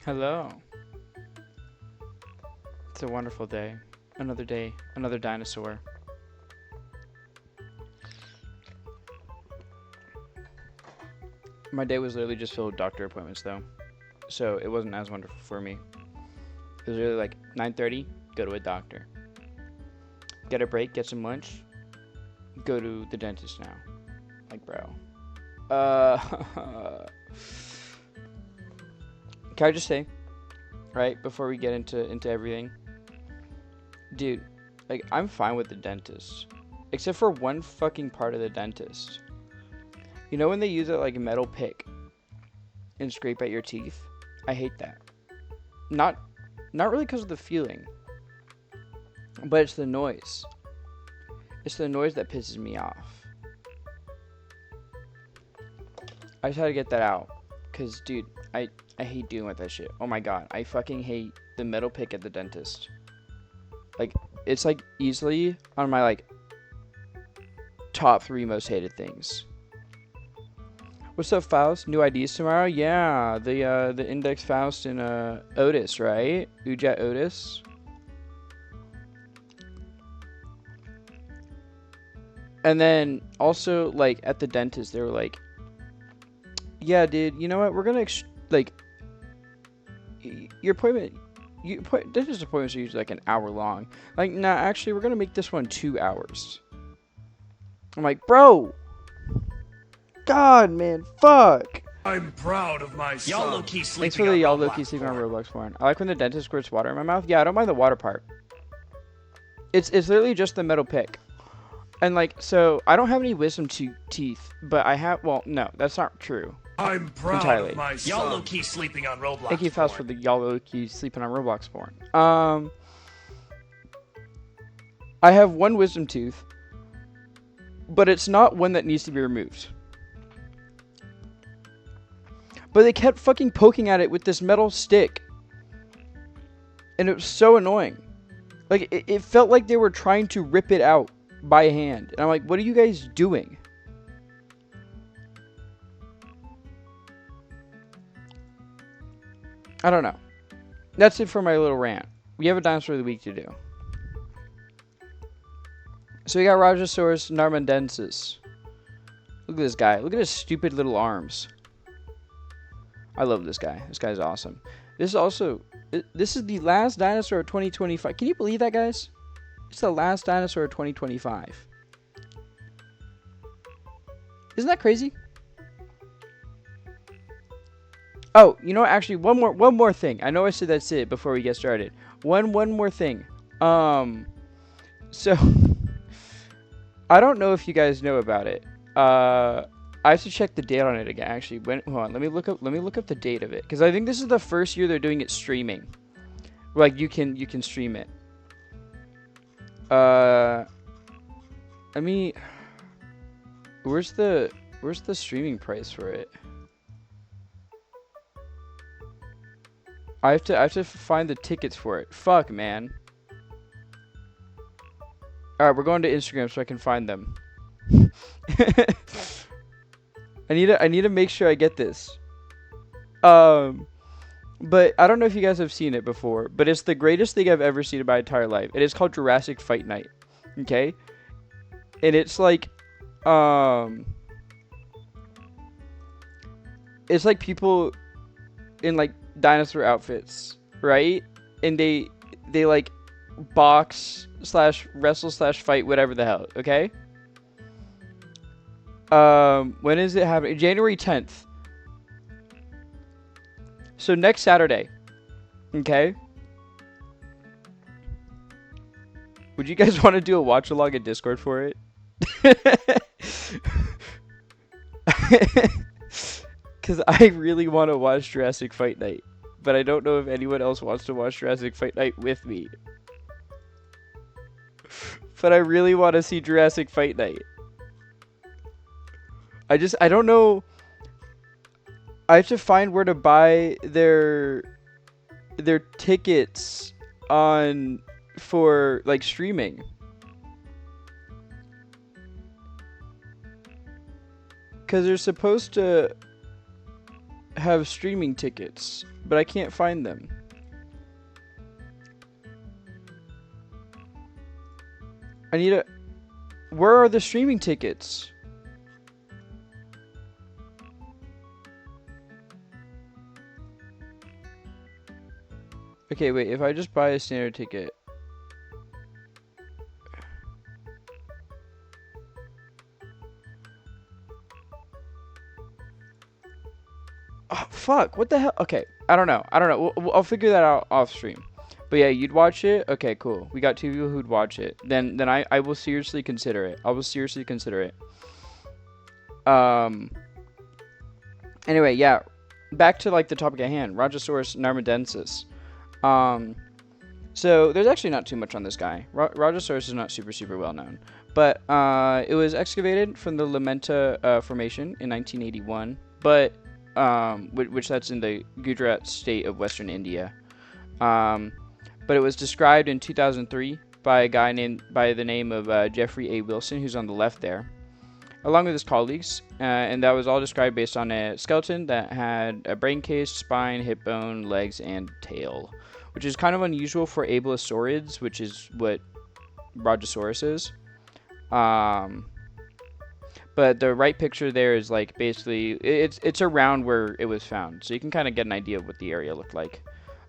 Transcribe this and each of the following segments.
Hello. It's a wonderful day. Another day, another dinosaur. My day was literally just filled with doctor appointments though. So it wasn't as wonderful for me. It was really like 9:30, go to a doctor. Get a break, get some lunch, go to the dentist now. Like, bro. Can I just say, right, before we get into everything, dude, like, I'm fine with the dentist. Except for one fucking part of the dentist. You know when they use that, like, metal pick and scrape at your teeth? I hate that. Not really because of the feeling. But it's the noise. It's the noise that pisses me off. I just had to get that out. Because, dude, I hate dealing with that shit. Oh my god. I fucking hate the metal pick at the dentist. Like, it's, like, easily on my, like, top 3 most hated things. What's up, Faust? New IDs tomorrow? Yeah, the Index Faust and Otis, right? Ujat Otis. And then also, like, at the dentist, they were like, yeah, dude, you know what? We're gonna like your appointment. Dentist appointments are usually like an hour long. Like, nah, actually, we're gonna make this one 2 hours. I'm like, bro. God, man, fuck. I'm proud of my son. Y'all low-key sleeping. Thanks for the y'all low-key sleeping on Roblox porn. I like when the dentist squirts water in my mouth. Yeah, I don't mind the water part. It's literally just the metal pick. And, like, so, I don't have any wisdom teeth, but I have, well, no, that's not true. I'm proud Entirely. of my son. Y'all low-key sleeping on Roblox. Thank you, Faust, for the y'all low-key sleeping on Roblox porn. I have one wisdom tooth, but it's not one that needs to be removed. But they kept fucking poking at it with this metal stick. And it was so annoying. Like, it felt like they were trying to rip it out by hand. And I'm like, what are you guys doing? I don't know. That's it for my little rant. We have a dinosaur of the week to do. So we got Rajasaurus narmandensis. Look at this guy. Look at his stupid little arms. I love this guy. This guy's awesome. This is the last dinosaur of 2025. Can you believe that, guys? It's the last dinosaur of 2025. Isn't that crazy? Oh, you know what? Actually, one more thing. I know I said that's it before we get started. One more thing. So I don't know if you guys know about it. I have to check the date on it again. Actually, hold on. Let me look up the date of it, because I think this is the first year they're doing it streaming. Like, you can stream it. I mean, where's the streaming price for it? I have to find the tickets for it. Fuck, man. All right, we're going to Instagram so I can find them. I need to make sure I get this. But I don't know if you guys have seen it before, but it's the greatest thing I've ever seen in my entire life. It is called Jurassic Fight Night. Okay? And it's like people in like dinosaur outfits, right? And they like box / wrestle / fight, whatever the hell, okay? When is it happening? January 10th. So next Saturday. Okay? Would you guys want to do a watch along in Discord for it? Because I really want to watch Jurassic Fight Night. But I don't know if anyone else wants to watch Jurassic Fight Night with me. But I really want to see Jurassic Fight Night. I don't know. I have to find where to buy their tickets for like streaming. Cause they're supposed to have streaming tickets, but I can't find them. I need a... Where are the streaming tickets? Okay, wait, if I just buy a standard ticket... Oh, fuck, what the hell? Okay, I don't know. I'll figure that out off stream. But yeah, you'd watch it? Okay, cool. We got 2 people who'd watch it. Then I will seriously consider it. I will seriously consider it. Anyway, yeah. Back to like the topic at hand. Rajasaurus narmadensis. So there's actually not too much on this guy. Rajasaurus is not super well known. But it was excavated from the Lamenta formation in 1981. But which that's in the Gujarat state of Western India. But it was described in 2003 by a guy by the name of Jeffrey A. Wilson, who's on the left there, along with his colleagues, and that was all described based on a skeleton that had a brain case, spine, hip bone, legs, and tail, which is kind of unusual for abelisaurids, which is what Brontosaurus is. But the right picture there is like basically it's around where it was found, so you can kind of get an idea of what the area looked like.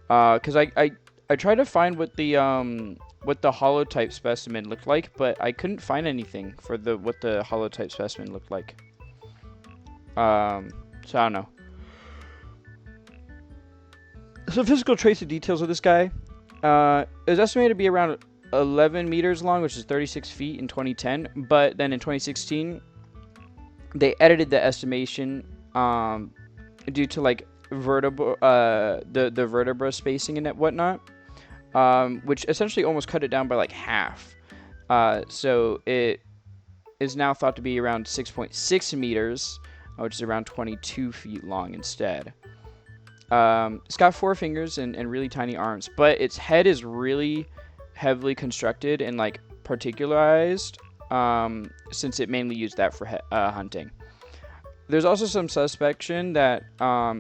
Because I tried to find what the holotype specimen looked like, but I couldn't find anything for what the holotype specimen looked like. So I don't know. So physical traits and details of this guy. It was estimated to be around 11 meters long, which is 36 feet in 2010. But then in 2016, they edited the estimation due to like the vertebra spacing and whatnot, which essentially almost cut it down by like half. So it is now thought to be around 6.6 meters, which is around 22 feet long instead. It's got 4 fingers and really tiny arms, but its head is really heavily constructed and like particularized, since it mainly used that for hunting. There's also some suspicion that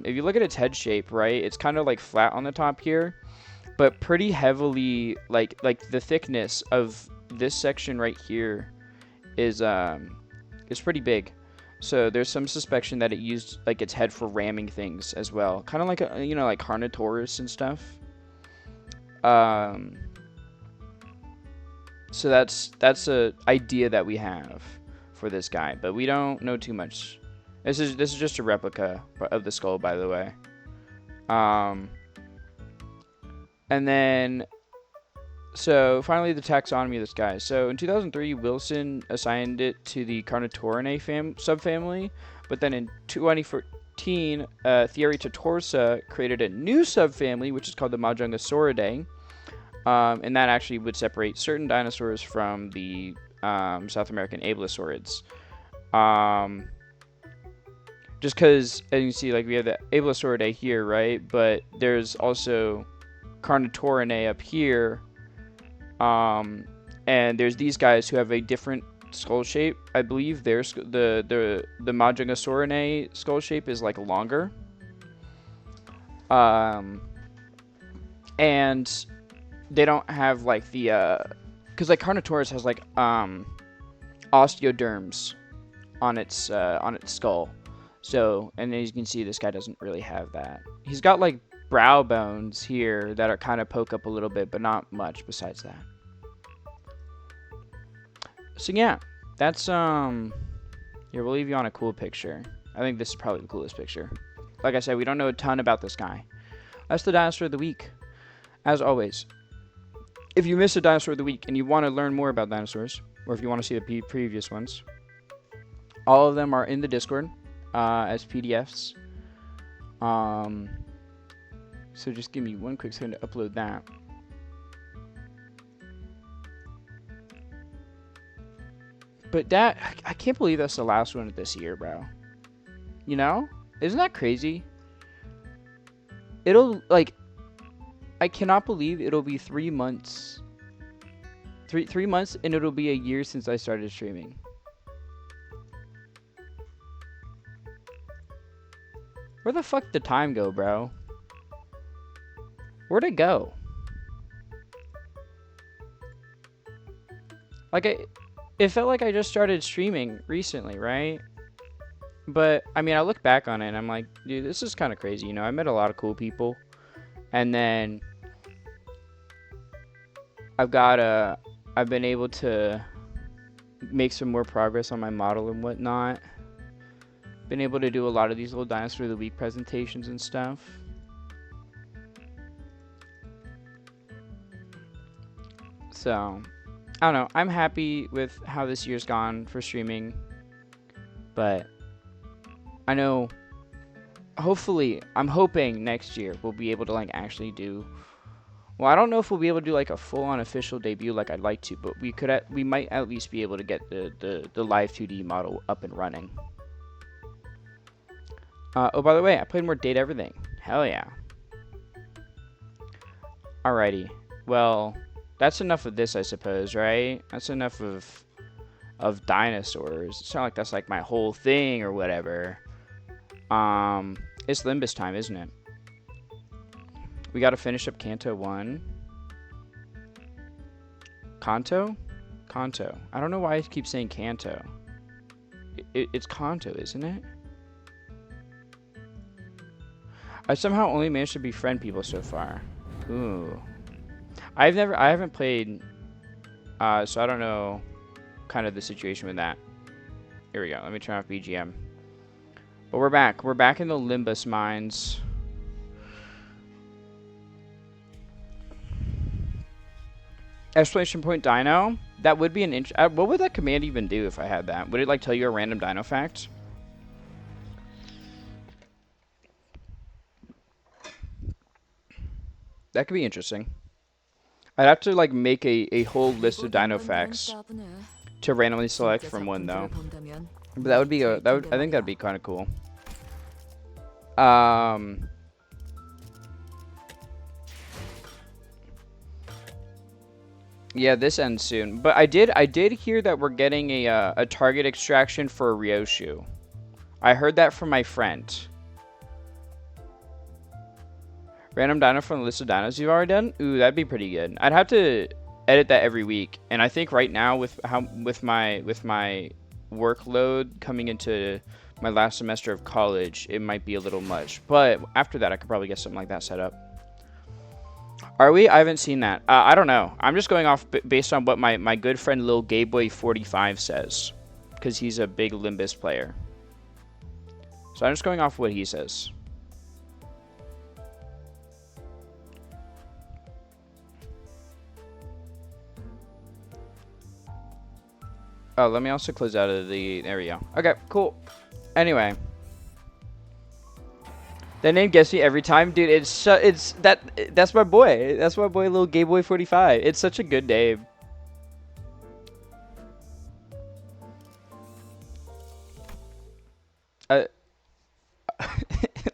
if you look at its head shape, right, it's kind of like flat on the top here, but pretty heavily like the thickness of this section right here is pretty big. So there's some suspicion that it used like its head for ramming things as well, kind of like like Carnotaurus and stuff. So that's a idea that we have for this guy, but we don't know too much. This is just a replica of the skull, by the way. And then, so finally the taxonomy of this guy. So in 2003, Wilson assigned it to the Carnotaurinae subfamily, but then in 2014, Thierry Tortorsa created a new subfamily, which is called the Majungasauridae, and that actually would separate certain dinosaurs from the South American abelisaurids. Just because, as you can see, like we have the Abelisauridae here, right? But there's also Carnotaurinae up here, and there's these guys who have a different skull shape. I believe there's the Majungasaurinae skull shape is like longer, and they don't have like the because like Carnotaurus has like osteoderms on its skull. So, and as you can see, this guy doesn't really have that. He's got like brow bones here that are kind of poke up a little bit, but not much besides that. So yeah, that's here, we'll leave you on a cool picture. I think this is probably the coolest picture. Like I said, we don't know a ton about this guy. That's the dinosaur of the week. As always, if you missed a dinosaur of the week and you want to learn more about dinosaurs, or if you want to see the previous ones, all of them are in the Discord as PDFs. So just give me one quick second to upload that. But that, I can't believe that's the last one of this year, bro. You know? Isn't that crazy? It'll, like, I cannot believe it'll be 3 months. Three months, and it'll be a year since I started streaming. Where the fuck did time go, bro? Where'd it go? Like, it felt like I just started streaming recently, right? But, I mean, I look back on it and I'm like, dude, this is kind of crazy. You know, I met a lot of cool people. And then I've been able to make some more progress on my model and whatnot. Been able to do a lot of these little Dinosaur of the Week presentations and stuff. So, I don't know. I'm happy with how this year's gone for streaming. But I know, hopefully, I'm hoping next year we'll be able to like actually do. Well, I don't know if we'll be able to do like a full-on official debut like I'd like to, but we might at least be able to get the live 2D model up and running. Oh, by the way, I played more Date Everything. Hell yeah. Alrighty. Well, that's enough of this, I suppose, right? That's enough of dinosaurs. It's not like that's like my whole thing or whatever. It's Limbus time, isn't it? We gotta finish up Canto 1. Canto? Canto. I don't know why I keep saying Canto. It's Canto, isn't it? I somehow only managed to befriend people so far. Ooh. I haven't played, so I don't know kind of the situation with that. Here we go. Let me turn off BGM. But we're back. We're back in the Limbus mines. Exclamation point dino? That would be an what would that command even do if I had that? Would it like tell you a random dino fact? That could be interesting. I'd have to like make a whole list of dino facts to randomly select from one though. But that would be I think that'd be kind of cool. Yeah, this ends soon. But I did hear that we're getting a target extraction for a Ryoshu. I heard that from my friend. Random dino from the list of dinos you've already done? Ooh, that'd be pretty good. I'd have to edit that every week. And I think right now with my workload coming into my last semester of college, it might be a little much. But after that, I could probably get something like that set up. Are we? I haven't seen that. I don't know. I'm just going off based on what my good friend Lil Gayboy45 says. Because he's a big Limbus player. So I'm just going off what he says. Oh, let me also close out of the... There we go. Okay, cool. Anyway. That name gets me every time. Dude, that's my boy. That's my boy, Little Gayboy45. It's such a good name.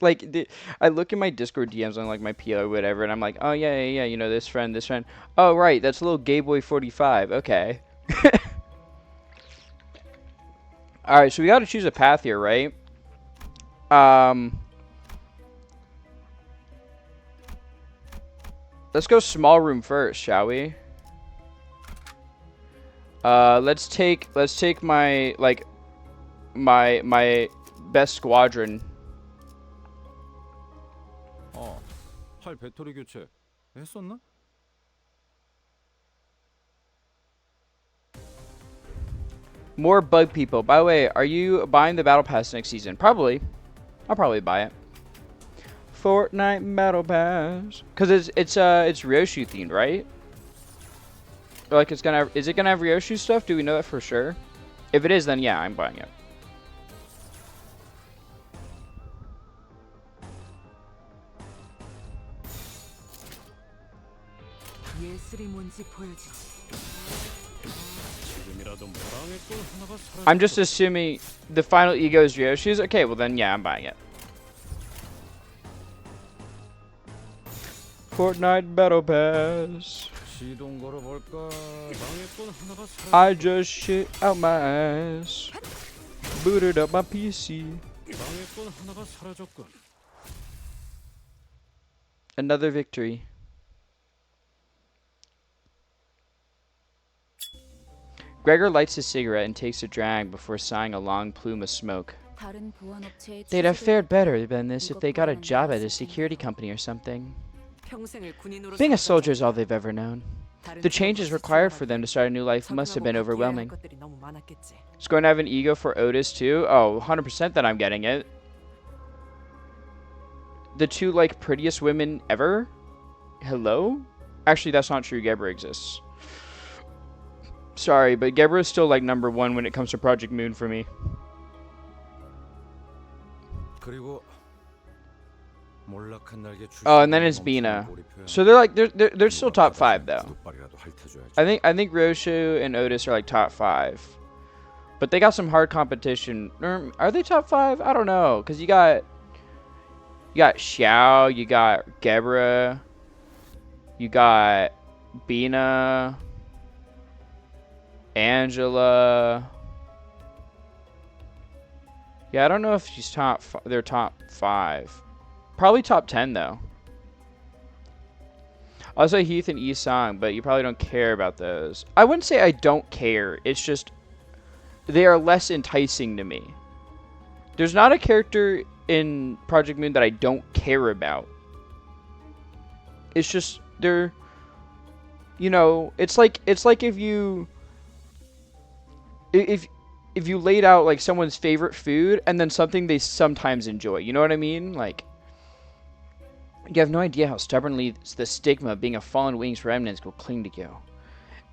Like, I look at my Discord DMs on, like, my PO or whatever, and I'm like, oh, yeah, you know, this friend. Oh, right, that's Little Gayboy45. Okay. Alright, so we gotta choose a path here, right? Let's go small room first, shall we? Let's take my, like, my best squadron. 팔 배터리 교체 했었나? More bug people. By the way, are you buying the battle pass next season? Probably. I'll probably buy it. Fortnite battle pass. Cause it's Ryoshu themed, right? Or like is it gonna have Ryoshu stuff? Do we know that for sure? If it is, then yeah, I'm buying it. I'm just assuming the final ego is Ryoshu's. Okay, well then, yeah, I'm buying it. Fortnite Battle Pass. I just shit out my ass. Booted up my PC. Another victory. Gregor lights his cigarette and takes a drag before sighing a long plume of smoke. They'd have fared better than this if they got a job at a security company or something. Being a soldier is all they've ever known. The changes required for them to start a new life must have been overwhelming. It's going to have an ego for Otis too? Oh, 100% that I'm getting it. The two, like, prettiest women ever? Hello? Actually, that's not true. Gebra exists. Sorry, but Gebra is still, like, #1 when it comes to Project Moon for me. Oh, and then it's Bina. So they're like they're still top 5 though. I think Roshu and Otis are like top 5, but they got some hard competition. Are they top 5? I don't know, cause you got Xiao, you got Gebra, you got Bina, Angela. Yeah, I don't know if she's they're top 5. Probably top 10 though. Also Heath and Isang, but you probably don't care about those. I wouldn't say I don't care. It's just they are less enticing to me. There's not a character in Project Moon that I don't care about. It's just they're, you know, it's like if you laid out like someone's favorite food and then something they sometimes enjoy. You know what I mean? Like, you have no idea how stubbornly the stigma of being a fallen wing's remnants will cling to you.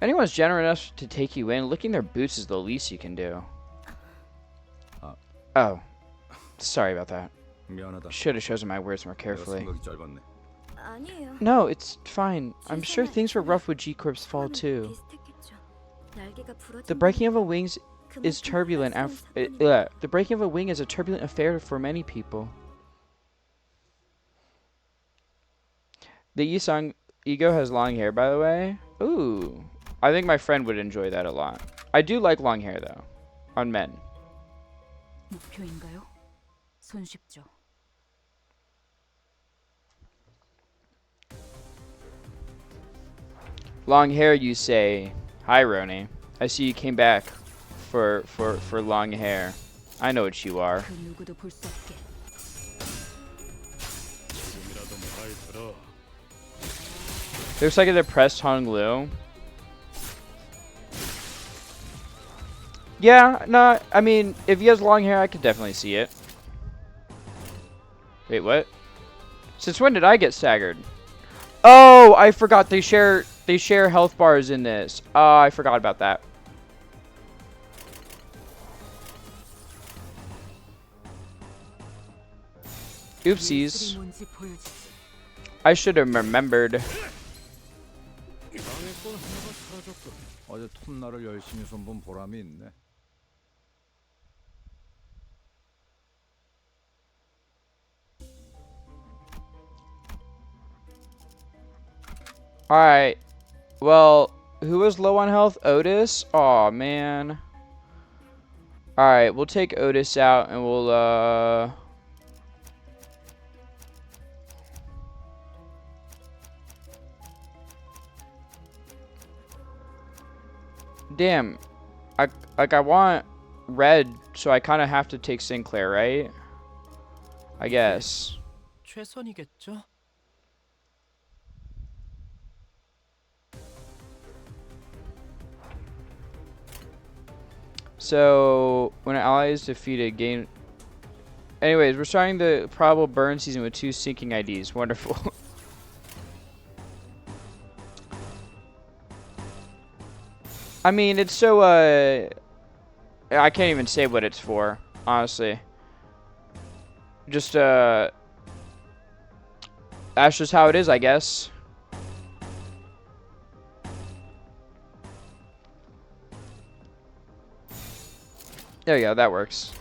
Anyone's generous enough to take you in, licking their boots is the least you can do. Oh. Sorry about that. Should have chosen my words more carefully. No, it's fine. I'm sure things were rough with G-Corp's fall too. The breaking of a wing is turbulent. The breaking of a wing is a turbulent affair for many people. The Isang ego has long hair, by the way. Ooh. I think my friend would enjoy that a lot. I do like long hair, though. On men. Long hair, you say. Hi, Roni. I see you came back for long hair. I know what you are. Looks like a depressed Hong Lu. Yeah, no, I mean, if he has long hair, I could definitely see it. Wait, what? Since when did I get staggered? Oh, I forgot they share health bars in this. Oh, I forgot about that. Oopsies. I should have remembered. 어제 톱날을 열심히 손본 보람이 있네. Alright. Well, who was low on health? Otis? Aw, man. Alright, we'll take Otis out and we'll, damn. I want red, so I kind of have to take Sinclair, right? I guess. 최선이겠죠? So, when an ally is defeated, gain... Anyways, we're starting the probable burn season with 2 sinking IDs. Wonderful. I mean, it's so, I can't even say what it's for, honestly. Just, that's just how it is, I guess. There you go, that works.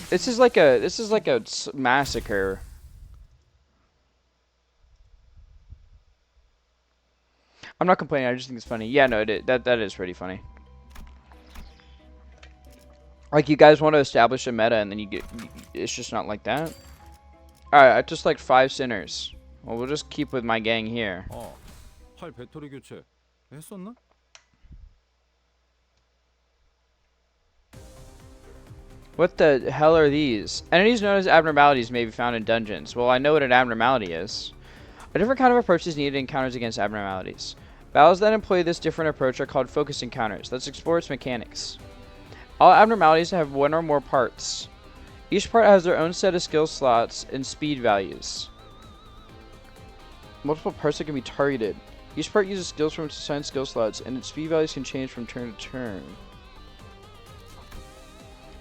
This is like a massacre. I'm not complaining. I just think it's funny. Yeah, no, that is pretty funny. Like, you guys want to establish a meta, and then you get... It's just not like that. Alright, I just like 5 sinners. Well, we'll just keep with my gang here. 팔 배터리 교체 했었나? What the hell are these? Entities known as abnormalities may be found in dungeons. Well, I know what an abnormality is. A different kind of approach is needed in encounters against abnormalities. Battles that employ this different approach are called focus encounters. Let's explore its mechanics. All abnormalities have one or more parts. Each part has their own set of skill slots and speed values. Multiple parts that can be targeted. Each part uses skills from its assigned skill slots, and its speed values can change from turn to turn.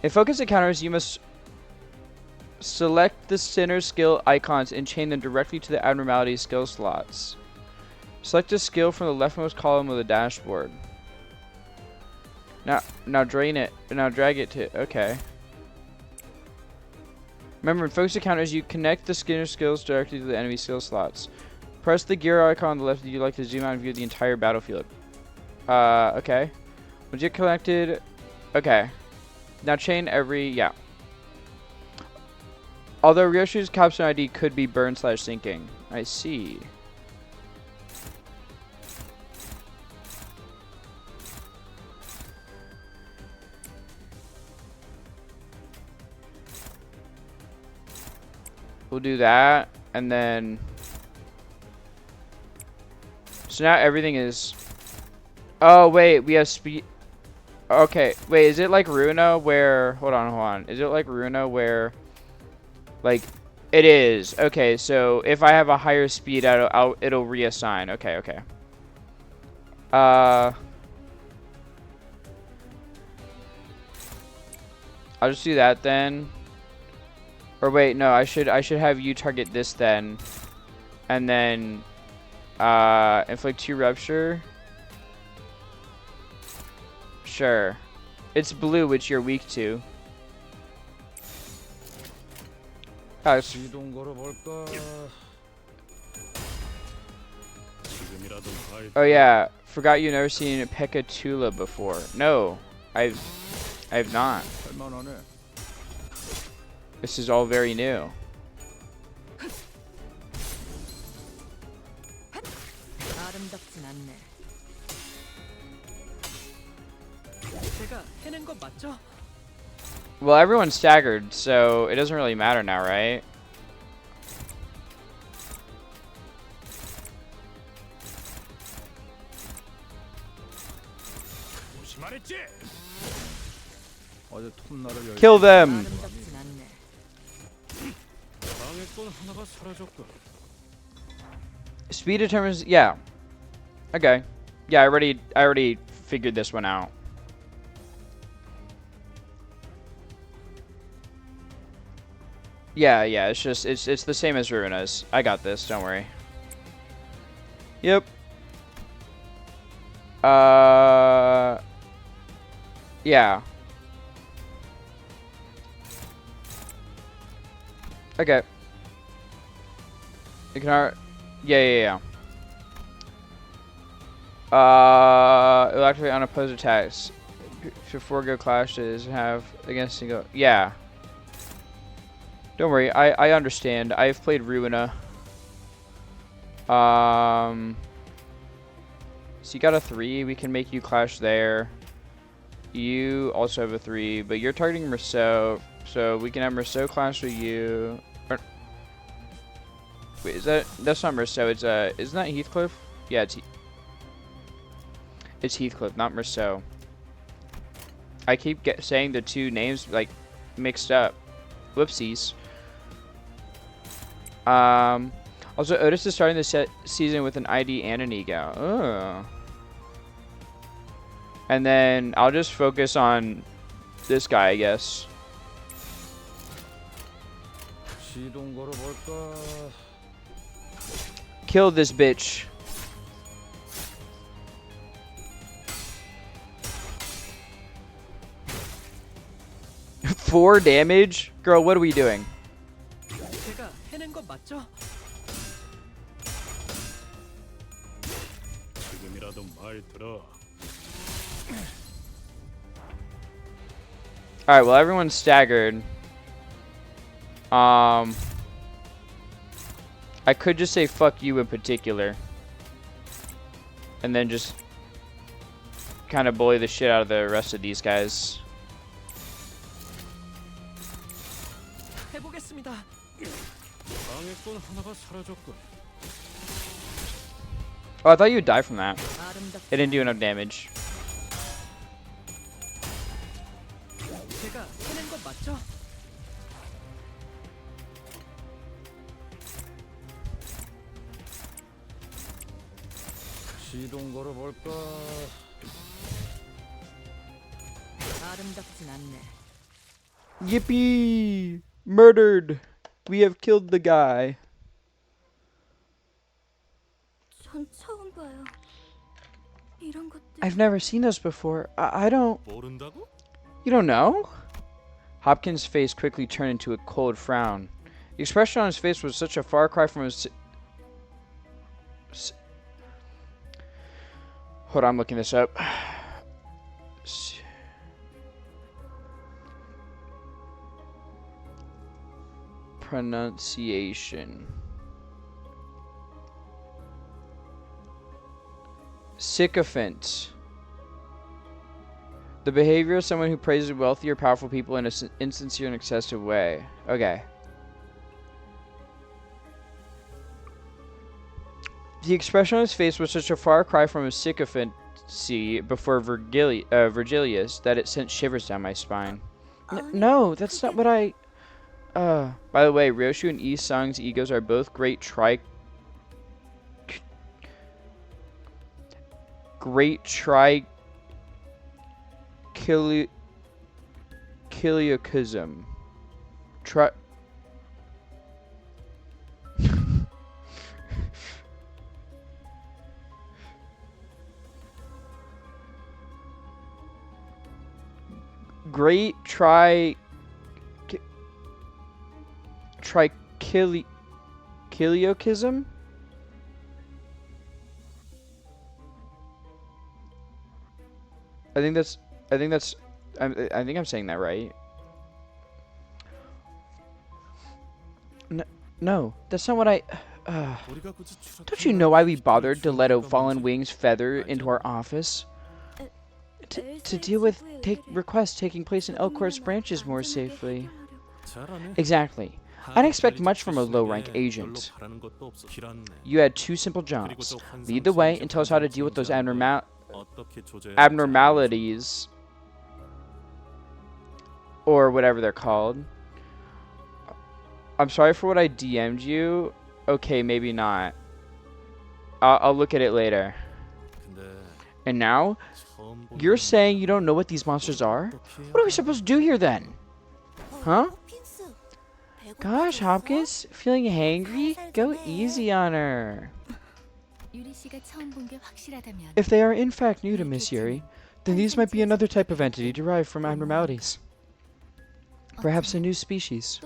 In focus encounters, you must select the center skill icons and chain them directly to the abnormality skill slots. Select a skill from the leftmost column of the dashboard. Now drain it. Now drag it to... Okay. Remember, in focus encounters, you connect the center skills directly to the enemy skill slots. Press the gear icon on the left if you'd like to zoom out and view the entire battlefield. Okay. Once you're connected... Okay. Now chain every... Yeah. Although Ryoshu's capstone ID could be burn/sinking. I see. We'll do that, and then... So now everything is... Oh, wait, we have speed... Okay, wait, is it like Runa where... Hold on. Is it like Runa where... Like, it is. Okay, so if I have a higher speed, it'll reassign. Okay. I'll just do that then. Or wait, no, I should have you target this then. And then inflict 2 rupture. Sure. It's blue, which you're weak to. Oh yeah, forgot you've never seen Pekatula before. No, I've not. This is all very new. Well, everyone's staggered, so it doesn't really matter now, right? Kill them! Speed determines... Yeah. Okay. Yeah, I already figured this one out. Yeah, it's just... It's the same as Ruina's. I got this, don't worry. Yep. Yeah. Okay. You can... Yeah. It'll activate unopposed attacks. Should forego clashes and have against single... Yeah. Don't worry, I understand. I've played Ruina. So you got a 3. We can make you clash there. You also have a 3, but you're targeting Merceau, so we can have Merceau clash with you. Wait, that's not Merceau? It's isn't that Heathcliff? Yeah, it's Heathcliff, not Merceau. I keep saying the 2 names like mixed up. Whoopsies. Also, Otis is starting the season with an ID and an ego. Oh. And then I'll just focus on this guy, I guess. Kill this bitch. Four damage? Girl, what are we doing? Alright, well, everyone's staggered. I could just say fuck you in particular. And then just kind of bully the shit out of the rest of these guys. 해보겠습니다. 방해꾼 하나가 사라졌군. Oh, I thought you would die from that. It didn't do enough damage. 제가 해낸 건 맞죠? 시동 걸어볼까? 아름답진 않네. Yippee! Murdered! We have killed the guy. 전 처음 봐요. 이런 것들. I've never seen this before. I don't... 모른다고? You don't know? Hopkins' face quickly turned into a cold frown. The expression on his face was such a far cry from his... Hold on, I'm looking this up. Pronunciation. Sycophant. The behavior of someone who praises wealthy or powerful people in an insincere and excessive way. Okay. The expression on his face was such a far cry from his sycophancy before Virgilius that it sent shivers down my spine. No, that's not what I... By the way, Ryoshu and Yi Sung's egos are both great Kiliokism. Great Trichiliochism? I think I'm saying that right. No, that's not what I... Don't you know why we bothered to let a fallen wing's feather into our office? To deal with requests taking place in Elcor's branches more safely. Exactly. I didn't expect much from a low-rank agent. You had two simple jobs. Lead the way and tell us how to deal with those abnormalities, or whatever they're called. I'm sorry for what I DM'd you. Okay, maybe not. I'll look at it later. And now, you're saying you don't know what these monsters are? What are we supposed to do here then? Huh? Gosh, Hopkins, feeling hangry? Go easy on her. If they are in fact new to Miss Yuri, then these might be another type of entity derived from abnormalities. Perhaps a new species.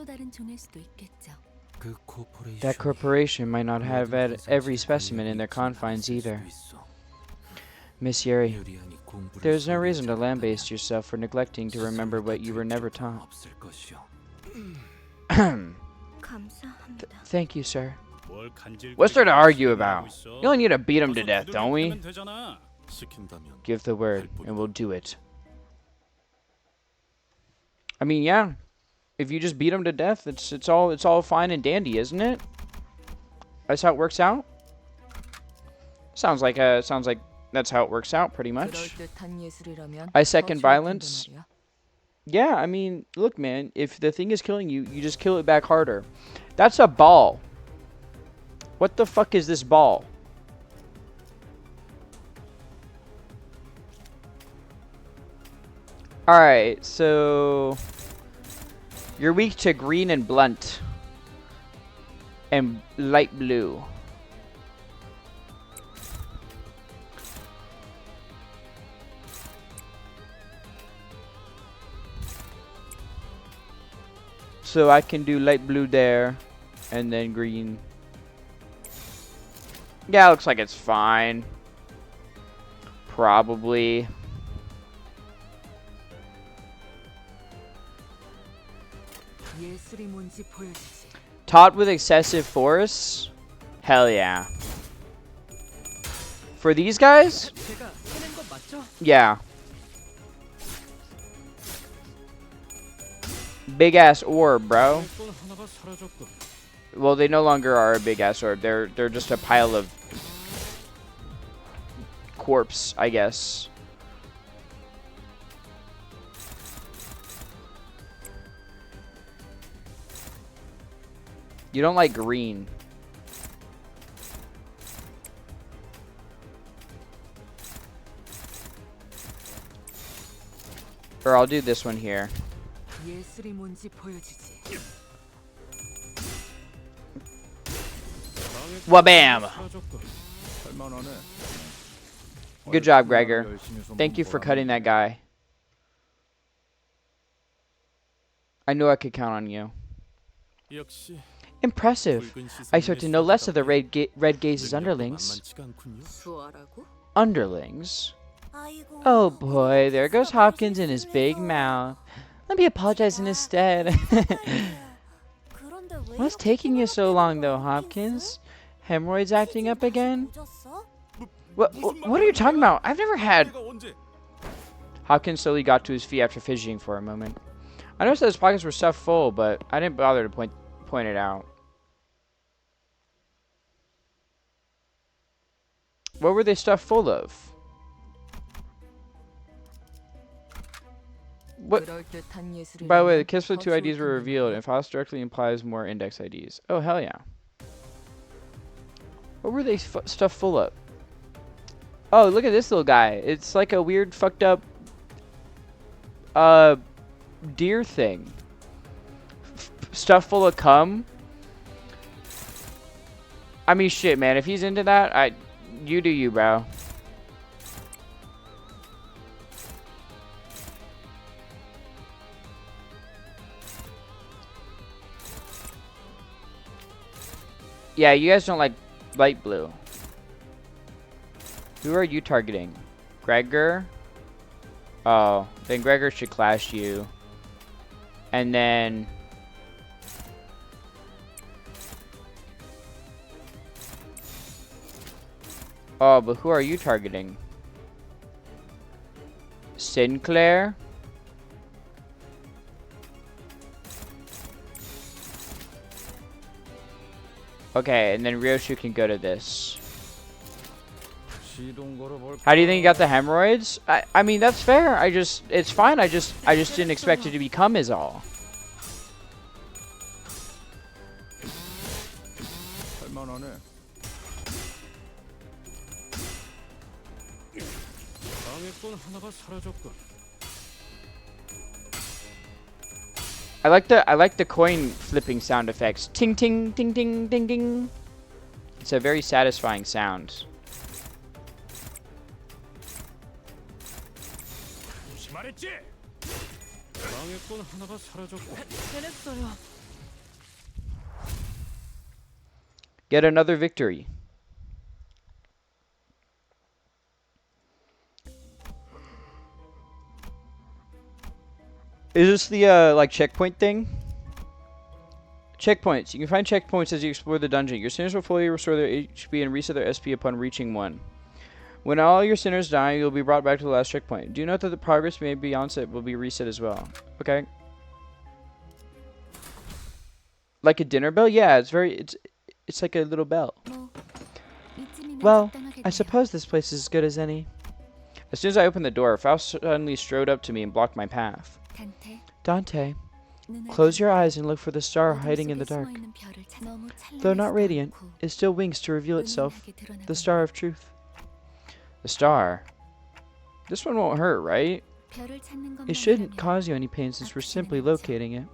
That corporation might not have had every specimen in their confines either. Miss Yuri, there is no reason to lambaste yourself for neglecting to remember what you were never taught. Thank you, sir. What's there to argue about? You only need to beat him to death, don't we? Give the word, and we'll do it. I mean, yeah. If you just beat him to death, it's all fine and dandy, isn't it? That's how it works out. Sounds like that's how it works out, pretty much. I second violence. Yeah, I mean, look, man. If the thing is killing you, you just kill it back harder. That's a ball. What the fuck is this ball? Alright, so... You're weak to green and blunt. And light blue. So I can do light blue there. And then green. Yeah, looks like it's fine. Probably. 예술이 뭔지 보여주지. Taught with excessive force? Hell yeah. For these guys? 제가 해낸 거 맞죠? Yeah. Big ass orb, bro. 또 하나가 사라졌군. Well, they no longer are a big ass orb. They're just a pile of corpse, I guess. You don't like green. Or I'll do this one here. 예술이 뭔지 보여주지. Wabam! 사라졌군. 할만하네. Good job, Gregor. Thank you for cutting that guy. I knew I could count on you. 역시 Impressive. I expected no less of the Red Gaze's underlings. 만만치가 않군요. 수아라고? Underlings? 아이고. Oh boy, there goes Hopkins in his big mouth. Let me apologize instead. 그런데 왜 What's 이렇게 taking you so long though, Hopkins? Hopkins? Hemorrhoids acting up again? 늦었어? What are you talking about? I've never had... 내가 언제? Hopkins slowly got to his feet after fidgeting for a moment. I noticed that his pockets were stuffed full, but I didn't bother to point it out. What were they stuffed full of? What? 그럴듯한 예술이 By the way, the kiss for the two IDs were revealed, and Faust directly implies more index IDs. Oh, hell yeah. What were they stuffed full of? Oh, look at this little guy. It's like a weird, fucked up, deer thing. Stuffed full of cum. I mean, shit, man. If he's into that, you do you, bro. Yeah, you guys don't like light blue. Who are you targeting? Gregor? Oh, then Gregor should clash you. And then... Oh, but who are you targeting? Sinclair? Okay, and then Ryoshu can go to this. How do you think you got the hemorrhoids? I mean, that's fair. It's fine. I just didn't expect it to become is all. 할만하네. 방해꾼 하나가 사라졌군. I like the coin flipping sound effects. Ting ting ting ting ding ding. It's a very satisfying sound. 말했지? 방해꾼 하나가 사라졌군. 해냈어요. Get another victory. Is this the like checkpoint thing? Checkpoints. You can find checkpoints as you explore the dungeon. Your sinners will fully restore their HP and reset their SP upon reaching one. When all your sinners die, you'll be brought back to the last checkpoint. Do note that the progress made beyond set will be reset as well. Okay. Like a dinner bell? Yeah, it's like a little bell. Well, I suppose this place is as good as any. As soon as I opened the door, Faust suddenly strode up to me and blocked my path. Dante, close your eyes and look for the star hiding in the dark. Though not radiant, it still winks to reveal itself, the star of truth. The star? This one won't hurt, right? It shouldn't cause you any pain since we're simply locating it.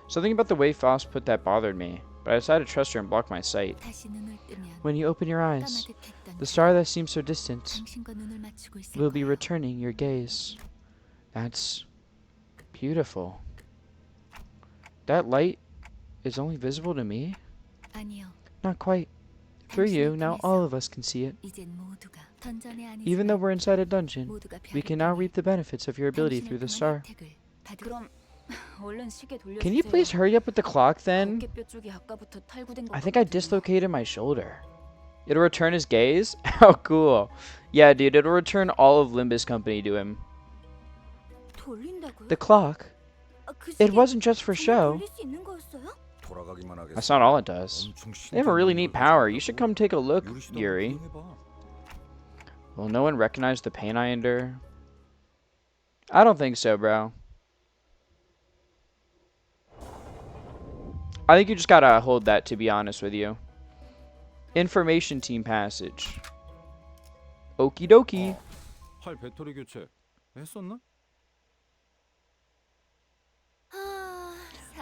Something about the way Faust put that bothered me, but I decided to trust her and block my sight. When you open your eyes, the star that seems so distant will be returning your gaze. That's beautiful. That light is only visible to me? Not quite. Through you, now all of us can see it. Even though we're inside a dungeon, we can now reap the benefits of your ability through the star. 얼른 시계 돌려주세요. Can you please hurry up with the clock then? 어깨뼈 쪽이 아까부터 탈구된 것 I think I 같거든요. dislocated my shoulder. It'll return his gaze? How cool. Yeah, dude, it'll return all of Limbus Company to him. 돌린다고요? The clock? 그 It 시계 wasn't just for 정말 show. 돌릴 수 있는 거였어요? 돌아가기만 하겠어. That's not all it does. They have a really neat power. You should come take a look, Yuri. Will no one recognize the pain I endure? I don't think so, bro. I think you just gotta hold that, to be honest with you. Information team passage. Okie dokie. 팔 배터리 교체 했었나?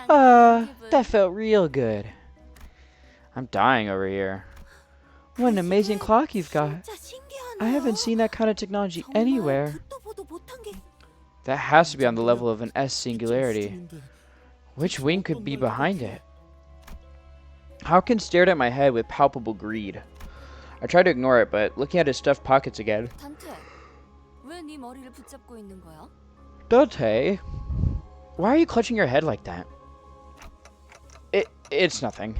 That felt real good. I'm dying over here. What an amazing clock you've got. I haven't seen that kind of technology anywhere. That has to be on the level of an S singularity. Which wing could be behind it? Hopkins stared at my head with palpable greed. I tried to ignore it, but looking at his stuffed pockets again. 왜네 머리를 붙잡고 있는 거야? Dante, why are you clutching your head like that? It's nothing.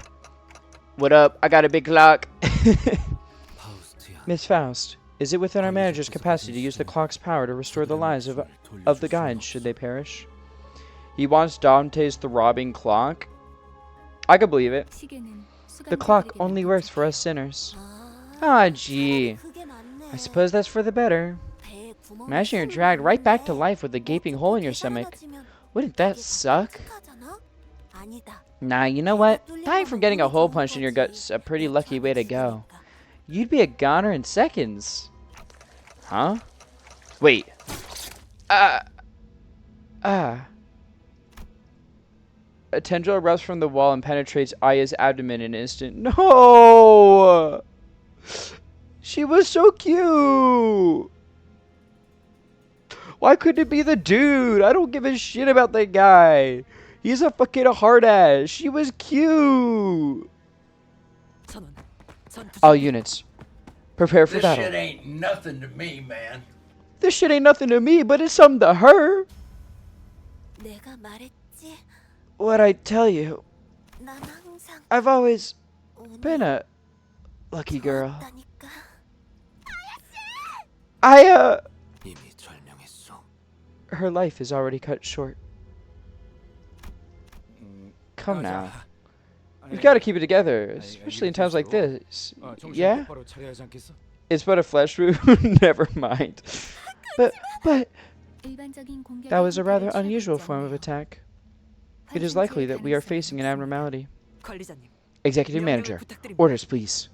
What up? I got a big clock. Miss Faust, is it within our manager's capacity to use the clock's power to restore the lives of the guides should they perish? He wants Dante's throbbing clock? I could believe it. The clock only works for us sinners. Ah, gee. I suppose that's for the better. Imagine you're dragged right back to life with a gaping hole in your stomach. Wouldn't that suck? Nah, you know what? Dying from getting a hole punched in your gut's a pretty lucky way to go. You'd be a goner in seconds. Huh? Wait. A tendril erupts from the wall and penetrates Aya's abdomen in an instant. No! She was so cute! Why couldn't it be the dude? I don't give a shit about that guy. He's a fucking hard ass. She was cute. All units, prepare for battle. This shit ain't nothing to me, man. This shit ain't nothing to me, but it's something to her. 내가 말했지. What'd I tell you? 난 항상 I've always been a lucky girl. 좋았다니까. 이미 절명했어. Her life is already cut short. Come now. You've got to keep it together, especially in times like this. Yeah? It's but a flesh wound? Never mind. But that was a rather unusual form of attack. It is likely that we are facing an abnormality. 관리자님, Executive Manager, 부탁드립니다. orders please.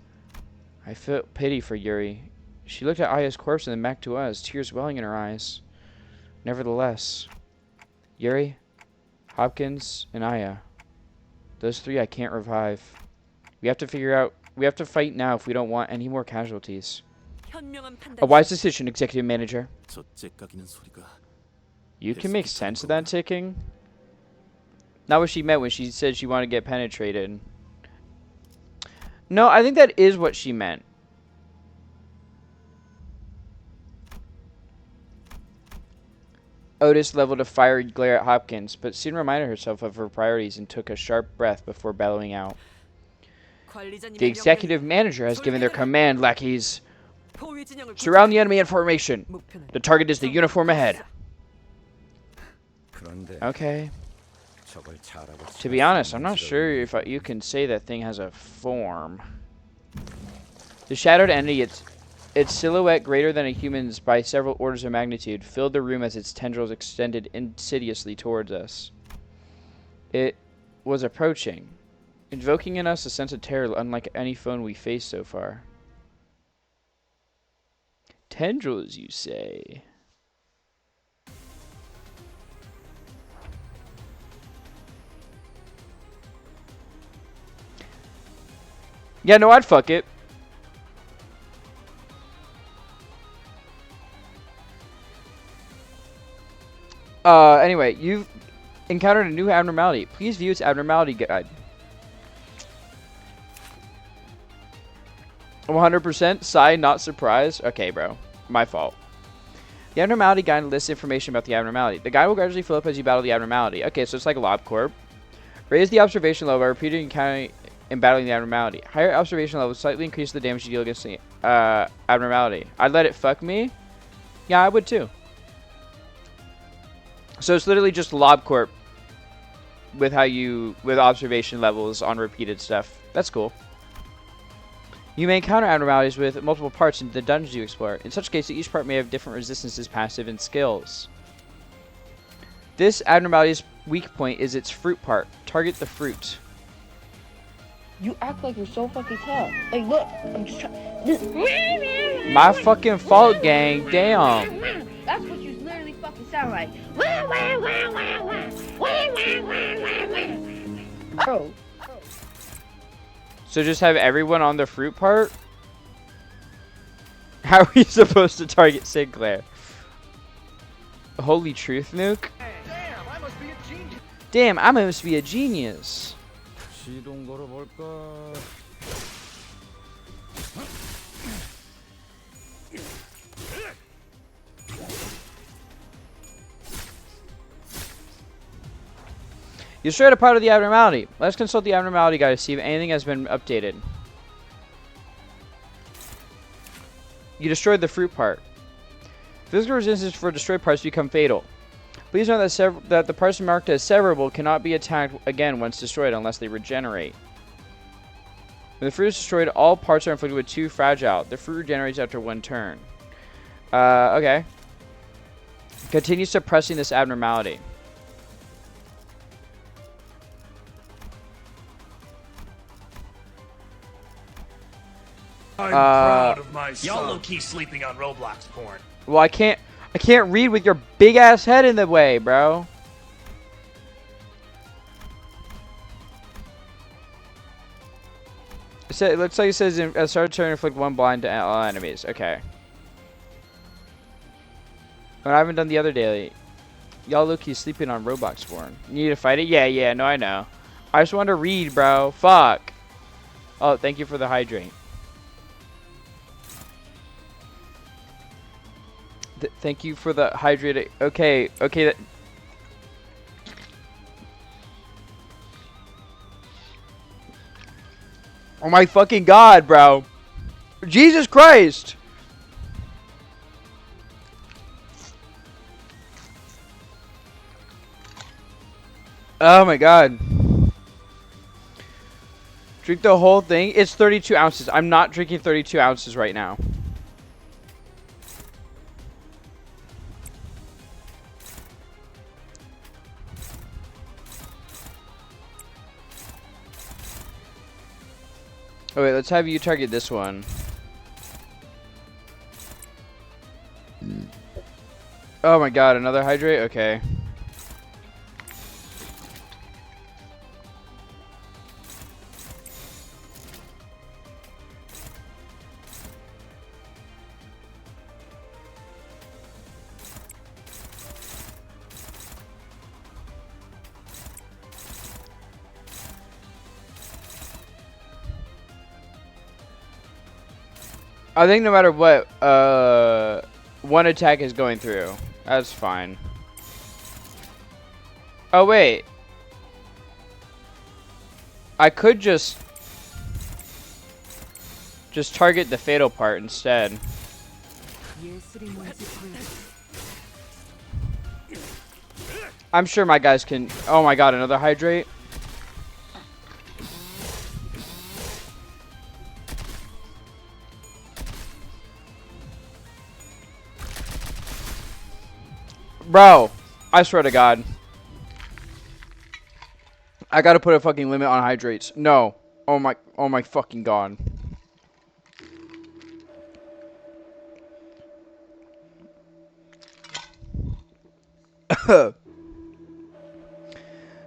I felt pity for Yuri. She looked at Aya's corpse and then back to us, tears welling in her eyes. Nevertheless, Yuri, Hopkins, and Aya. Those three I can't revive. We have to fight now if we don't want any more casualties. 현명한 판단. A wise decision, Executive Manager. 저 째깍이는 소리가 You can make sense of that ticking? Not what she meant when she said she wanted to get penetrated. No, I think that is what she meant. Otis leveled a fiery glare at Hopkins, but soon reminded herself of her priorities and took a sharp breath before bellowing out. The executive manager has given their command, lackeys. Surround the enemy in formation. The target is the uniform ahead. Okay. To be honest, I'm not sure if you can say that thing has a form. The shadowed entity, its silhouette greater than a human's by several orders of magnitude, filled the room as its tendrils extended insidiously towards us. It was approaching, invoking in us a sense of terror unlike any foe we faced so far. Tendrils, you say? Yeah, no, I'd fuck it. Anyway, you've encountered a new abnormality. Please view its abnormality guide. 100% sigh, not surprised. Okay, bro. My fault. The abnormality guide lists information about the abnormality. The guide will gradually fill up as you battle the abnormality. Okay, so it's like LobCorp. Raise the observation level by repeatedly encountering and battling the abnormality. Higher observation level slightly increase the damage you deal against the abnormality. I'd let it fuck me? Yeah, I would too. So it's literally just LobCorp with with observation levels on repeated stuff. That's cool. You may encounter abnormalities with multiple parts in the dungeons you explore. In such cases, each part may have different resistances, passive, and skills. This abnormality's weak point is its fruit part. Target the fruit. You act like you're so fucking tough. Like, look, I'm just trying. My fucking fault, gang. Damn. That's what you literally fucking sound like. Bro. So just have everyone on the fruit part? How are we supposed to target Sinclair? Holy truth, Nuke? Damn, I must be a genius. 시동 걸어볼까? You destroyed a part of the abnormality. Let's consult the abnormality guide to see if anything has been updated. You destroyed the fruit part. Physical resistance for destroyed parts become fatal. Please note that the parts marked as severable cannot be attacked again once destroyed unless they regenerate. When the fruit is destroyed, all parts are inflicted with 2 fragile. The fruit regenerates after 1 turn. Okay. Continue suppressing this abnormality. I'm proud of my son. Y'all low-key sleeping on Roblox porn. Well, I can't read with your big ass head in the way, bro. It looks like it says at the start of turn inflict 1 blind to all enemies. Okay. But I haven't done the other daily. Y'all low-key sleeping on Roblox porn. You need to fight it? Yeah, no, I know. I just want to read, bro. Fuck. Oh, thank you for the hydrate. Thank you for the hydrated. Okay. Oh my fucking god, bro. Jesus Christ. Oh my god. Drink the whole thing. It's 32 ounces. I'm not drinking 32 ounces right now. Oh wait, let's have you target this one. Oh my god, another hydrate? Okay. I think no matter what, 1 attack is going through. That's fine. Oh, wait. I could just target the fatal part instead. I'm sure my guys can... Oh my god, another hydrate? Bro, I swear to God. I gotta put a fucking limit on hydrates. No. Oh my fucking God.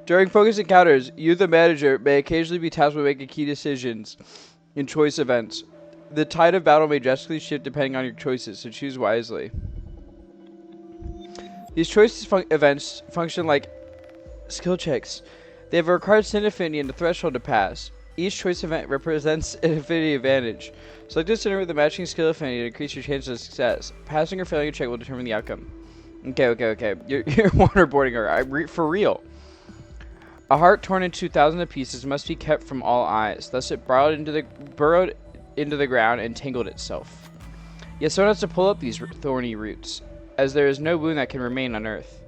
During focus encounters, you, the manager, may occasionally be tasked with making key decisions in choice events. The tide of battle may drastically shift depending on your choices, so choose wisely. These choice events function like skill checks. They have a required sin affinity and a threshold to pass. Each choice event represents an affinity advantage. Select a center with a matching skill affinity to increase your chances of success. Passing or failing a check will determine the outcome. Okay. You're waterboarding her. For real. A heart torn into thousands of pieces must be kept from all eyes. Thus it burrowed into the ground and tangled itself. Yet someone has to pull up these thorny roots, as there is no wound that can remain unearthed.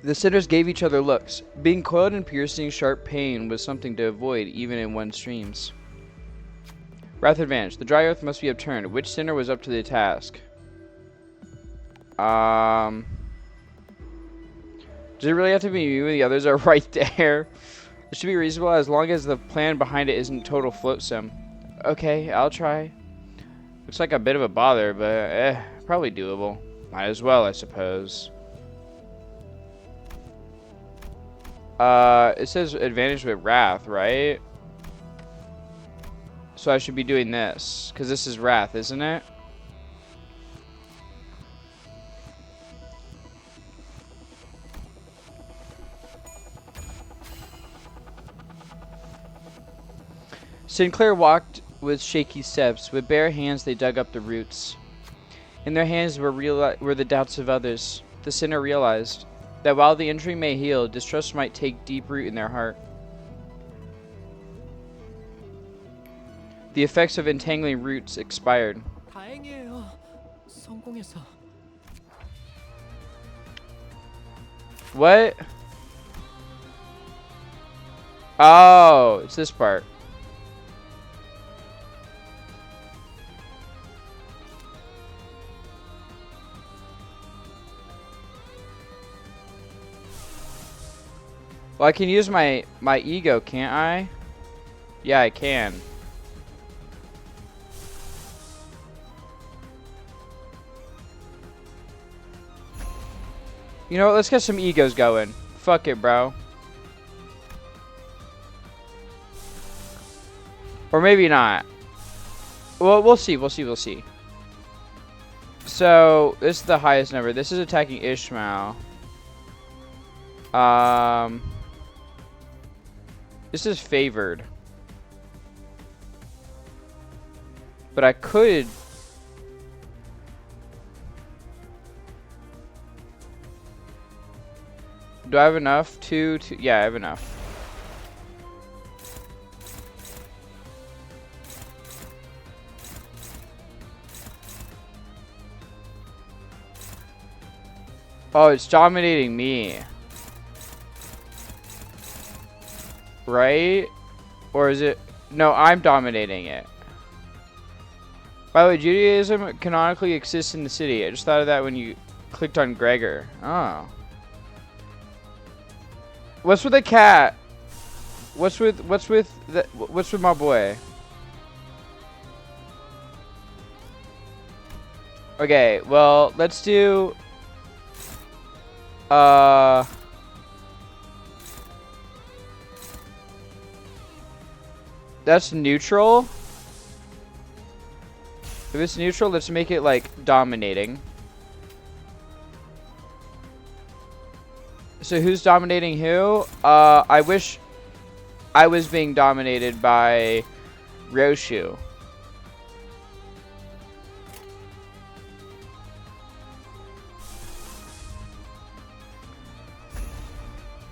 The sinners gave each other looks. Being coiled in piercing, sharp pain was something to avoid, even in one's dreams. Wrath advantage. The dry earth must be upturned. Which sinner was up to the task? Does it really have to be me when the others are right there? It should be reasonable as long as the plan behind it isn't total float sim. Okay, I'll try. Looks like a bit of a bother, but probably doable. Might as well, I suppose. It says advantage with wrath, right? So I should be doing this, because this is wrath, isn't it? Sinclair walked with shaky steps. With bare hands they dug up the roots. In their hands were the doubts of others. The sinner realized that while the injury may heal, distrust might take deep root in their heart. The effects of entangling roots expired. 다행이에요. 성공해서. What? Oh, it's this part. Well, I can use my ego, can't I? Yeah, I can. You know what? Let's get some egos going. Fuck it, bro. Or maybe not. Well, we'll see. We'll see. So, this is the highest number. This is attacking Ishmael. This is favored. But I could... Do I have enough to... Yeah, I have enough. Oh, it's dominating me. Right? Or is it... No, I'm dominating it. By the way, Judaism canonically exists in the city. I just thought of that when you clicked on Gregor. Oh. What's with the cat? What's with my boy? Okay, well, let's do... That's neutral. If it's neutral, let's make it like dominating. So who's dominating who? I wish I was being dominated by Roshu.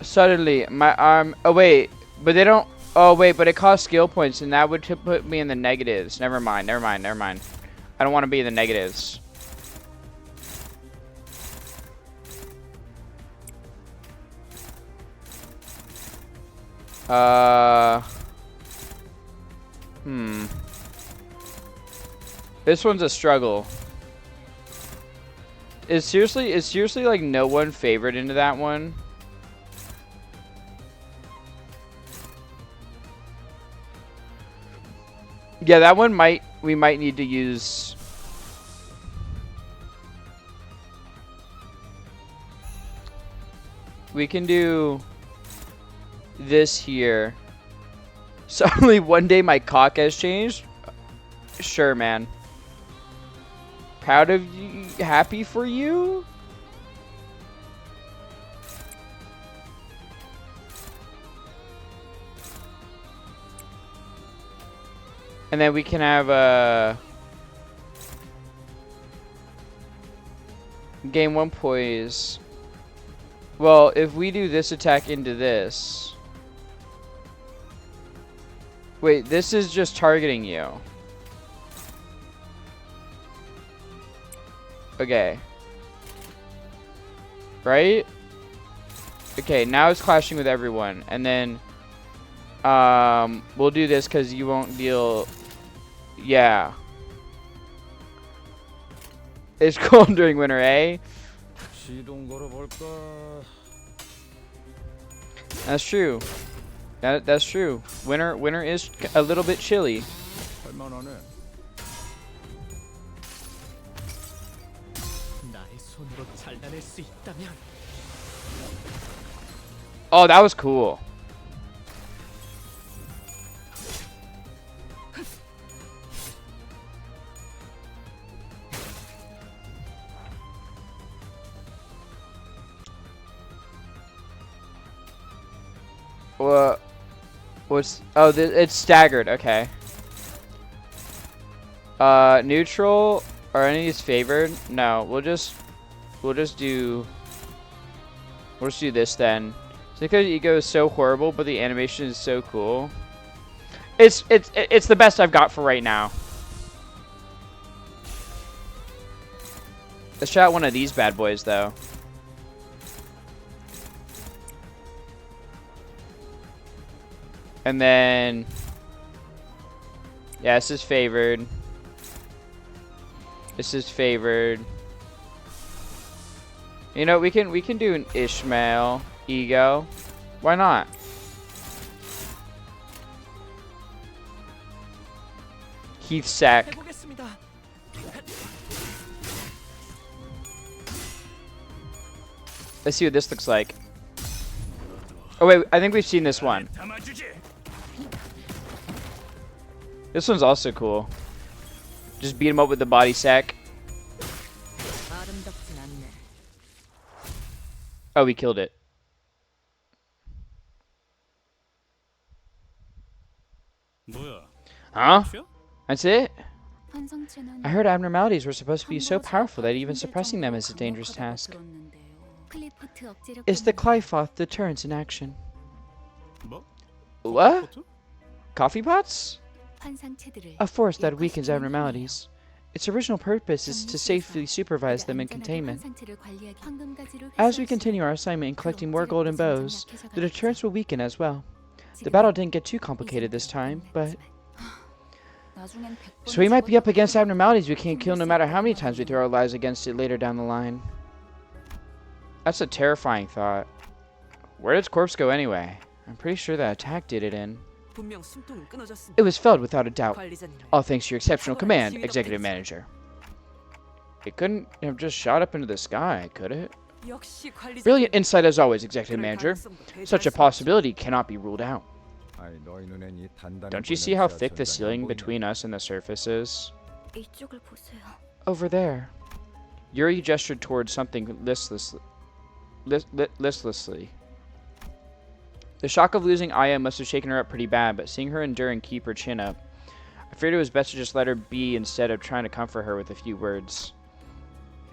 Suddenly, my arm... Oh, wait. But they don't... Oh, wait, but it costs skill points, and that would put me in the negatives. Never mind. I don't want to be in the negatives. This one's a struggle. Is seriously like no one favored into that one? Yeah, that one we might need to use. We can do this here. Suddenly one day my cock has changed? Sure, man. Proud of you, happy for you? And then we can have gain 1 poise. Well, if we do this attack into this. Wait, this is just targeting you. Okay. Right? Okay, now it's clashing with everyone. And then we'll do this because you won't deal. Yeah. It's cold during winter, eh? 시동 걸어볼까? That's true. That's true. Winter is a little bit chilly. 할만하네. 나의 손으로 잘라낼 수 있다면 Oh, that was cool. What's it's staggered. Okay. Neutral. Are any of these favored? No. We'll just do this then. Because Ego is so horrible, but the animation is so cool. It's the best I've got for right now. Let's try out one of these bad boys though. And then yeah, this is favored. This is favored. You know, we can do an Ishmael Ego. Why not? Heath Sack. 해보겠습니다. Let's see what this looks like. Oh wait, I think we've seen this one. This one's also cool. Just beat him up with the body sack. 아름답진 않네. Oh, we killed it. Huh? That's it? 환상체는 I heard abnormalities were supposed to be so powerful that even suppressing them is a dangerous task. 클리프트 억지로 It's the Clyfoth deterrence in action. What? Coffee pots? 환상체들을 A force that weakens abnormalities. Its original purpose is to safely supervise them in containment. As we continue our assignment in collecting more golden bows, the deterrence will weaken as well. The battle didn't get too complicated this time, but... So we might be up against abnormalities we can't kill no matter how many times we throw our lives against it later down the line. That's a terrifying thought. Where did its corpse go anyway? I'm pretty sure that attack did it in. 분명 숨통은 끊어졌습니다. It was felled without a doubt. 관리자님. All thanks to your exceptional command, Executive Manager. It couldn't have just shot up into the sky, could it? 역시 관리자님. Brilliant insight as always, Executive 그럴 Manager. 가능성도 Such a 배제할 수 possibility cannot be ruled out. 아이, 너희 눈엔 이 단단해 Don't you 보이는 see how 지하 thick the 천장이 ceiling 보이냐? between us and the surface is? 이쪽을 보세요. Over there. Yuri gestured towards something listlessly. The shock of losing Aya must have shaken her up pretty bad, but seeing her endure and keep her chin up, I feared it was best to just let her be instead of trying to comfort her with a few words.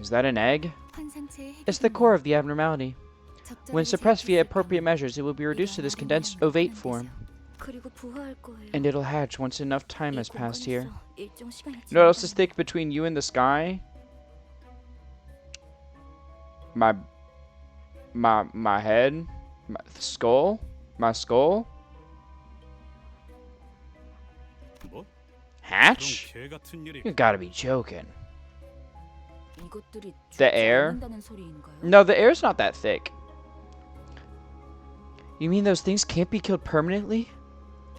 Is that an egg? 환상체의 It's the 핵이군요. core of the abnormality. When 적절하게 suppressed via 제압했을 appropriate 경우 measures, it will be reduced to this condensed ovate form, 그리고 부화할 거예요. and it'll hatch once enough time 이 has passed here. 공간에서 일정 시간이 You know what else is 지나면 thick between you and the sky? My head? My skull? My skull? Hatch? You gotta be joking. 이것들이 The 죽지 air? 않는다는 소리인가요? No, the air's not that thick. You mean those things can't be killed permanently?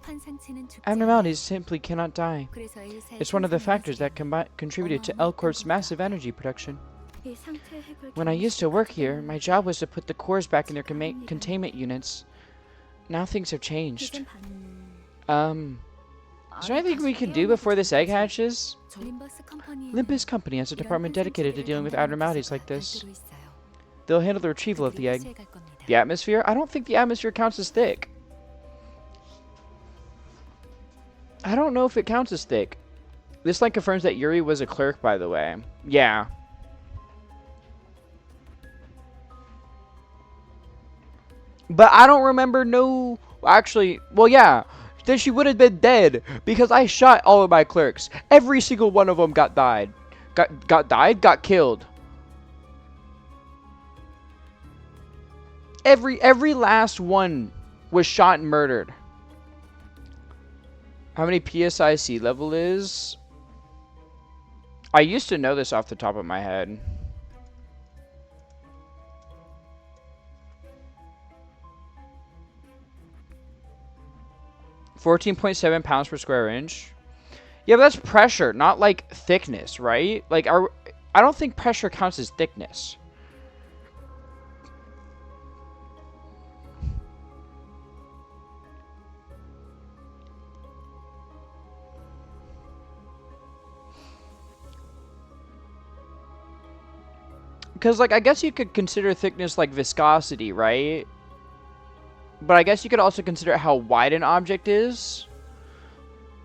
환상체는 죽지 Abnormalities simply cannot die. 않아요. 그래서 일사의 It's one of the 생성을 factors that 가지고 contributed to L Corp's massive energy production. 이 상태의 핵을 When I used to work here, my job was to put the cores back in their containment units. Now things have changed. Is there anything we can do before this egg hatches? Limbus Company has a department dedicated to dealing with abnormalities like this. They'll handle the retrieval of the egg. The atmosphere? I don't think the atmosphere counts as thick. I don't know if it counts as thick. This like confirms that Yuri was a clerk, by the way. Yeah. But I don't remember no... Actually, well, yeah. Then she would have been dead because I shot all of my clerks. Every single one of them got died. Got killed. Every last one was shot and murdered. How many PSI sea level is? I used to know this off the top of my head. £14.7 per square inch. Yeah, but that's pressure, not like thickness, right? Like, I don't think pressure counts as thickness. Because, like, I guess you could consider thickness like viscosity, right? But I guess you could also consider how wide an object is.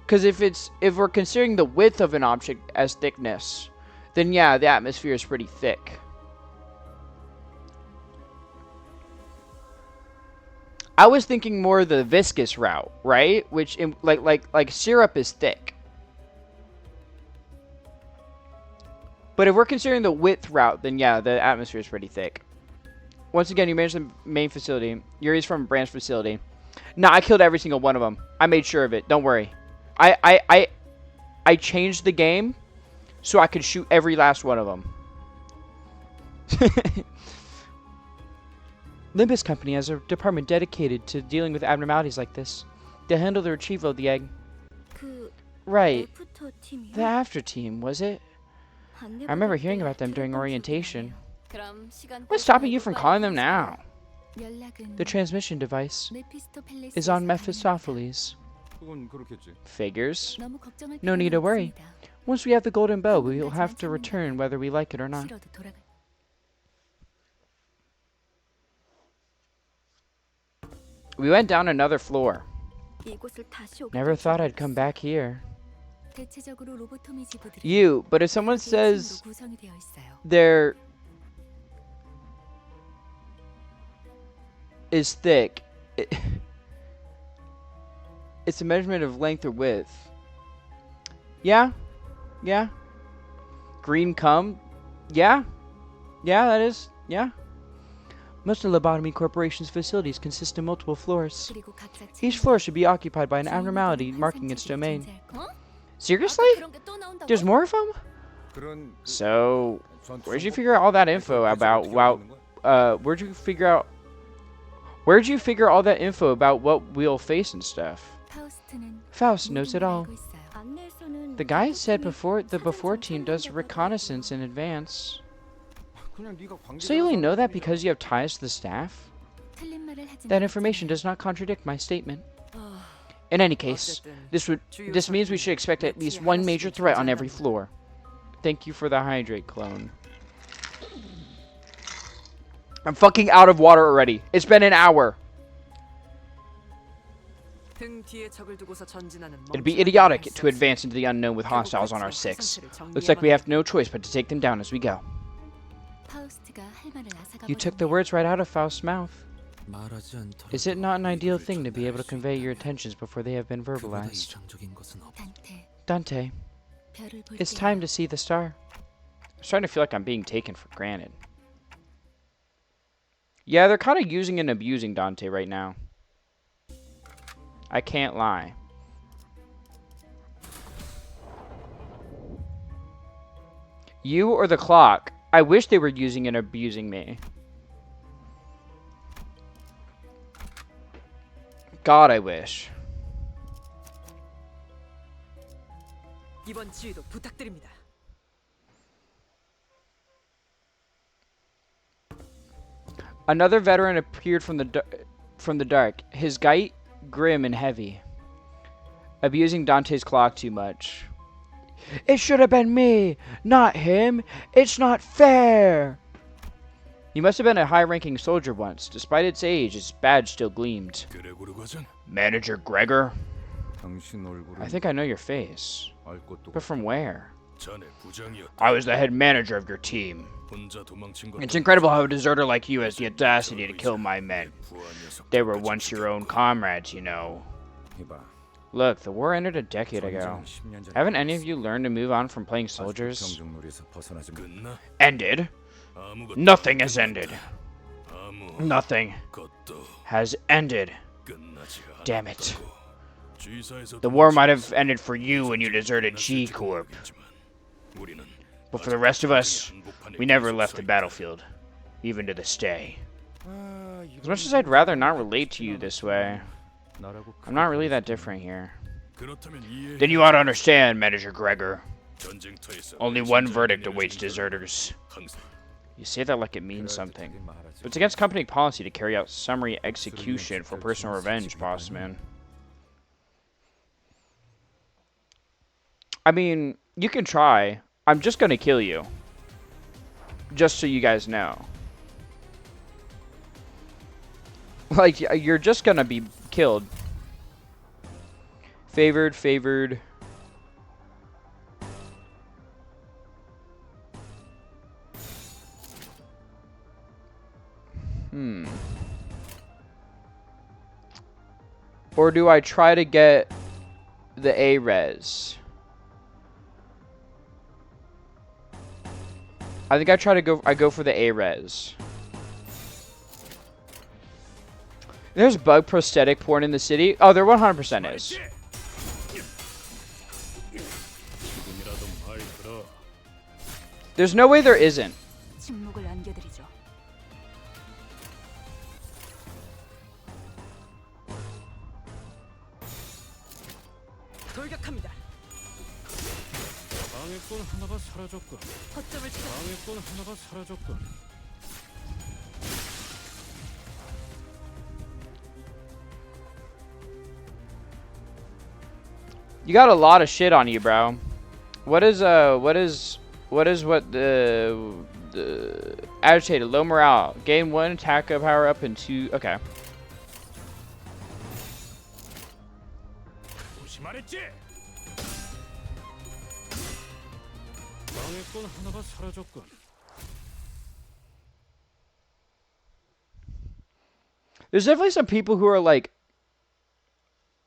Because if we're considering the width of an object as thickness, then yeah, the atmosphere is pretty thick. I was thinking more the viscous route, right? Which like syrup is thick. But if we're considering the width route, then yeah, the atmosphere is pretty thick. Once again, you manage the main facility. Yuri's from a branch facility. Nah, I killed every single one of them. I made sure of it. Don't worry. I changed the game so I could shoot every last one of them. Limbus Company has a department dedicated to dealing with abnormalities like this. They handle the retrieval of the egg. Right. The after team, was it? I remember hearing about them during orientation. What's stopping you from calling them now? The transmission device is on Mephistopheles. Figures. No need to worry. Once we have the golden bow, we will have to return whether we like it or not. We went down another floor. Never thought I'd come back here. But if someone says there is thick, it's a measurement of length or width. Yeah. Green cum. Yeah, that is. Yeah. Most of Lobotomy Corporation's facilities consist of multiple floors. Each floor should be occupied by an abnormality marking its domain. Seriously? There's more of them? So, where'd you figure out all that info about, where'd you figure all that info about what we'll face and stuff? Faust knows it all. The guy said the before team does reconnaissance in advance. So you only know that because you have ties to the staff? That information does not contradict my statement. In any case, this means we should expect at least one major threat on every floor. Thank you for the hydrate clone. I'm fucking out of water already. It's been an hour. It'd be idiotic to advance into the unknown with hostiles on our 6. Looks like we have no choice but to take them down as we go. You took the words right out of Faust's mouth. Is it not an ideal thing to be able to convey your intentions before they have been verbalized? Dante, it's time to see the star. I'm starting to feel like I'm being taken for granted. Yeah, they're kind of using and abusing Dante right now. I can't lie. You or the clock? I wish they were using and abusing me. God, I wish. Another veteran appeared from the dark, his gait grim and heavy, abusing Dante's clock too much. It should have been me, not him. It's not fair. He must have been a high-ranking soldier once. Despite its age, its badge still gleamed. Manager Gregor? 당신 얼굴은 I think I know your face. 알 것도 But from where? 자네 부장이었다. I was the head manager of your team. 혼자 도망친 것. It's incredible how a deserter like you has the audacity to kill my men. They were once your own comrades, you know. 해봐. Look, the war ended a decade ago. 전쟁은 10년 전에 Haven't any of you learned to move on from playing 아직도 soldiers? 경쟁놀이에서 벗어나지 못. 끝나? Ended? 아무것도 Nothing has ended. 아무것도 Nothing has ended. 끝나지 Damn it. 않았다고. G사에서 The war might have ended for you when you deserted G Corp. 우리는 But for the rest of us, we never left the battlefield. Even to this day. As much as I'd rather not relate to you this way, 나라고 I'm not really that different here. 그렇다면 이해. Then you ought to understand, Manager Gregor. 전쟁터에서 Only one verdict awaits deserters. 항상 You say that like it means something. 그렇게 말하지. But it's against company policy to carry out summary execution for personal revenge, boss man. I mean, you can try. I'm just gonna kill you. Just so you guys know. Like, you're just gonna be killed. Favored, favored. Or do I try to get the A-res? I think I go for the A-res. There's bug prosthetic porn in the city. Oh, there 100% is. 지금이라도 말 들어. There's no way there isn't. 침묵을 안겨드리죠. 돌격합니다. 방해꾼 하나가 사라졌군. 허점을 찾아 방해꾼 하나가 사라졌군. You got a lot of shit on you, bro. What is what the agitated, low morale, gain 1 attack up, power up, and 2. Okay. 조심하랬지. 방해꾼 하나가 사라졌군. There's definitely some people who are like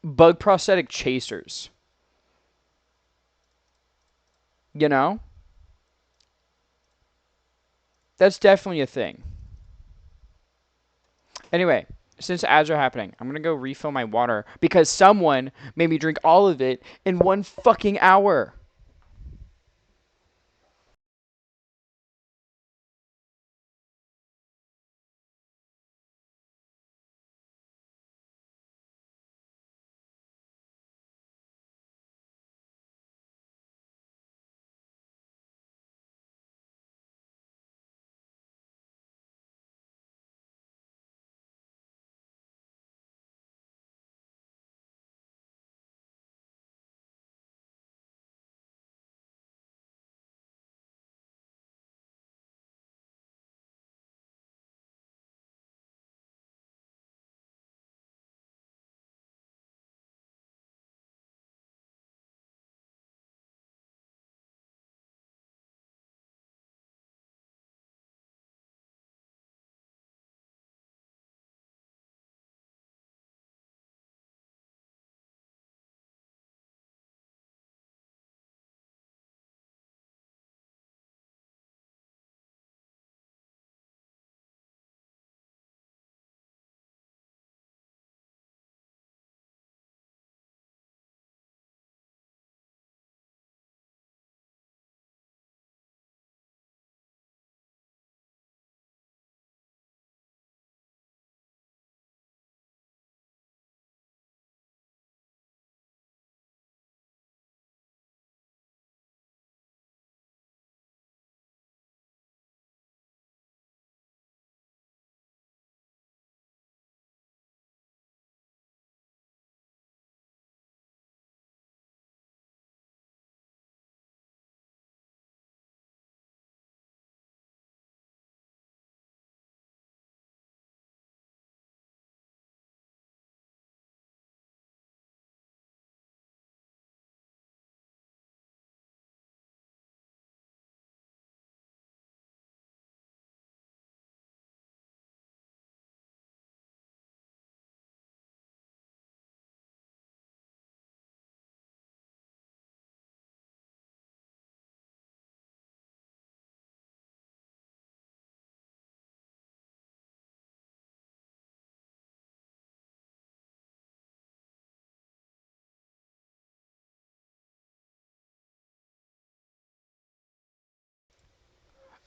bug prosthetic chasers. You know? That's definitely a thing. Anyway, since ads are happening, I'm gonna go refill my water because someone made me drink all of it in 1 fucking hour.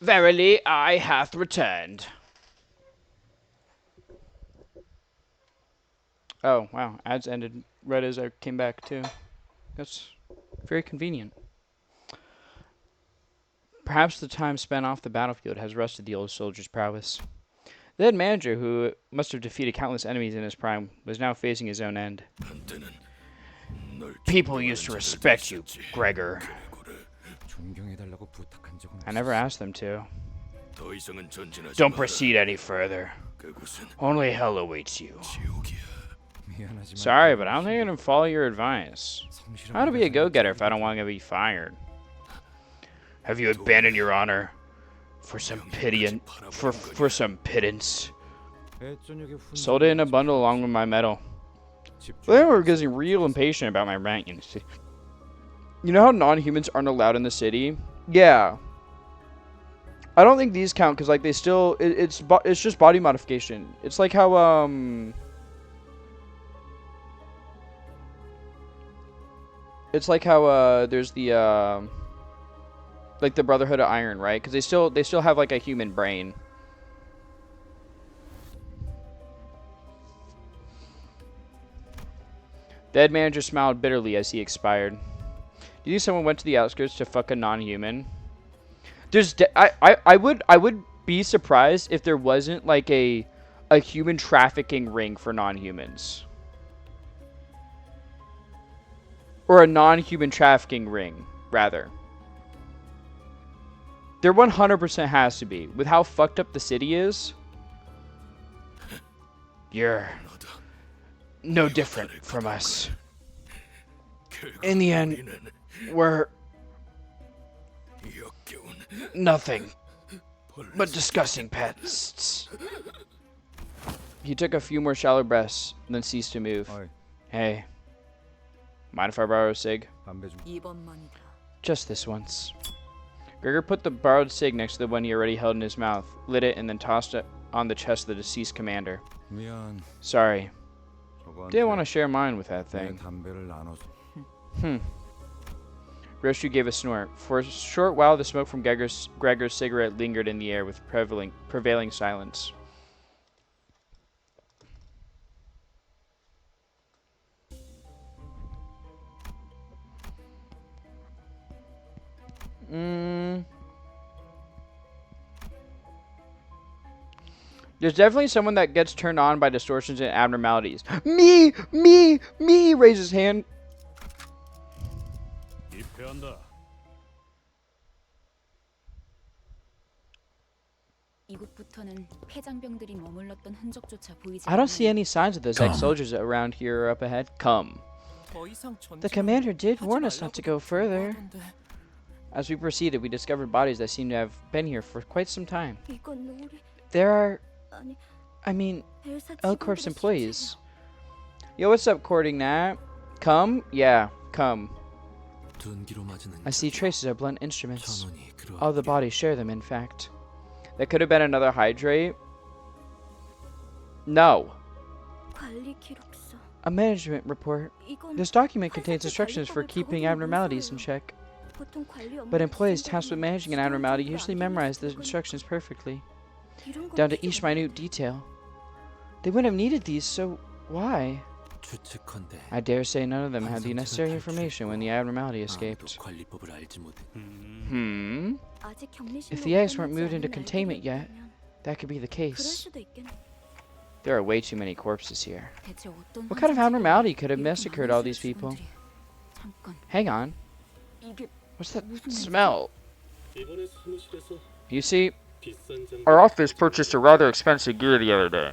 Verily, I hath returned. Oh, wow. Ads ended right as I came back, too. That's very convenient. Perhaps the time spent off the battlefield has rusted the old soldier's prowess. The head manager, who must have defeated countless enemies in his prime, was now facing his own end. People used to respect you, Gregor. 존경해달라고 부탁한 적은 I never asked them to. 더 이상은 전진하지 Don't 마라. proceed any further. 그곳은 Only hell awaits you. 지옥이야. 미안하지만 Sorry, but I don't think I'm gonna follow your advice. 성실한 How to be a 회사를 go-getter if I don't want to be fired? Have you abandoned your honor for some pity and for some pittance? 배저녁에 훈- Sold it in a bundle along with my medal. 집중- They were getting real impatient about my rank. You know how non-humans aren't allowed in the city? Yeah. I don't think these count because like they still it's just body modification. It's like how there's the like the Brotherhood of Iron, right? Because they still have like a human brain. The head manager smiled bitterly as he expired. Do you think someone went to the outskirts to fuck a non-human? I would be surprised if there wasn't like a human trafficking ring for non-humans. Or a non-human trafficking ring, rather. There 100% has to be. With how fucked up the city is. You're no different from us. In the end, we're nothing but disgusting pests. He took a few more shallow breaths, then ceased to move. 어이, Hey, mind if I borrow a cig? 담배 좀. 이번만이다. Just this once. Gregor put the borrowed cig next to the one he already held in his mouth, lit it, and then tossed it on the chest of the deceased commander. 미안. Sorry, 저거한테 didn't want to share mine with that 내 thing. 담배를 나눠서. Roshu gave a snort. For a short while, the smoke from Gregor's cigarette lingered in the air with prevailing silence. There's definitely someone that gets turned on by distortions and abnormalities. Me! Raise his hand. 입회한다. 이곳부터는 폐장병들이 머물렀던 흔적조차 보이지 I don't see 않는 any signs of those ex-soldiers around here or up ahead. Come. 더 이상 전쟁을 The commander did 하지 warn us not to go 말라고 further. 하던데. As we proceeded, we discovered bodies that seem to have been here for quite some time. 이건 우리 There are, 아니 I mean, 벨사 L Corp's 직원들의 employees. Yo, what's up, courting Nat? Come? Yeah, come. 둔기로 맞은 I see traces of blunt instruments. 천원이 All the bodies share them, in fact. That could have been another hydrate. No. 관리 기록서. A management report. 이건 This document contains instructions for keeping abnormalities in check. 보통 관리 업무 But employees tasked with managing an abnormality usually memorize the instructions perfectly, down to each minute detail. They wouldn't have needed these, so why? 추측컨대 I dare say none of them had the necessary information when the abnormality 아무도 escaped. 관리법을 알지 못해. 아직 격리실로 If the eggs weren't 옮겨놓지 moved into 않은 containment yet, 아이들이라면 that could be the 그럴 case. 수도 있겠네. There are way too many corpses here. 대체 어떤 What kind of 환상적인 abnormality could have 이렇게 massacred 많은 all these people? 직원들이. 잠깐, Hang on. 이게 What's that 무슨 smell? 이번에 사무실에서 You see, 비싼 장비. our office purchased a rather expensive gear the other day.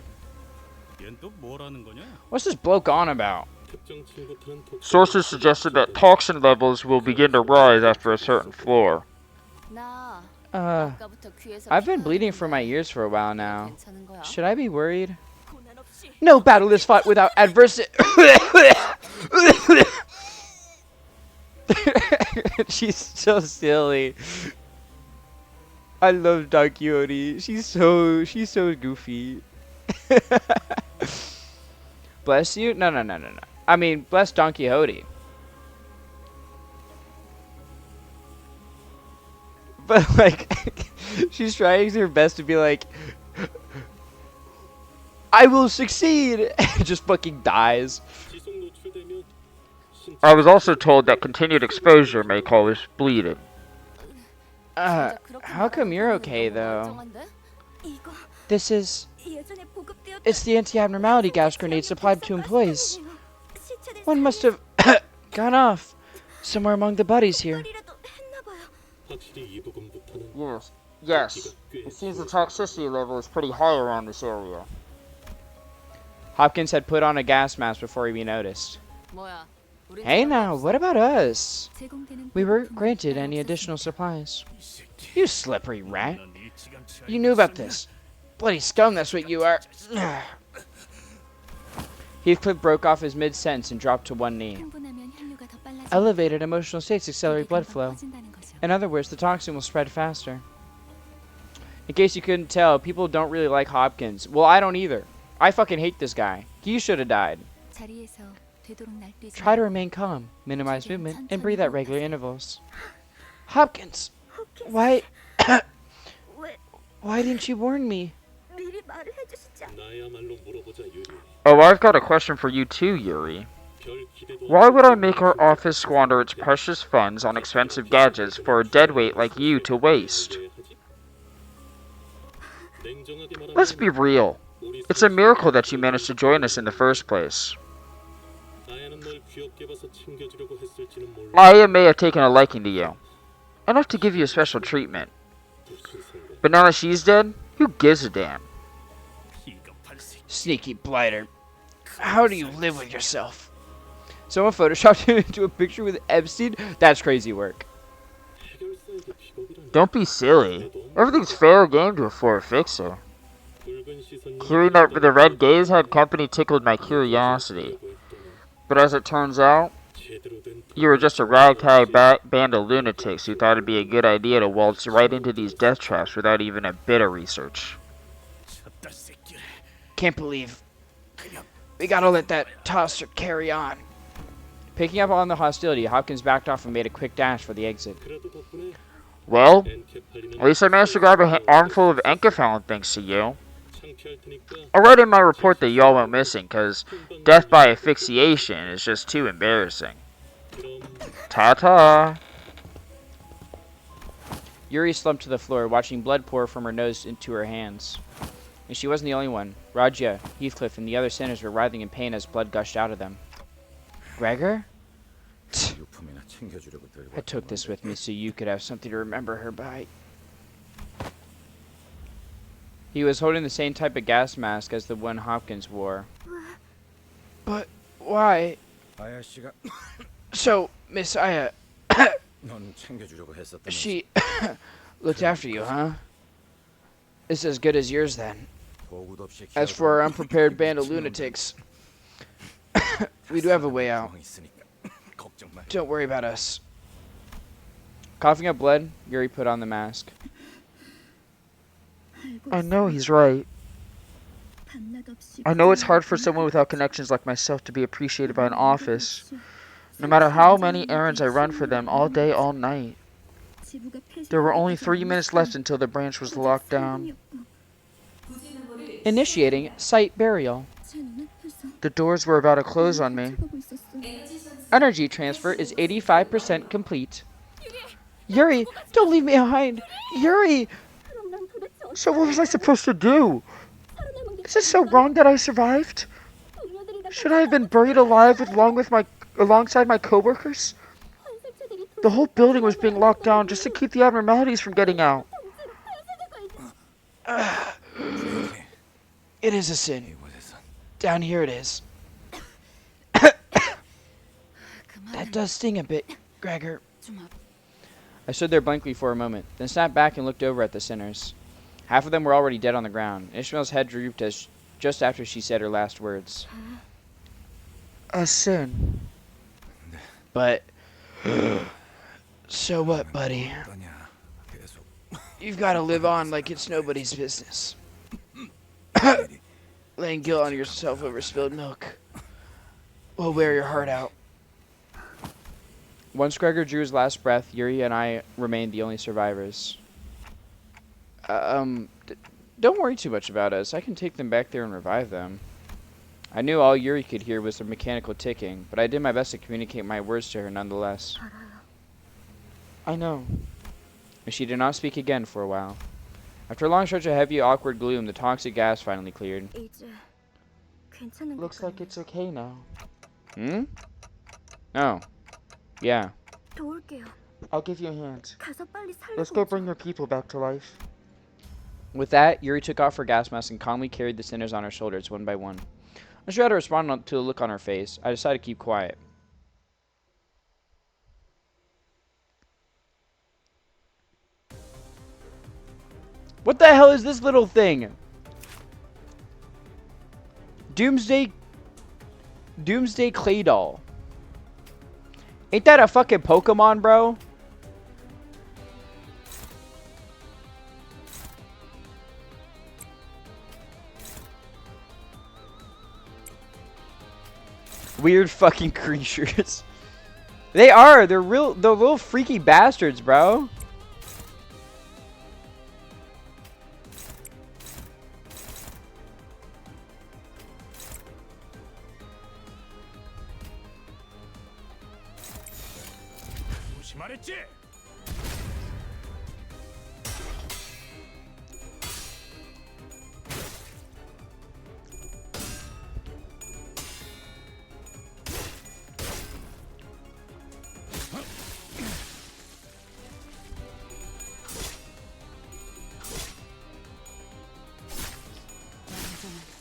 얜 또 뭐라는 거냐? What's this bloke on about? 특정 친구들은 독- Sources suggested that toxin levels will begin to rise after a certain floor. 나 아까부터 귀에서 I've been 피가 bleeding 나는데 from my ears for a while now. 괜찮은 거야? Should I be worried? 고난 없이 No battle is fought without adversity. She's so silly. I love Don Quixote. She's so goofy. Bless you? No. I mean, bless Don Quixote. But like, She's trying her best to be like, I will succeed! And just fucking dies. I was also told that continued exposure may cause bleeding. How come you're okay, though? 이거 This is... 예전에 보급되었던 It's the anti-abnormality gas grenade supplied to employees. 시체를 One must have gone off somewhere among the bodies here. 살이라도 했나 봐요. Yes. Yes. It seems the toxicity level is pretty high around this area. Hopkins had put on a gas mask before he noticed. 뭐야? 우린 Hey 저런 now, 거 what about us? 제공되는 We weren't 보급품은 granted 따로 any 없었습니다. additional supplies. You slippery rat. You knew about this. Bloody scum, that's what you are. Heathcliff broke off his mid-sentence and dropped to one knee. 흥분하면 혈류가 더 빨라지고 Elevated emotional states accelerate blood 더 flow. 퍼진다는 거죠. In other words, the toxin will spread faster. In case you couldn't tell, people don't really like Hopkins. Well, I don't either. I fucking hate this guy. He should have died. 자리에서 되도록 날뛰지 Try to remain calm, minimize movement, and breathe at regular intervals. Hopkins! Why... Why didn't you warn me? 미리 말을 해주시지 않- Oh, I've got a question for you too, Yuri. Why would I make our office squander its precious funds on expensive gadgets for a deadweight like you to waste? Let's be real. It's a miracle that you managed to join us in the first place. Aya may have taken a liking to you, enough to give you a special treatment. But now that she's dead, who gives a damn? Sneaky blighter. How do you live with yourself? Someone photoshopped him into a picture with Epstein? That's crazy work. Don't be silly. Everything's fair game before a fixer. Hearing that the red gaze had company tickled my curiosity. But as it turns out, you were just a ragtag band of lunatics who thought it'd be a good idea to waltz right into these death traps without even a bit of research. Can't believe. We gotta let that tosser carry on. Picking up on the hostility, Hopkins backed off and made a quick dash for the exit. Well, at least I managed to grab an armful of enkephalin thanks to you. I'll write in my report that y'all went missing, cause death by asphyxiation is just too embarrassing. Ta-ta! Yuri slumped to the floor, watching blood pour from her nose into her hands. And she wasn't the only one. Rajya, Heathcliff, and the other sinners were writhing in pain as blood gushed out of them. Gregor? I took this with me so you could have something to remember her by. He was holding the same type of gas mask as the one Hopkins wore. But why? So, Miss Aya, she looked after you, huh? It's as good as yours then. As for our unprepared band of lunatics, we do have a way out. Don't worry about us. Coughing up blood, Yuri put on the mask. I know he's right. I know it's hard for someone without connections like myself to be appreciated by an office, no matter how many errands I run for them all day, all night. There were only 3 minutes left until the branch was locked down. Initiating site burial. The doors were about to close on me. Energy transfer is 85% complete. Yuri, don't leave me behind. Yuri! So what was I supposed to do? Is it so wrong that I survived? Should I have been buried alive alongside my coworkers? The whole building was being locked down just to keep the abnormalities from getting out. It is a sin. Down here it is. That does sting a bit, Gregor. I stood there blankly for a moment, then snapped back and looked over at the sinners. Half of them were already dead on the ground. Ishmael's head drooped just after she said her last words. A sin. But... So what, buddy? You've got to live on like it's nobody's business. Laying guilt on yourself over spilled milk will wear your heart out. Once Gregor drew his last breath, Yuri and I remained the only survivors. Don't worry too much about us. I can take them back there and revive them. I knew all Yuri could hear was the mechanical ticking, but I did my best to communicate my words to her nonetheless. I know. And she did not speak again for a while. After a long stretch of heavy, awkward gloom, the toxic gas finally cleared. Looks like it's okay now. Hmm? Oh. Yeah. I'll give you a hand. Let's go bring your people back to life. With that, Yuri took off her gas mask and calmly carried the sinners on her shoulders one by one. Unsure how to respond to the look on her face, I decided to keep quiet. What the hell is this little thing? Doomsday Clay Doll. Ain't that a fucking Pokemon, bro? Weird fucking creatures. They are. They're little freaky bastards, bro.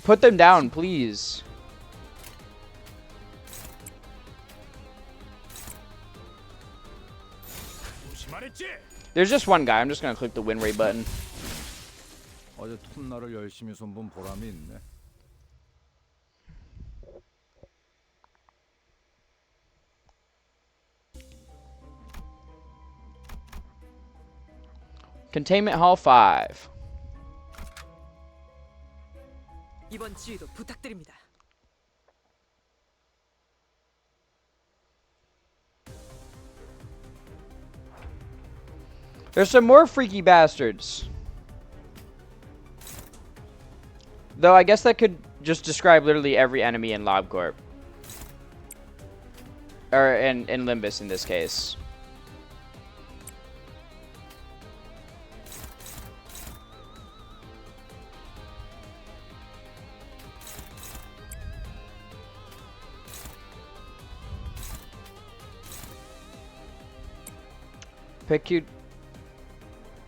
Put them down, please. There's just one guy. I'm just gonna click the win rate button. 어제 톱날을 열심히 손본 보람이 있네. Containment Hall 5. 이번 지휘도 부탁드립니다. There's some more freaky bastards. Though I guess that could just describe literally every enemy in LobCorp. Or in Limbus in this case.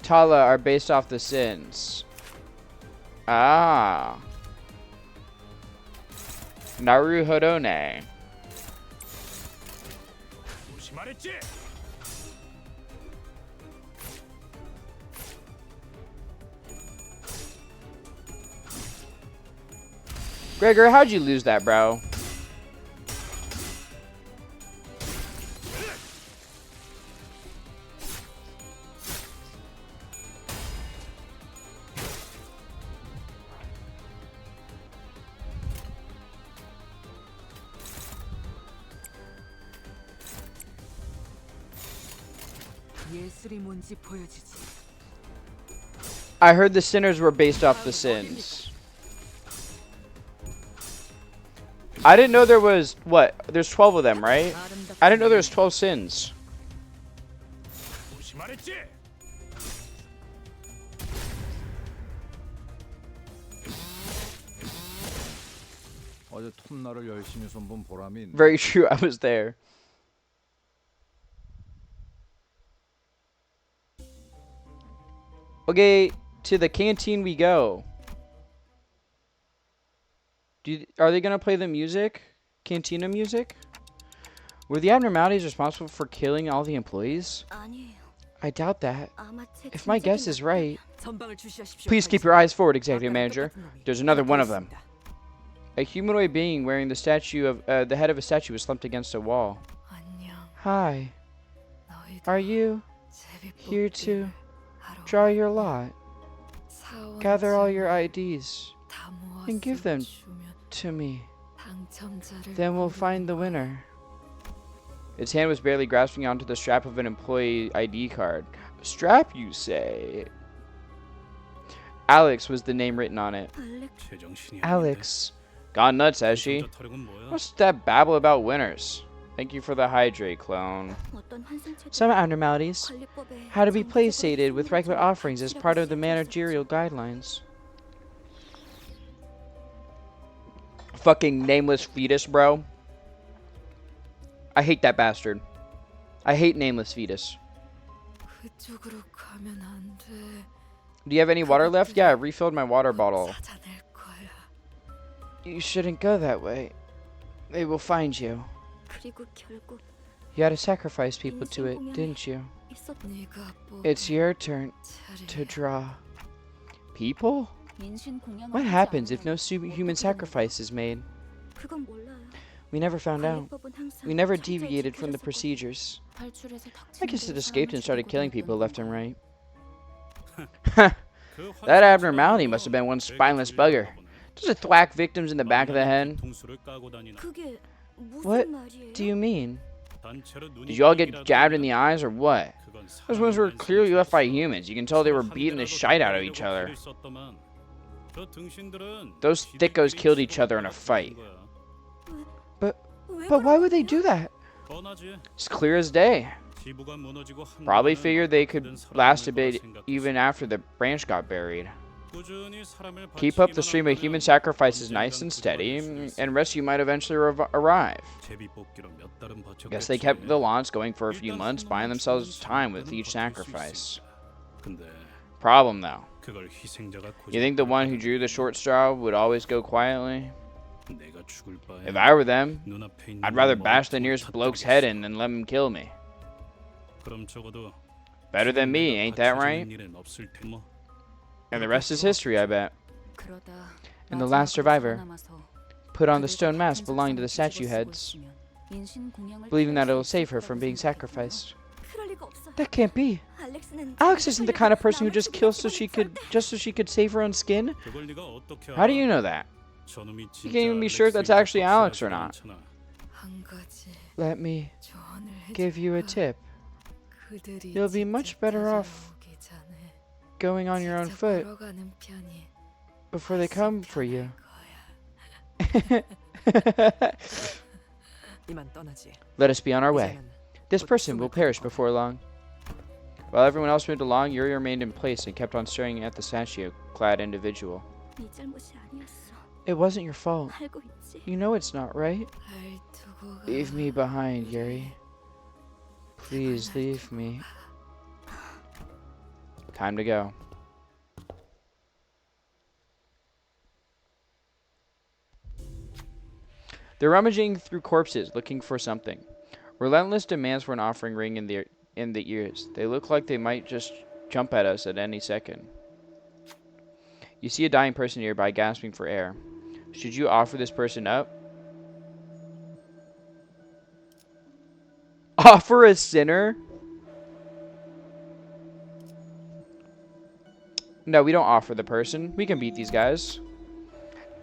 Tala are based off the sins. Ah. Naruhodone. Gregor, how'd you lose that, bro? I heard the sinners were based off the sins. I didn't know there was, what? There's 12 of them, right? I didn't know there was 12 sins. 어제 톱날을 열심히 손본 보람이 있네. Very true, I was there. Okay, to the canteen we go. Are they gonna play the music? Cantina music? Were the abnormalities responsible for killing all the employees? I doubt that. If my guess is right. Please keep your eyes forward, Executive Manager. There's another one of them. A humanoid being wearing the statue of the head of a statue was slumped against a wall. Hi. Are you here to draw your lot? Gather all your IDs and give them to me. Then we'll find the winner. Its hand was barely grasping onto the strap of an employee ID card. A strap, you say? Alex was the name written on it. 제정신이 Alex. Gone nuts, has she? 아닌데. 타령은 뭐야? What's that babble about winners? Thank you for the hydrate, clone. 어떤 환상체도 Some abnormalities 관리법에 had to be 정기적으로 placated with regular 수용하지 offerings as 않기라고 part of the 시작했었지. managerial guidelines. Fucking nameless fetus, bro. I hate that bastard. I hate nameless fetus. 그쪽으로 가면 안 돼. Do you have any water left? Yeah, I refilled my water bottle. 찾아낼 거야. You shouldn't go that way. They will find you. 그리고 결국 You had to sacrifice people to it, didn't you? 있었. 네가 뽑은 It's your turn 차례야. to draw. People? 인신 공양을 What 하지 happens if 않으면 no human 어떻게 sacrifice is made? 그건 몰라요. We never found out. 관리법은 항상 We never 철저히 deviated from the 지켜졌었고, procedures. 탈출해서 I guess it 닥치는 escaped and started 사람을 killing 죽이고 people left and 다니는 right. That abnormality must have been one spineless bugger. Does it thwack victims in the back of the head? 그게 무슨 What 말이에요? do you mean? Did you all get jabbed in the eyes or what? Those ones were clearly left by humans. You can tell they were beating the shite out of each other. Those thickos killed each other in a fight. 왜 But why would they do that? It's clear as day. Probably figured they could last a bit even after the branch got buried. Keep up the stream of human sacrifices nice and steady, and rescue might eventually arrive. Guess they kept the launch going for a few months, buying themselves time with each sacrifice. Problem though. You think the one who drew the short straw would always go quietly? If I were them, I'd rather bash the nearest bloke's head in than let him kill me. Better than me, ain't that right? And the rest is history, I bet. 그러다 And the last survivor 살아남아서 put on the 그들과 stone mask 같은 belonging to the 세상을 statue 뒤집어 heads, 쓰고 있으면 인신 공양을 believing that 피할 it'll 수 save her 있을 from 거라고 being 생각했구나. sacrificed. 그럴 리가 없어요. That can't be. 알렉스는 Alex 자기 isn't the 털려서 kind of person who 남을 just 죽이는 kills 기분이 just so she could save her own skin. How How do you know that? You can't even be sure if that's actually Alex or not. 한 가지 Let me 조언을 give you a tip. 그들이 You'll be much better 직접 off 찾아오기 전에 going on your own 직접 foot 걸어가는 편이 before they come for you. 거야. 이만 떠나지. Let us be on our way. 이제는 This 곧 person 숨을 will 거둘 perish 거야. before long. While everyone else moved along, Yuri remained in place and kept on staring at the statue-clad individual. 네 잘못이 아니었어. It wasn't your fault. 알고 있지. You know it's not, right? 날 두고 가. Leave me behind, Yuri. Please leave me. Time to go. They're rummaging through corpses, looking for something. Relentless demands for an offering ring in the ears. They look like they might just jump at us at any second. You see a dying person nearby gasping for air. Should you offer this person up? Offer a sinner? No, we don't offer the person. We can beat these guys.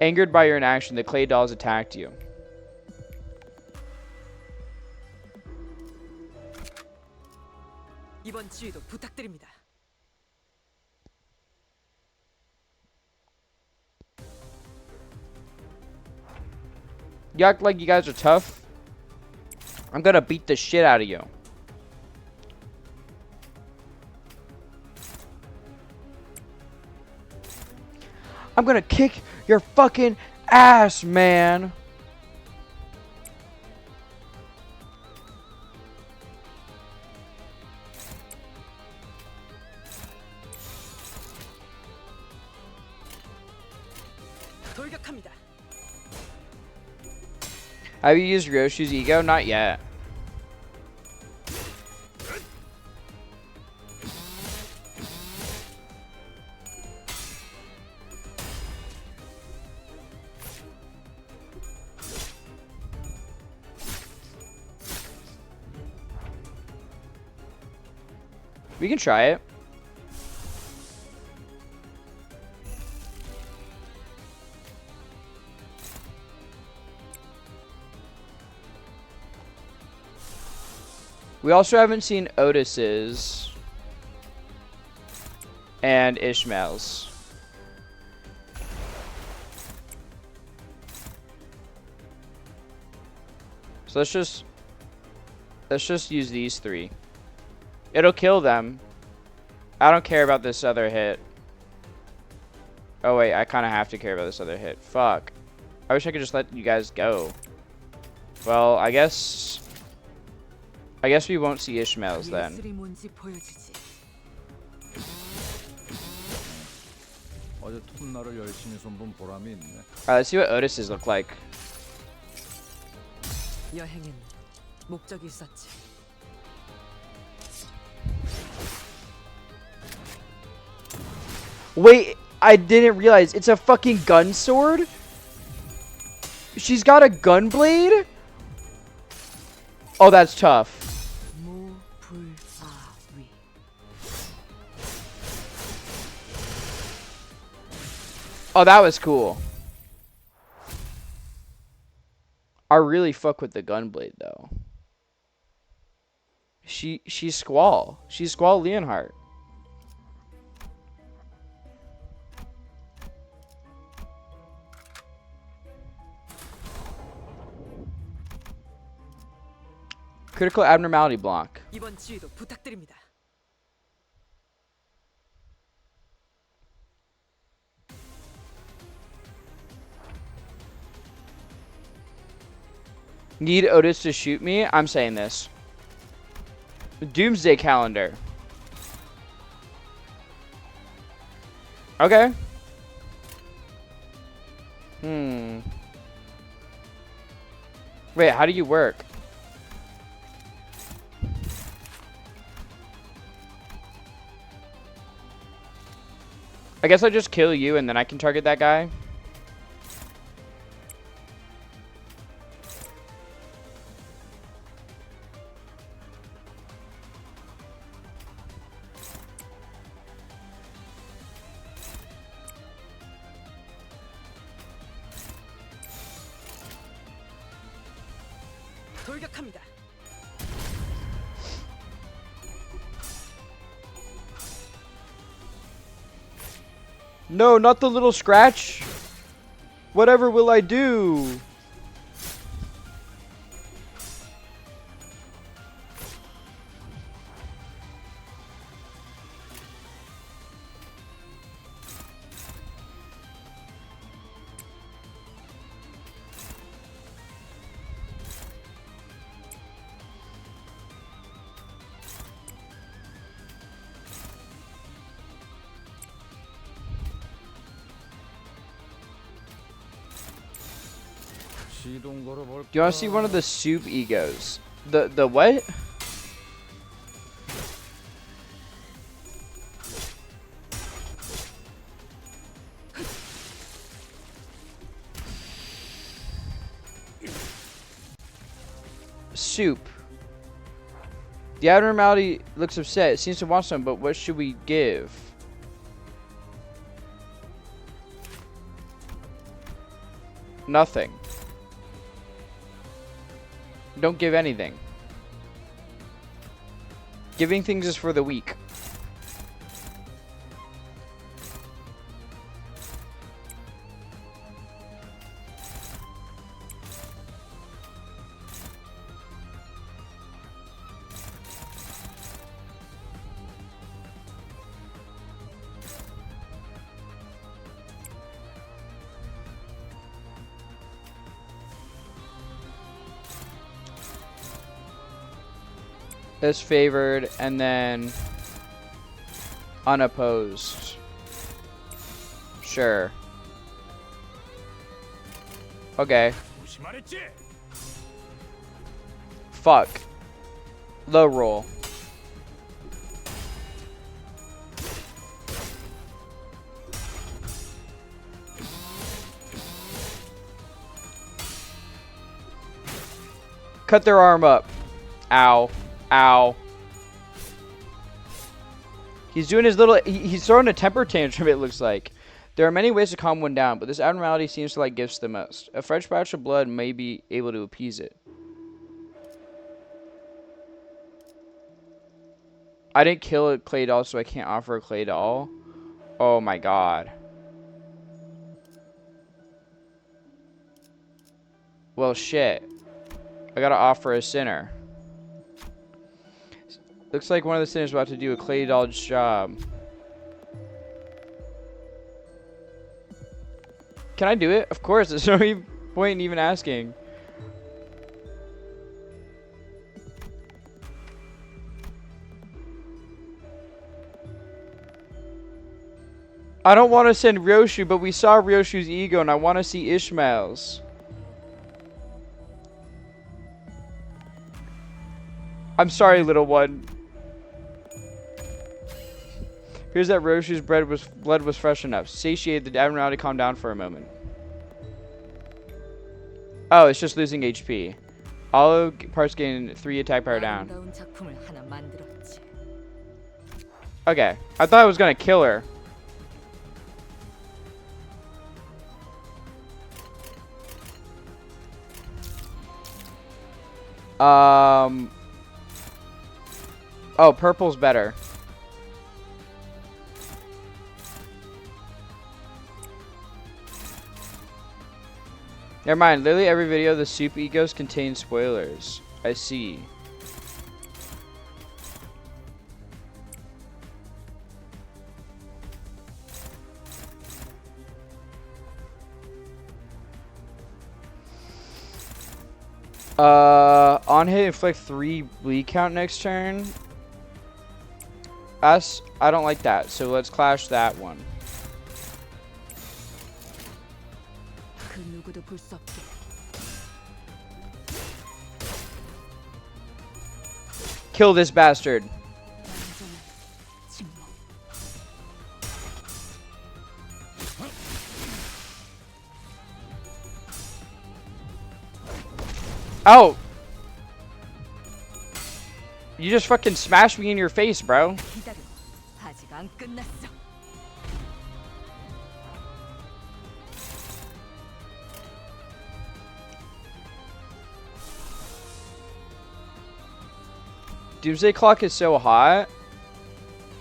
Angered by your inaction, the clay dolls attacked you. 이번 지휘도 부탁드립니다. You act like you guys are tough. I'm gonna beat the shit out of you. I'm gonna kick your fucking ass, man. 돌격합니다. Have you used Ryoshu's ego? Not yet. We can try it. We also haven't seen Otis's and Ishmael's. So let's just use these 3. It'll kill them. I don't care about this other hit. Oh wait, I kind of have to care about this other hit. Fuck. I wish I could just let you guys go. Well, I guess we won't see Ishmaels then. 예술이 뭔지 보여주지. 어제 톱날을 열심히 손본 보람이 있네. Alright, let's see what Otis's look like. 여행엔 목적이 있었지. Wait, I didn't realize it's a fucking gun sword? She's got a gun blade? Oh, that's tough. 무불아위. Oh, that was cool. I really fuck with the gun blade though. She's Squall. She's Squall Leonhardt. Critical abnormality block. 이번 지휘도 부탁드립니다. Need Otis to shoot me? I'm saying this. Doomsday calendar. Okay. Wait, how do you work? I guess I just kill you and then I can target that guy. 돌격합니다. No, not the little scratch. Whatever will I do? 시동 걸어볼까? Do you want to see one of the soup egos? The what? Soup. The abnormality looks upset. It seems to want some, but what should we give? Nothing. Don't give anything. Giving things is for the weak. As favored and then unopposed. Sure. Okay. Fuck. Low roll. Cut their arm up. Ow. Ow. He's doing his little... He's throwing a temper tantrum, it looks like. There are many ways to calm one down, but this abnormality seems to like gifts the most. A fresh batch of blood may be able to appease it. I didn't kill a clay doll, so I can't offer a clay doll. Oh my god. Well, shit. I gotta offer a sinner. Looks like one of the sinners about to do a clay doll's job. Can I do it? Of course, there's no point in even asking. I don't want to send Ryoshu, but we saw Ryoshu's ego and I want to see Ishmael's. I'm sorry, little one. Here's that Ryoshu's blood was fresh enough. Satiated, the abnormality calmed down for a moment. Oh, it's just losing HP. All parts gain 3 attack power down. 아름다운 작품을 하나 만들었지. Okay, I thought I was gonna kill her. Oh, purple's better. Never mind. Literally every video of the soup egos contains spoilers. I see. On hit, inflict 3 bleed count next turn. Us, I don't like that, so let's clash that one. 그 누구도 볼 수 없게. Kill this bastard. 완전한 침묵. Oh! You just fucking smashed me in your face, bro. 기다려. 아직 안 끝났어. Doomsday Clock is so hot.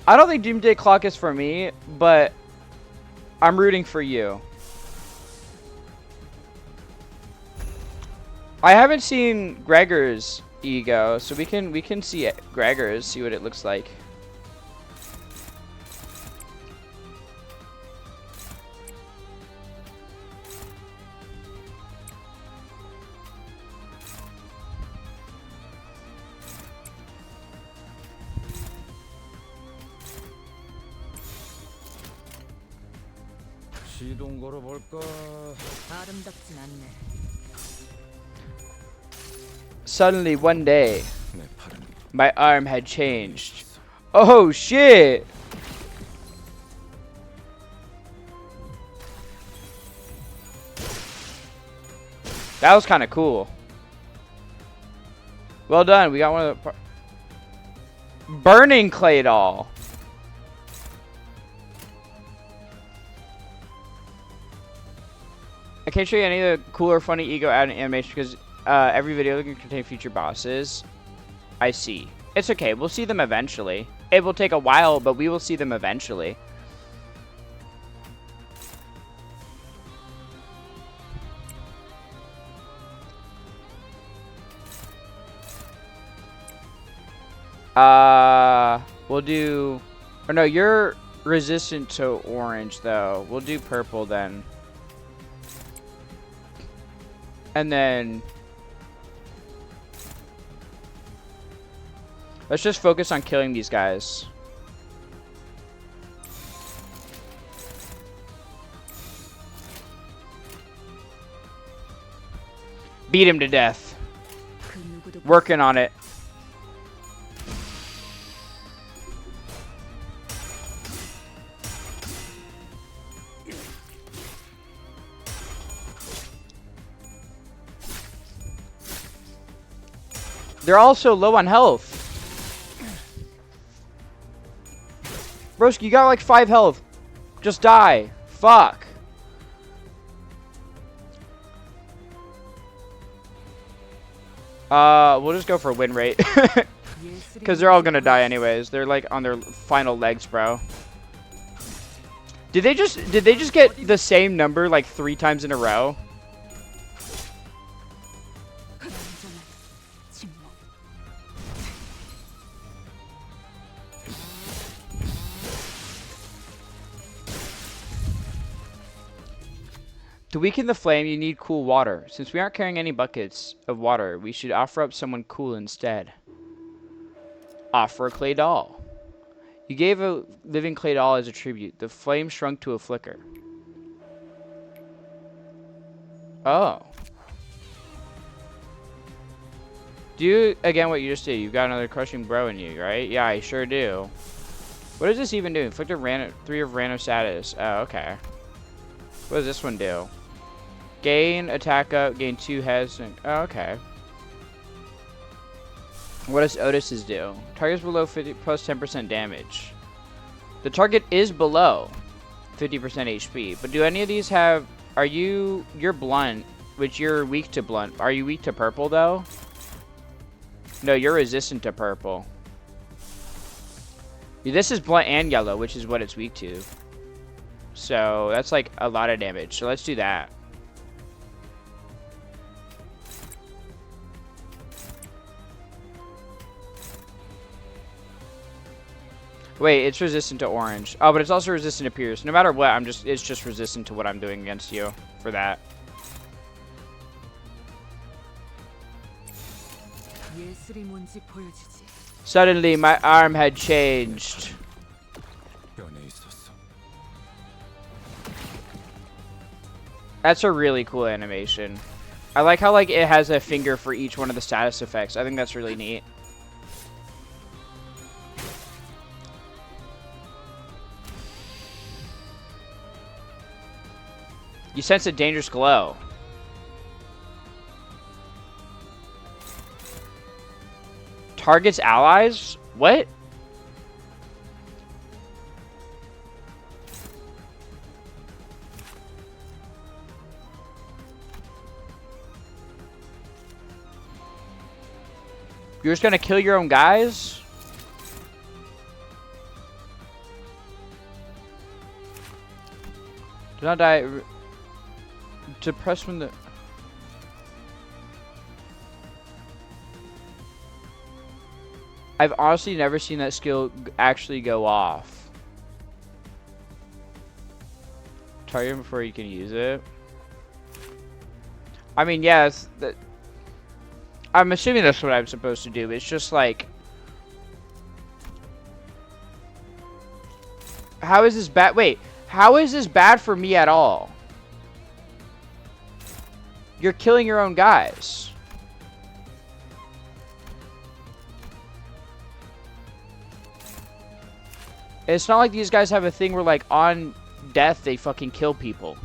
I don't think Doomsday Clock is for me, but I'm rooting for you. I haven't seen Gregor's ego, so we can see it. Gregor's, see what it looks like. 시동 걸어볼까? 아름답진 않네. Suddenly, one day, 내 팔은 my arm had changed. Oh shit! That was kind of cool. Well done. We got one of the burning clay doll. I can't show you any of the cool or funny ego animation because every video can contain future bosses. I see. It's okay. We'll see them eventually. It will take a while, but we will see them eventually. We'll do... Or no, you're resistant to orange, though. We'll do purple, then. And then... Let's just focus on killing these guys. Beat him to death. 그 누구도 볼 Working on it. They're all so low on health. Broski, you got like 5 health. Just die. Fuck. We'll just go for win rate. Because they're all gonna die anyways. They're like on their final legs, bro. Did they just get the same number like 3 times in a row? To weaken the flame, you need cool water. Since we aren't carrying any buckets of water, we should offer up someone cool instead. Offer a clay doll. You gave a living clay doll as a tribute. The flame shrunk to a flicker. Oh. Do again what you just did. You've got another crushing bro in you, right? Yeah, I sure do. What does this even do? Inflict a 3 of random status. Oh, okay. What does this one do? Gain attack up, gain 2 heads. And, oh, okay. What does Otis's do? Target's below 50 plus 10% damage. The target is below 50% HP. But do any of these have... You're blunt, which you're weak to blunt. Are you weak to purple, though? No, you're resistant to purple. This is blunt and yellow, which is what it's weak to. So, that's like a lot of damage. So, let's do that. Wait, it's resistant to orange. Oh, but it's also resistant to pierce. No matter what, it's just resistant to what I'm doing against you for that. Suddenly, my arm had changed. That's a really cool animation. I like how like it has a finger for each one of the status effects. I think that's really neat. You sense a dangerous glow. Targets allies? What? You're just gonna kill your own guys? Do not die. To press when the... I've honestly never seen that skill actually go off. Target him before you can use it. I mean, yes. I'm assuming that's what I'm supposed to do. It's just like... How is this bad? Wait. How is this bad for me at all? You're killing your own guys. It's not like these guys have a thing where, like, on death, they fucking kill people.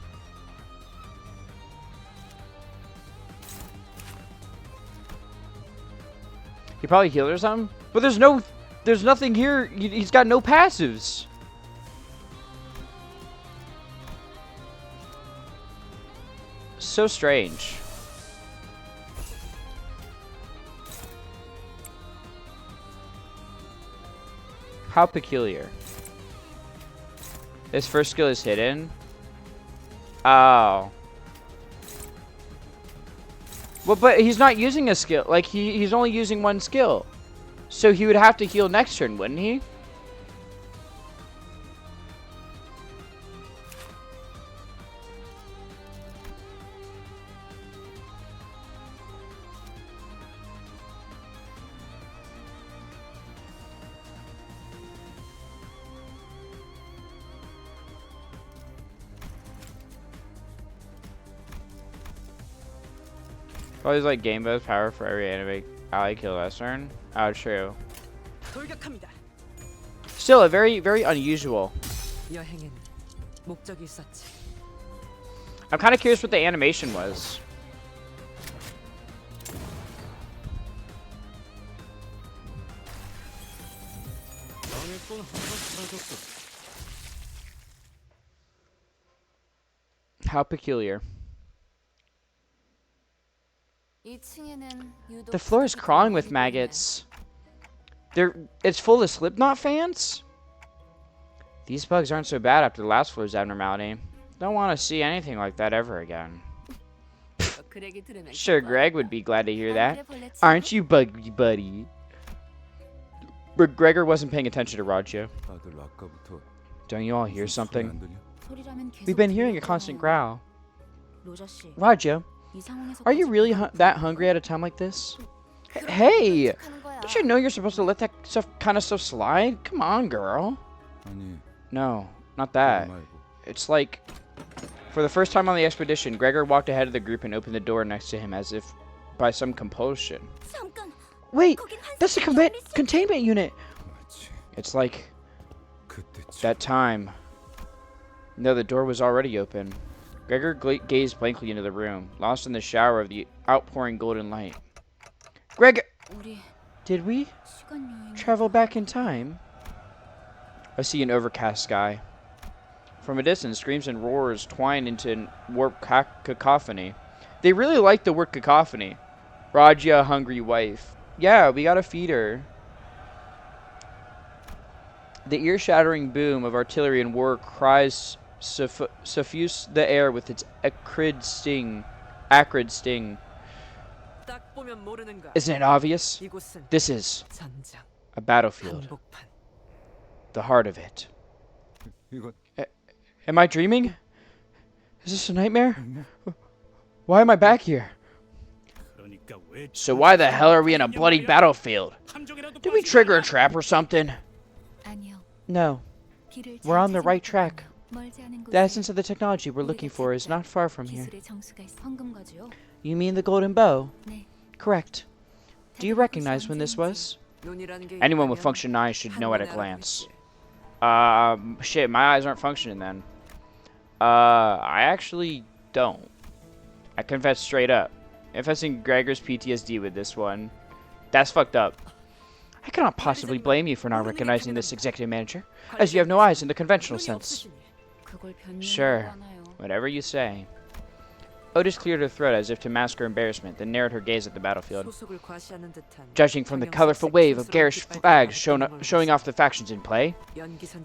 He probably healed or something? But there's nothing here. He's got no passives. So strange. How peculiar. His first skill is hidden. Oh. Well, but he's not using a skill. Like, he's only using one skill. So he would have to heal next turn, wouldn't he? Always like game boost power for every enemy ally kill last turn. Oh, true. Still, a very, very unusual. I'm kind of curious what the animation was. How peculiar. The floor is crawling with maggots. It's full of Slipknot fans? These bugs aren't so bad after the last floor's abnormality. Don't want to see anything like that ever again. Sure, Greg would be glad to hear that. Aren't you, buggy buddy? But Gregor wasn't paying attention to Rajya. Don't you all hear something? We've been hearing a constant growl. 로저 씨. Raja, 이 상황에서 are you really that hungry at a time like this? Hey, don't you know you're supposed to let that kind of stuff slide? Come on, girl. 아니, No, not that. 말고. It's like, for the first time on the expedition, Gregor walked ahead of the group and opened the door next to him as if by some compulsion. 잠깐. Wait, 거긴 한 that's the 사람이 있어. containment unit. 마치 It's like 그때쯤. that time. No, the door was already open. Gregor gazed blankly into the room, lost in the shower of the outpouring golden light. Gregor, 우리 did we 시간 여행. travel back in time? I see an overcast sky. From a distance, screams and roars twine into warped cacophony. They really like the word cacophony. Raja, hungry wife. Yeah, we gotta feed her. The ear-shattering boom of artillery and war cries suffuse the air with its acrid sting. Isn't it obvious? This is a battlefield. The heart of it. 이건 Am I dreaming? Is this a nightmare? Why am I back here? 그러니까 왜 So why the hell are we in a bloody battlefield? 함정이라도 Did we trigger a trap or something? 아니요. No, 길을 we're 잘 on the right track. 멀지 않은 The 곳에 essence of the technology we're looking for is not far from here. 기술의 정수가 있어. 황금거지요? You mean the golden bow? 네. Correct. Do you recognize when this was? Anyone with function 9 should know at a glance. Shit, my eyes aren't functioning then. I actually don't. I confess straight up. Confessing Gregor's PTSD with this one. That's fucked up. I cannot possibly blame you for not recognizing this executive manager, as you have no eyes in the conventional sense. 그걸 변명하고 Sure. 하나요. Whatever you say. Otis cleared her throat as if to mask her embarrassment, then narrowed her gaze at the battlefield. Judging from the colorful wave of garish flags showing off the factions in play,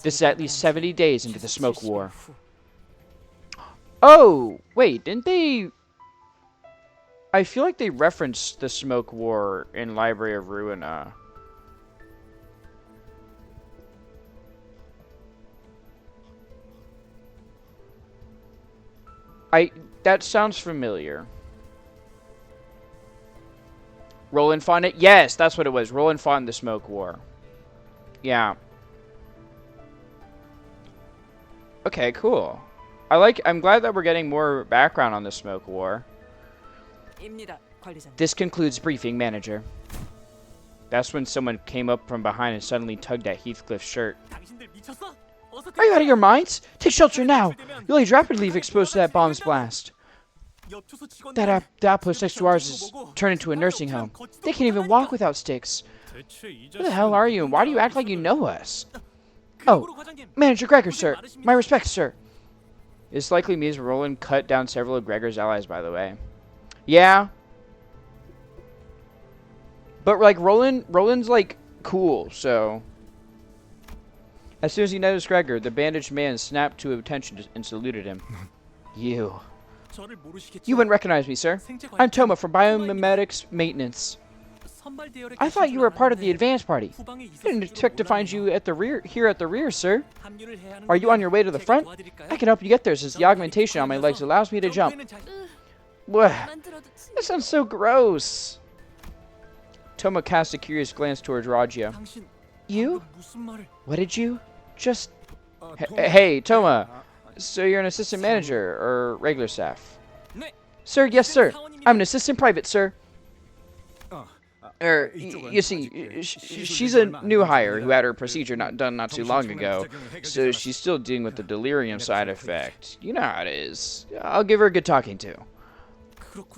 this is at least 70 days into the Smoke War. Oh, wait, didn't they... I feel like they referenced the Smoke War in Library of Ruina. That sounds familiar. Roland fought it? Yes, that's what it was. Roland fought in the Smoke War. Yeah. Okay, cool. I'm glad that we're getting more background on the Smoke War. This concludes briefing, manager. That's when someone came up from behind and suddenly tugged at Heathcliff's shirt. Are you out of your minds? Take shelter now! You'll age rapidly if exposed to that bomb's blast. The outpost next to ours is turned into a nursing home. They can't even walk without sticks. Who the hell are you, and why do you act like you know us? Oh, Manager Gregor, sir. My respects, sir. This likely means Roland cut down several of Gregor's allies, by the way. Yeah. But, like, Roland's, like, cool, so... As soon as he noticed Gregor, the bandaged man snapped to attention and saluted him. You wouldn't recognize me, sir. I'm Toma from Biomimetics Maintenance. I thought you were a part of the advance party. I didn't expect to find you at the rear, sir. Are you on your way to the front? I can help you get there since the augmentation on my legs allows me to jump. Blech. That sounds so gross. Toma cast a curious glance towards Raja. You? What did you? Just... Hey, Toma. So you're an assistant manager, or regular staff? Sir, yes, sir. I'm an assistant private, sir. You see, she's a new hire who had her procedure done not too long ago, so she's still dealing with the delirium side effect. You know how it is. I'll give her a good talking to.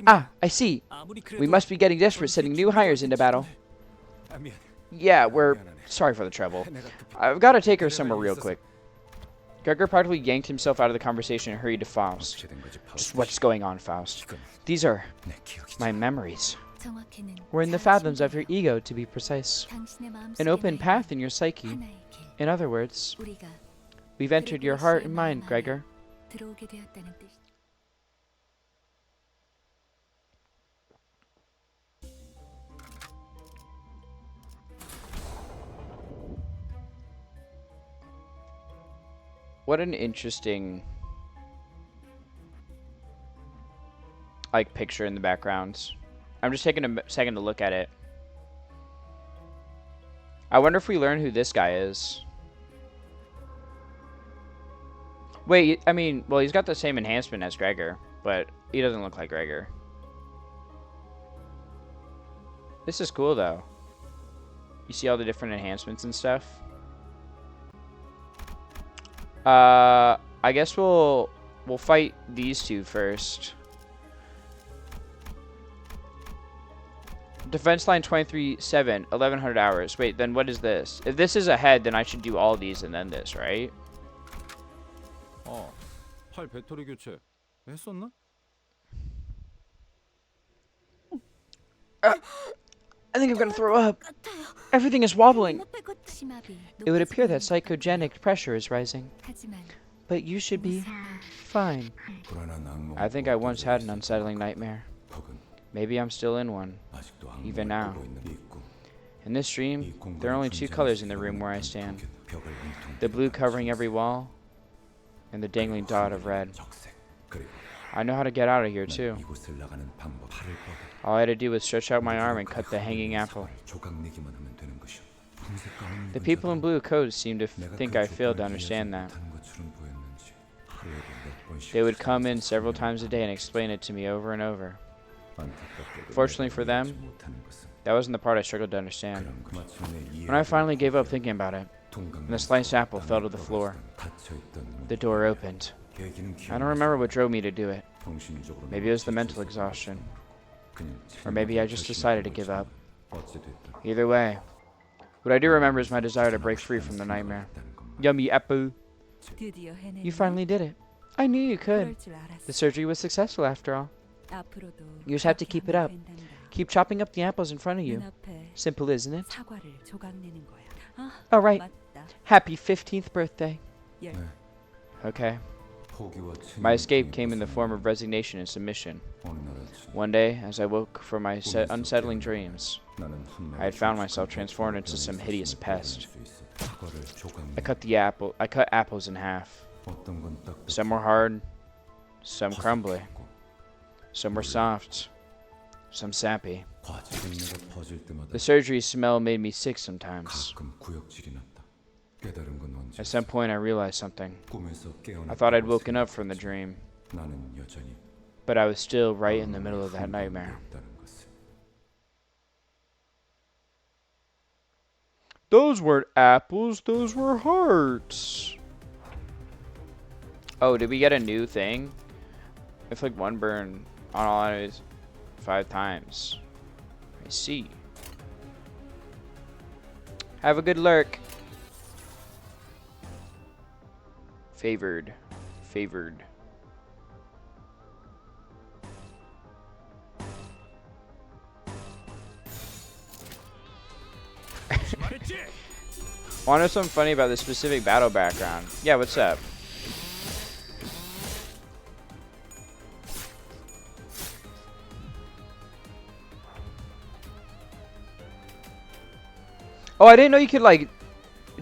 Ah, I see. We must be getting desperate sending new hires into battle. Yeah, we're sorry for the trouble. I've got to take her somewhere real quick. Gregor practically yanked himself out of the conversation and hurried to Faust. Just what's going on, Faust? These are my memories. We're in the fathoms of your ego, to be precise. An open path in your psyche. In other words, we've entered your heart and mind, Gregor. What an interesting like picture in the background. I'm just taking a second to look at it. I wonder if we learn who this guy is. Wait, I mean, well, he's got the same enhancement as Gregor, but he doesn't look like Gregor. This is cool, though. You see all the different enhancements and stuff? I guess we'll fight these two first. Defense line 23-7, 1100 hours. Wait, then what is this? If this is ahead, then I should do all these and then this, right? 팔 배터리 교체 했었나? I think I'm gonna throw up. Everything is wobbling. It would appear that psychogenic pressure is rising. But you should be fine. I think I once had an unsettling nightmare. Maybe I'm still in one, even now. In this dream, there are only two colors in the room where I stand. The blue covering every wall, and the dangling dot of red. I know how to get out of here, too. All I had to do was stretch out my arm and cut the hanging apple. The people in blue coats seemed to think I failed to understand that. They would come in several times a day and explain it to me over and over. Fortunately for them, that wasn't the part I struggled to understand. When I finally gave up thinking about it, and the sliced apple fell to the floor, the door opened. I don't remember what drove me to do it. Maybe it was the mental exhaustion. Or maybe I just decided to give up. Either way, what I do remember is my desire to break free from the nightmare. Yummy apple. You finally did it. I knew you could. The surgery was successful after all. You just have to keep it up. Keep chopping up the apples in front of you. Simple, isn't it? All right. Happy 15th birthday. Okay. My escape came in the form of resignation and submission. One day, as I woke from my unsettling dreams, I had found myself transformed into some hideous pest. I cut apples in half. Some were hard, some crumbly, some were soft, some sappy. The surgery smell made me sick sometimes. At some point I realized something. I thought I'd woken up from the dream, but I was still right in the middle of that nightmare. Those weren't apples, those were hearts. Oh, did we get a new thing? Inflict one burn on all enemies 5 times. I see. Have a good lurk. Favored. Favored. Want to know something funny about this specific battle background? Yeah, what's up? Oh, I didn't know you could, like,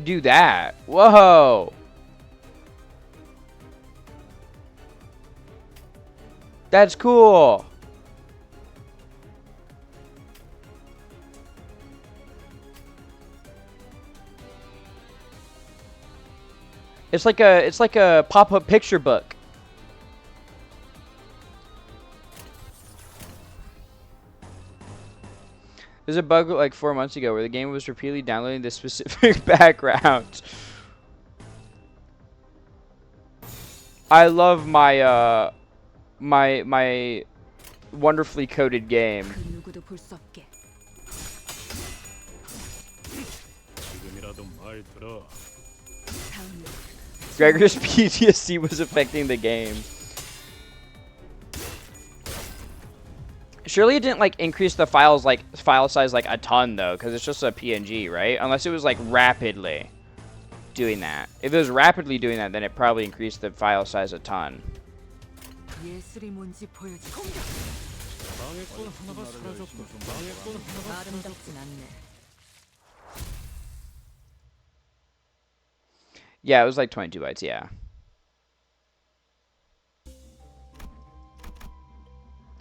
do that. Whoa. That's cool. It's like a pop-up picture book. There's a bug like 4 months ago where the game was repeatedly downloading this specific background. I love my my wonderfully coded game. Gregor's PTSD was affecting the game. Surely it didn't like increase the file size like a ton though, because it's just a PNG, right? Unless it was like rapidly doing that. If it was rapidly doing that, then it probably increased the file size a ton. Yeah, it was like 22 bytes, yeah.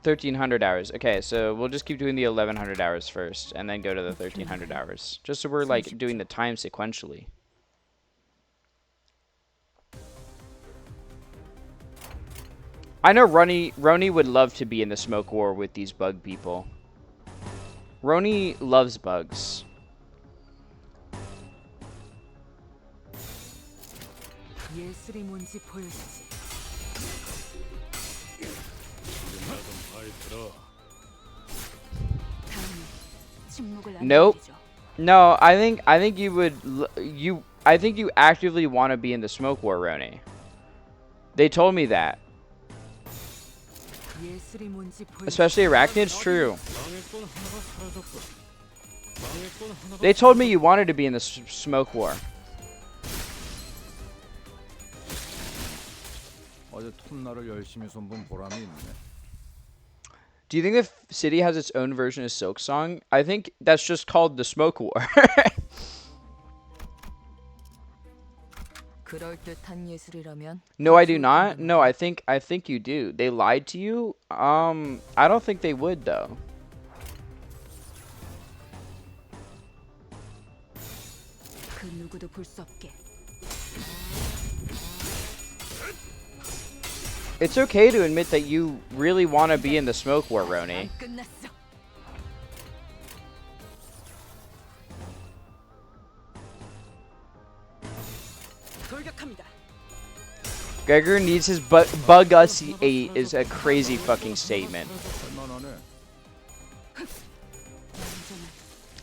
1,300 hours. Okay, so we'll just keep doing the 1,100 hours first, and then go to the 1,300 hours, just so we're like doing the time sequentially. I know Roni would love to be in the smoke war with these bug people. Roni loves bugs. 예술이 뭔지 보여주지. 다음은 침묵을 Nope. 안겨주죠. No, I think you would I think you actively want to be in the smoke war, Roni. They told me that. 예술이 뭔지 보여주지. Especially arachnids, true. They told me you wanted to be in the smoke war. 어제 톱날을 열심히 손본 보람이 있네. Do you think the city has its own version of Silk Song? I think that's just called the Smoke War. 그럴듯한 예술이라면 No, I do not. No, I think you do. They lied to you. I don't think they would though. 그 누구도 볼 수 없게. It's okay to admit that you really want to be in the Smoke War, Roni. 안 끝났어. 돌격합니다. Gregor needs his bug us 8 is a crazy fucking statement. 할만하네.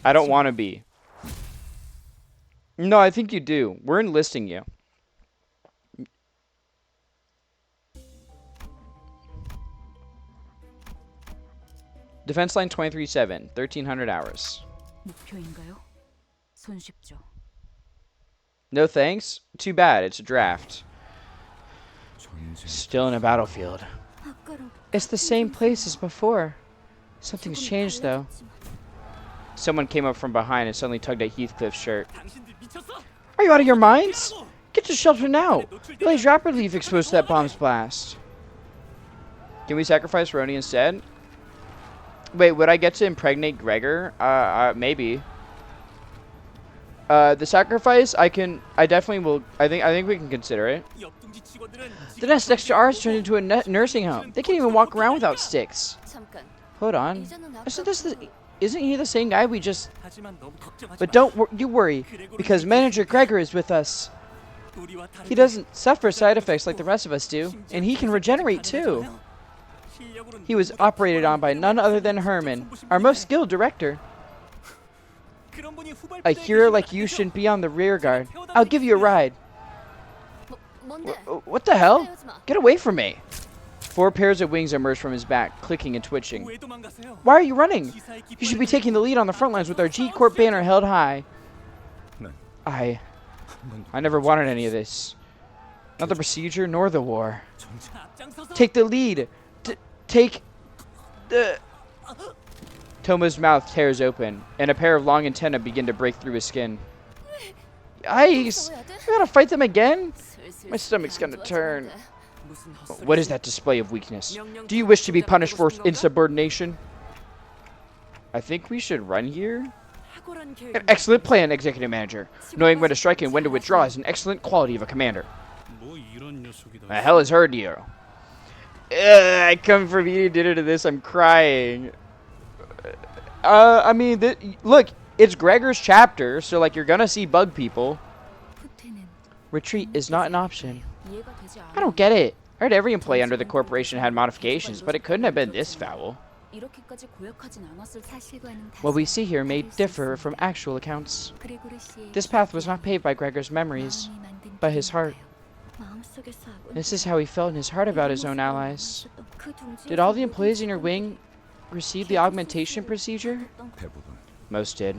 I don't want to be. No, I think you do. We're enlisting you. Defense line 23-7, 1,300 hours. 목표인가요? 손쉽죠. No thanks? Too bad, it's a draft. Still in a battlefield. It's the same place as before. Something's changed though. Someone came up from behind and suddenly tugged at Heathcliff's shirt. Are you out of your minds? Get to shelter now! Blaze rapidly if exposed to that bomb's blast. Can we sacrifice Roni instead? Wait, would I get to impregnate Gregor? Maybe. The sacrifice, I definitely will. I think we can consider it. The nest next to ours turned into a nursing home. They can't even walk around without sticks. 잠깐. Hold on. Isn't he the same guy we just? 하지만 너무 걱정하지 But 마. don't you worry, because Manager Gregor is with us. 우리와 다른 He doesn't suffer side effects like the rest of us do, and he can regenerate too. 실력으로는 He was operated on by none other than Herman, our most skilled director. 그런 분이 후발 A 부대에 hero 계시면 like you 안 돼요. shouldn't be on the rear guard. I'll give you a ride. 뭔데? What the hell? 싸우지 마. Get away from me! 4 pairs of wings emerge from his back, clicking and twitching. 왜 도망가세요? Why are you running? 기사의 You should be 깃발을 taking the lead on the front lines with our G-Corp banner held high. I never wanted any of this. Not the procedure, nor the war. 정차 앞장서서 Take the lead! Take the... Toma's mouth tears open, and a pair of long antennae begin to break through his skin. Yikes! 싸워야 돼? I gotta fight them again? 슬슬 My stomach's 안 gonna turn. 좋아지는데. 무슨 헛소리. What is that display of weakness? Do you wish to be punished for insubordination? I think we should run here. 탁월한 An 계획. excellent plan, Executive Manager. Knowing when to strike and when to withdraw is an excellent quality of a commander. 뭐 이런 녀석이다. The hell has heard you? I come from you, did it to this, I'm crying. I mean, look, it's Gregor's chapter, so like you're gonna see bug people. 후퇴는 Retreat is not an option. 이해가 되지 않아. I don't get it. I heard every employee under the corporation had modifications, but it couldn't have been this foul. 이렇게까지 고역하진 않았을 사실과는 What we see here may differ from actual accounts. This path was not paved by Gregor's memories, but his heart. This is how he felt in his heart about his own allies. Did all the employees in your wing receive the augmentation procedure? 대부분. Most did.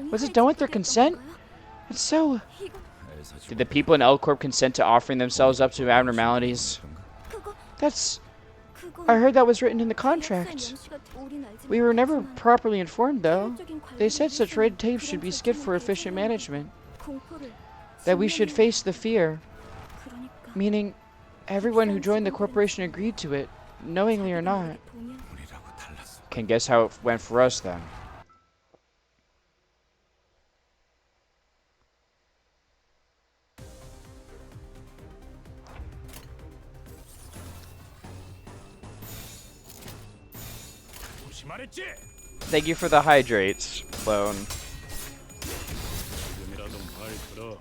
Was it done with their consent? It's so... Did the people in L Corp consent to offering themselves up to abnormalities? That's... I heard that was written in the contract. We were never properly informed, though. They said such red tape should be skipped for efficient management. That we should face the fear. Meaning, everyone who joined the corporation agreed to it. knowingly or not. 보면 우리라고 달랐어. Can guess how it went for us then. 조심하랬지. Thank you for the hydrates, clone. 지금이라도 말 들어.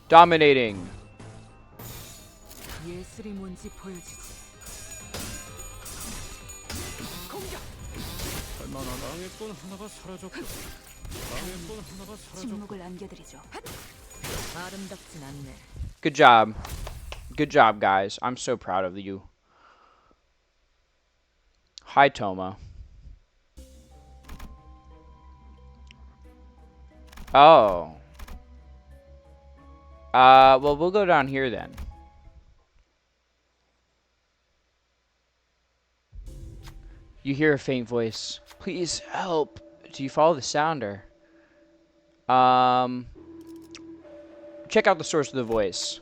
Dominating. 예술이 뭔지 보여주지. 할만하다. 방해꾼 하나가 사라졌고. 방해꾼 하나가 사라졌고. 침묵을 안겨드리죠. 아름답진 않네. Good job. Good job, guys. I'm so proud of you. Hi, Toma. Oh. Well, we'll go down here then. You hear a faint voice. Please help. Do you follow the sounder? Check out the source of the voice.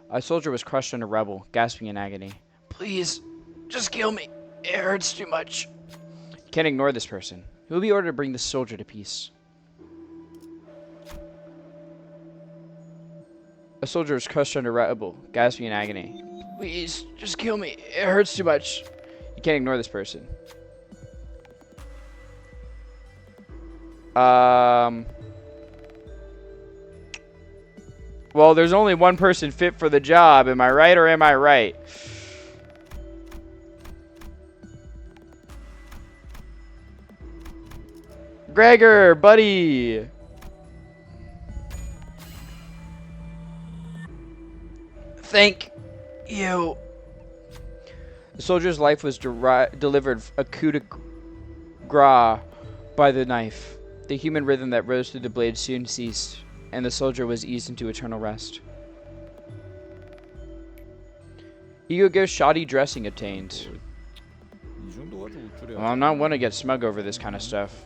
A soldier was crushed under rubble, gasping in agony. Please, just kill me. It hurts too much. You can't ignore this person. You will be ordered to bring this soldier to peace. A soldier was crushed under rubble, gasping in agony. Please, just kill me. It hurts too much. You can't ignore this person. Well, there's only one person fit for the job. Am I right or am I right? Gregor, buddy. Thank you. The soldier's life was delivered a coup de grace by the knife. The human rhythm that rose through the blade soon ceased, and the soldier was eased into eternal rest. Ego gives shoddy dressing obtained. 이 정도 가지고 우쭐해야 Well, I'm not one to get smug over this kind of stuff.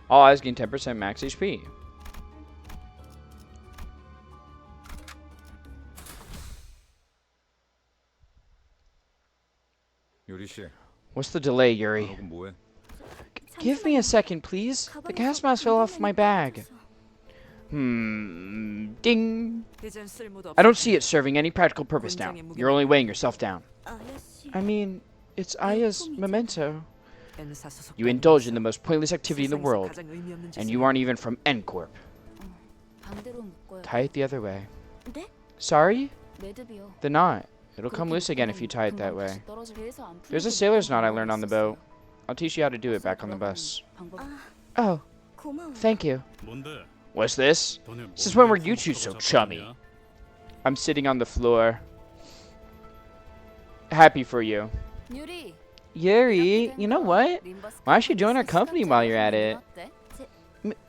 All eyes gain 10% max HP. 요리 씨, What's the delay, Yuri? 너는 뭐해? Give me a second, please. The gas mask fell off my bag. Ding. 이젠 쓸모도 I don't see it serving any practical purpose now. You're only weighing yourself down. 아야씨. I mean, it's Aya's memento. N사 소속 You indulge in the most pointless activity in the 세상에서 world, 가장 의미 없는 and 짓을 you aren't even from N Corp. 반대로 묶어요. Tie it the other way. 네? Sorry? 매듭이요. The knot. It'll come loose again if you tie it that way. There's a sailor's knot I learned on the boat. I'll teach you how to do it back on the bus. Oh, 고마워. thank you. 뭔데? What's this? 너네 Since 뭔데 when were you two so 손톱으로 chummy? 잡았냐? I'm sitting on the floor. Happy for you. 유리. Yuri, you know what? Why don't you join our company while you're at it?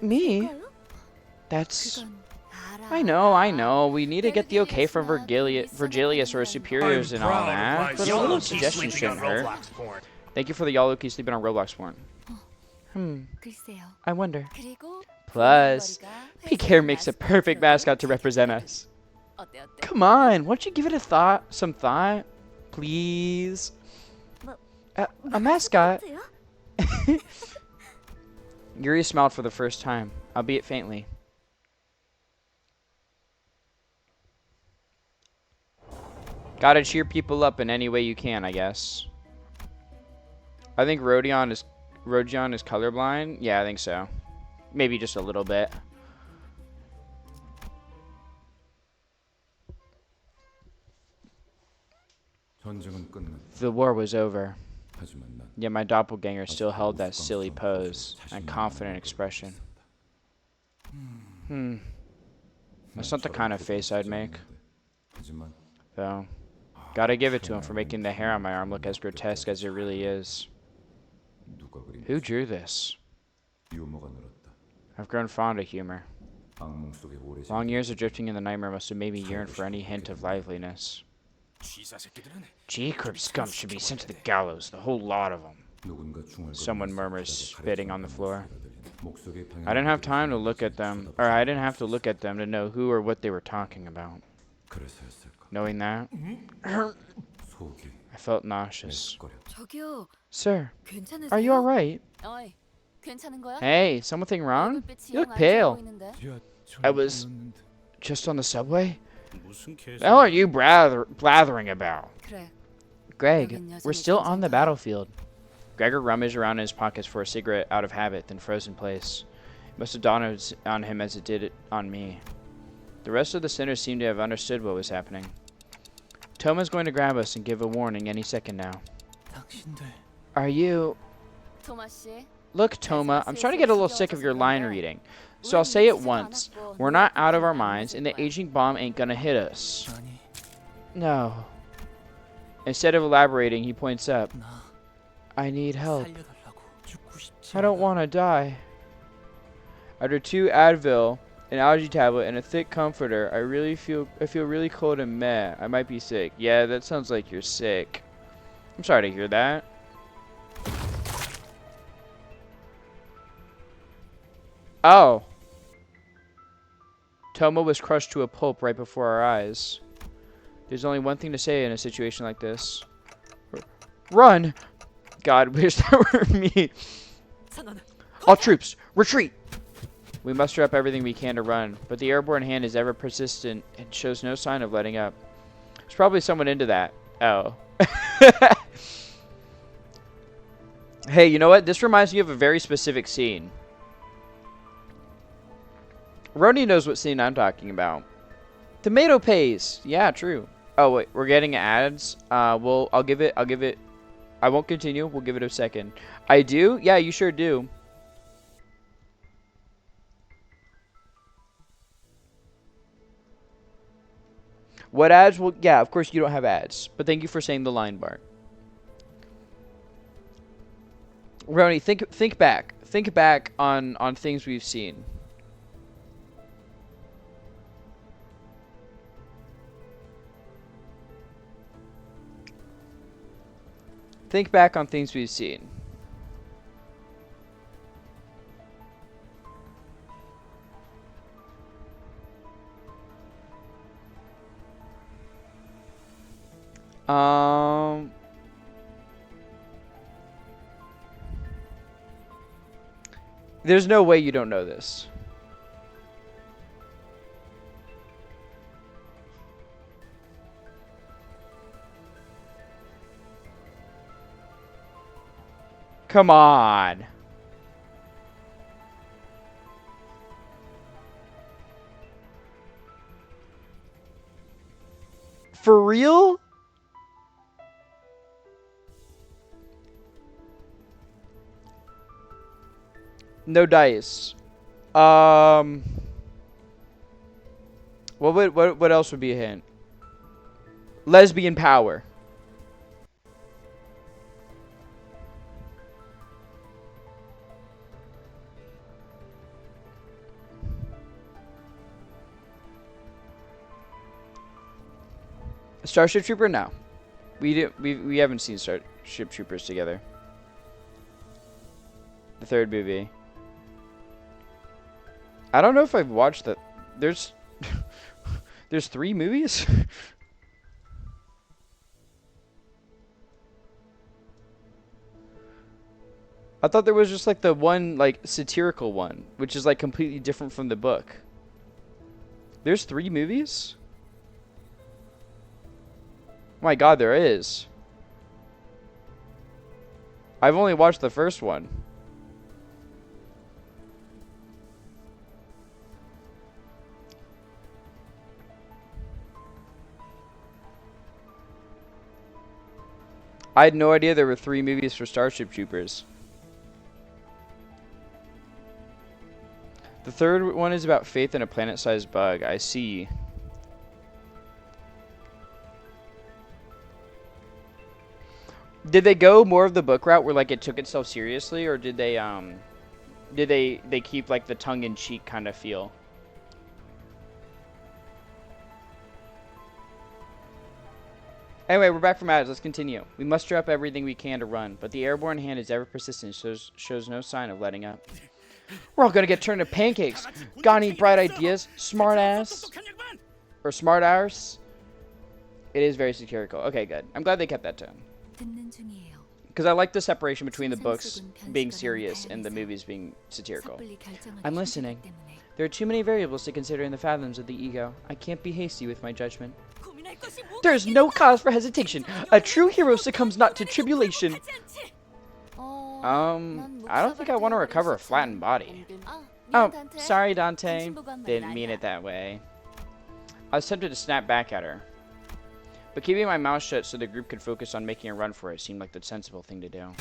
Me? That's... I know. We need to get the okay from Virgilius or his superiors and all that. But a little suggestion shouldn't hurt. Thank you for the Yaluki sleeping on Roblox porn. 글쎄요. I wonder. 그리고 Plus, PK makes a perfect mascot to represent us. 어때? Come on, why don't you give it a thought? Some thought? Please? A mascot? Yuri smiled for the first time, albeit faintly. Gotta cheer people up in any way you can, I guess. I think Rodion is colorblind. Yeah, I think so. Maybe just a little bit. 전쟁은 끝났다. The war was over. 하지만 난 Yet my doppelganger still held that silly pose and confident expression. That's not the kind of face I'd make, 하지만 though. Gotta give it to him for making the hair on my arm look as grotesque as it really is. 누가 그린 Who drew this? 유머가 늘었다. I've grown fond of humor. 악몽 속에 오래 Long years of drifting in the nightmare must have made me yearn for any hint of liveliness. 쥐사 새끼들은 G-Corp scum should be sent to the gallows, the whole lot of them. 누군가 중얼거리면서 Someone murmurs, 바닥에 spitting on the floor. 가래가 들린다. I didn't have time to look at them, or I didn't have to look at them to know who or what they were talking about. Knowing that, I felt nauseous. 저기요, Sir, 괜찮으세요? are you alright? 어이, 괜찮은 거야? Hey, something wrong? 얼굴빛이 You look 영 안 좋아 pale. 보이는데. I was just on the subway? 무슨 What the hell are you blathering about? 그래, Greg, we're still on the battlefield. Gregor rummaged around in his pockets for a cigarette out of habit, then froze in place. It must have dawned on him as it did on me. The rest of the sinners seemed to have understood what was happening. Toma's going to grab us and give a warning any second now. Are you... 토마 씨. Look, Toma, I'm starting to get a little sick of your line reading. So I'll say it once. We're not out of our minds, and the aging bomb ain't gonna hit us. No. Instead of elaborating, he points up. I need help. I don't want to die. After 2 Advil, an allergy tablet, and a thick comforter, I feel really cold and meh. I might be sick. Yeah, that sounds like you're sick. I'm sorry to hear that. Oh. Toma was crushed to a pulp right before our eyes. There's only one thing to say in a situation like this. Run! God, wish that were me. All troops, retreat! We muster up everything we can to run, but the airborne hand is ever persistent and shows no sign of letting up. There's probably someone into that. Oh. Hey, you know what? This reminds me of a very specific scene. Roni knows what scene I'm talking about. Tomato paste. Yeah, true. Oh wait, we're getting ads. I'll give it. I won't continue. We'll give it a second. I do? Yeah, you sure do. What ads? Well, yeah, of course you don't have ads. But thank you for saying the line, Bart. Roni, think back. Think back on things we've seen. Think back on things we've seen. There's no way you don't know this. Come on. For real? No dice. What else would be a hint? Lesbian power. Starship Trooper? No. We haven't seen Starship Troopers together. The third movie. I don't know if I've watched that. There's 3 movies? I thought there was just like the one like satirical one, which is like completely different from the book. There's 3 movies? Oh my god, there is. I've only watched the first one. I had no idea there were 3 movies for Starship Troopers. The third one is about faith in a planet-sized bug. I see. Did they go more of the book route where like it took itself seriously, or did they keep like the tongue-in-cheek kind of feel? Anyway, we're back from ads. Let's continue. We muster up everything we can to run, but the airborne hand is ever persistent, shows no sign of letting up. We're all gonna get turned into pancakes. Got any bright ideas? Smart ass? Or smart ass? It is very satirical. Okay, good. I'm glad they kept that tone. 듣는 중이에요. Because I like the separation between the books being serious and the movies being satirical. 섣불리 결정하기 I'm listening. 힘들기 때문에. There are too many variables to consider in the fathoms of the ego. I can't be hasty with my judgment. 고민할 것이 뭐가 There is no cause for hesitation. A true hero succumbs not to tribulation. I don't think I want to recover a flattened body. Oh, sorry, Dante. Didn't mean it that way. I was tempted to snap back at her. But keeping my mouth shut so the group could focus on making a run for it seemed like the sensible thing to do.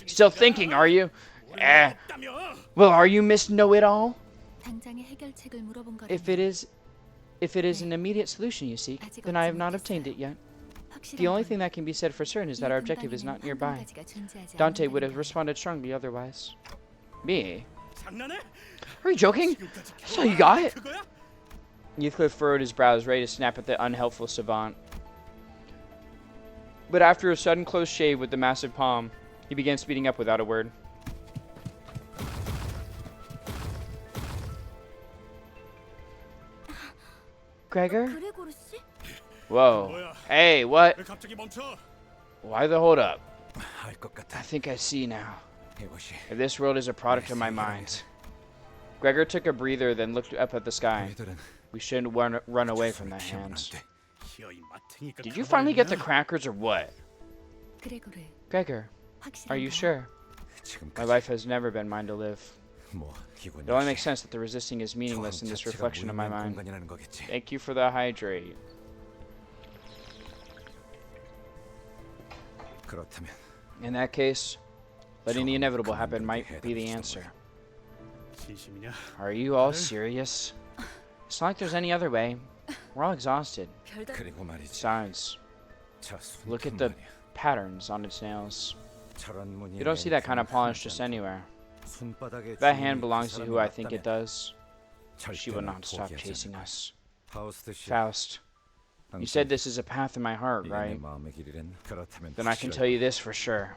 Still thinking, are you? Well, are you Miss Know-It-All? 당장의 해결책을 물어본 거라면 If it is an immediate solution you seek, then I have not obtained it yet. The only thing that can be said for certain is that our objective is not nearby. Dante would have responded strongly otherwise. Me? Are you joking? That's all you got? Heathcliff furrowed his brows, ready to snap at the unhelpful savant. But after a sudden close shave with the massive palm, he began speeding up without a word. Gregor? 그레고르 씨? Whoa. Hey, what? 왜 갑자기 멈춰? Why the hold up? 알 것 같아. I think I see now. 이것이 If this world is a product of my mind. Gregor took a breather, then looked up at the sky. 우리들은 We shouldn't run away from that hand. 희어이 마탱이가 Did you finally get the crackers or what? 그레고르. Gregor, are you 확실한가요? sure? My 지금까지 life has never been mine to live. 뭐 이건 It only 역시 makes sense that the resisting is meaningless in this 자체가 reflection of my 무의미한 mind. 공간이라는 거겠지. Thank you for the hydrate. 그렇다면 In that case, letting the inevitable happen might be the answer. 진심이냐? Are you all serious? It's not like there's any other way. We're all exhausted. 별다 그리고 말이지. Besides, 저 look at the 손톱만이야. patterns on its nails. 저런 무늬의 You don't see that kind of 맹금은 polish 흔하지 just 않다. anywhere. 손바닥에 If that 주인이 hand 그 belongs to 사람이 who I think it 맞다면 does, she will 절대로 not stop 포기하지 chasing 않을 us. 거야. 파우스트 씨, Faust, you 당신, said this is a path in my heart, 이게 내 right? 마음의 길이란? 그렇다면 Then I can 확실할 tell you this for sure.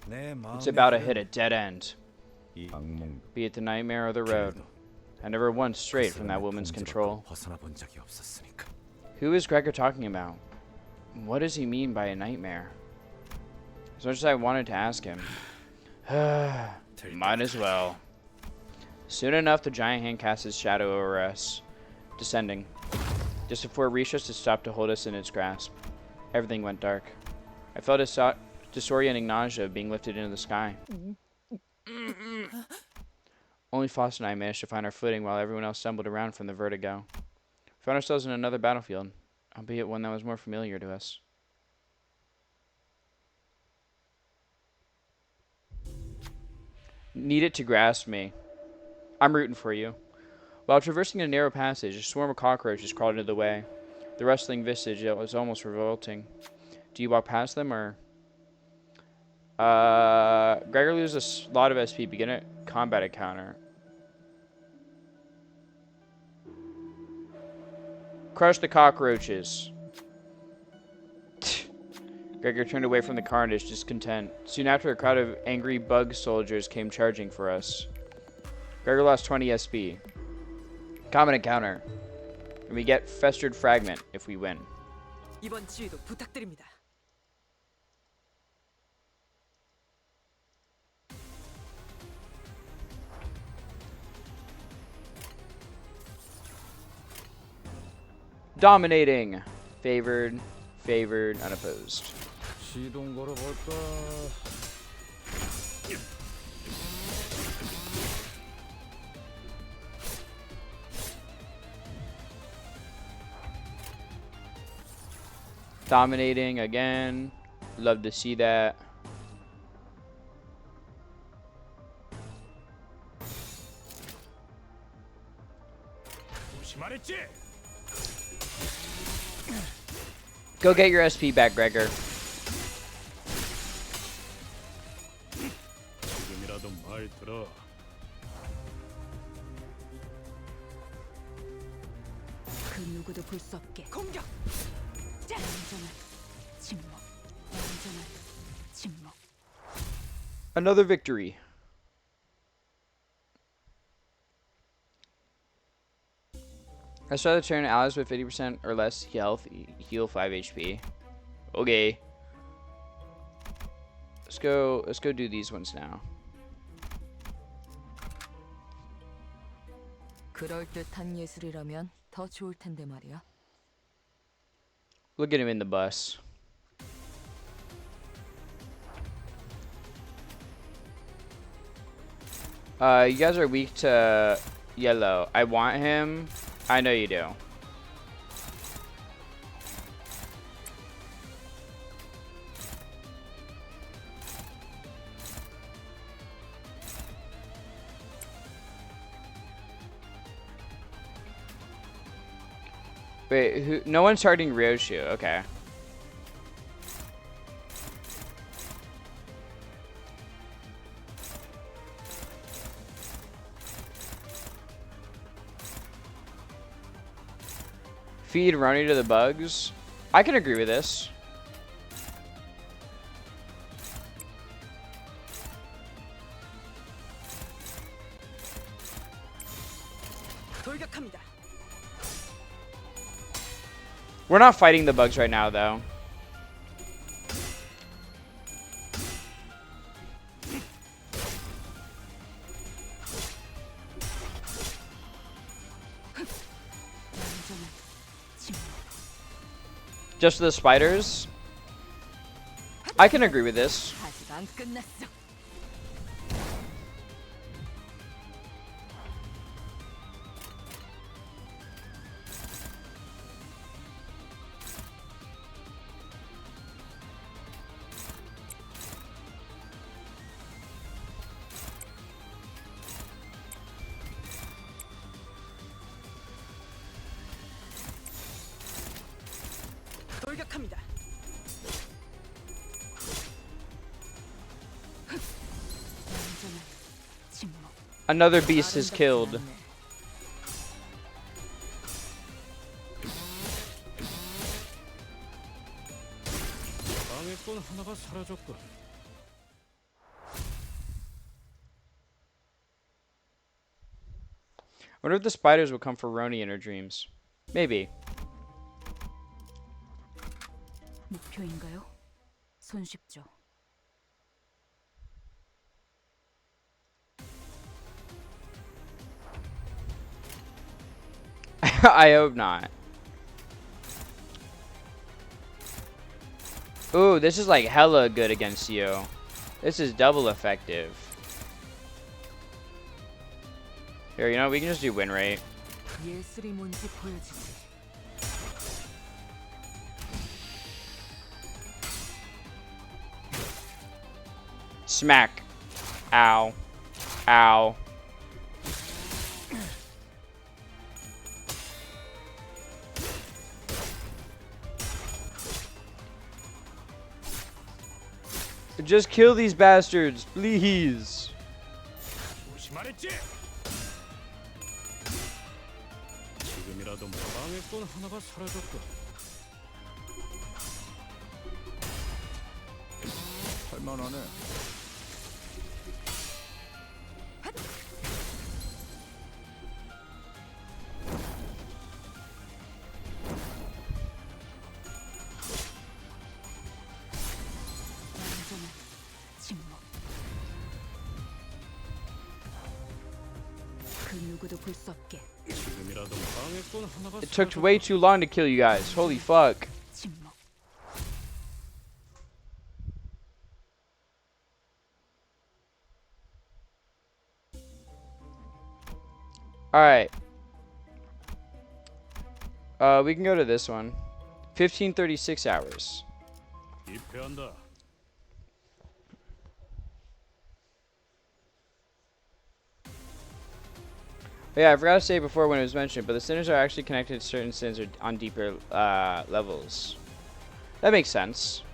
내 It's 마음의 about to 길은 hit a dead end, 이 악몽도 be it the nightmare or the road. I never once strayed from that woman's control. 벗어나 본 적이 없었으니까. Who is Gregor talking about? What does he mean by a nightmare? As much as I wanted to ask him, might as well. Soon enough, the giant hand cast its shadow over us, descending. Just before it reached us, it stopped to hold us in its grasp. Everything went dark. I felt a disorienting nausea of being lifted into the sky. Only Faust and I managed to find our footing while everyone else stumbled around from the vertigo. We found ourselves in another battlefield, albeit one that was more familiar to us. Need it to grasp me. I'm rooting for you. While traversing a narrow passage, a swarm of cockroaches crawled into the way. The rustling visage was almost revolting. Do you walk past them, or... Gregor loses a lot of SP. Begin a combat encounter. Crush the cockroaches. Gregor turned away from the carnage, discontent. Soon after, a crowd of angry bug soldiers came charging for us. Gregor lost 20 SP. Combat encounter. And we get festered fragment if we win. 이번 지휘도 부탁드립니다. Dominating. Favored, favored, unopposed. 시동 걸어볼까? Dominating again. Love to see that. 조심하랬지? Go get your SP back, Gregor. 지금이라도 말 들어. 누구도 볼 수 없게. 공격. 완전한 침묵. 완전한 침묵. Another victory. I started to turn allies with 50% or less health, heal 5 HP. Okay. Let's go do these ones now. 그럴 듯한 예술이라면 더 좋을 텐데 말이야. Look at him in the bus. You guys are weak to yellow. I want him. I know you do. Wait, who? No one's starting Ryoshu. Okay. Feed Roni to the bugs. I can agree with this. 돌격합니다. We're not fighting the bugs right now, though. Just the spiders. I can agree with this. 아직 안 끝났어. 돌격합니다. 완전한 침묵. Another beast is killed. 방해꾼 하나가 사라졌군. I wonder if the spiders will come for Roni in her dreams. Maybe. 목표인가요? 손쉽죠. I hope not. Ooh, this is like hella good against you. This is double effective. Here, you know, we can just do win rate. 예술이 뭔지 보여주지. Smack. Ow. Ow. Just kill these bastards, please. 조심하랬지. 지금이라도 방해꾼 하나가 사라졌군. 할만하네. 완전한 침묵. 그 누구도 볼 수 없게. 지금이라도 방해꾼 하나가 It took way too long to kill you guys. Holy fuck. 침묵. Alright. We can go to this one. 1536 hours. 입회한다. Yeah, I forgot to say before when it was mentioned, but the sinners are actually connected to certain sins or on deeper levels. That makes sense.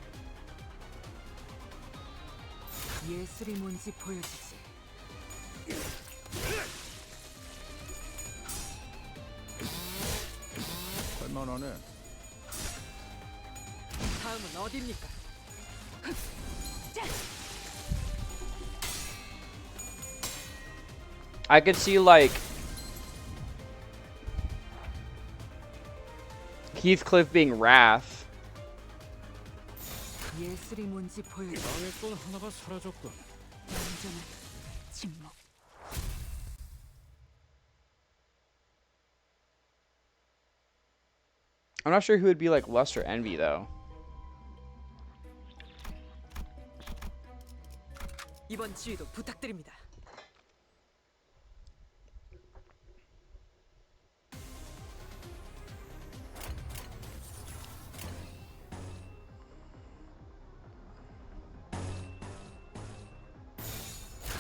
예술이 뭔지 보여주지. 무난하네. 다음은 어디입니까? I could see like Heathcliff being Wrath. 예술이 뭔지 보여줘. 방해 건 하나가 사라졌군. 완전한 침묵. I'm not sure who would be like Lust or Envy though. 이번 지휘도 부탁드립니다.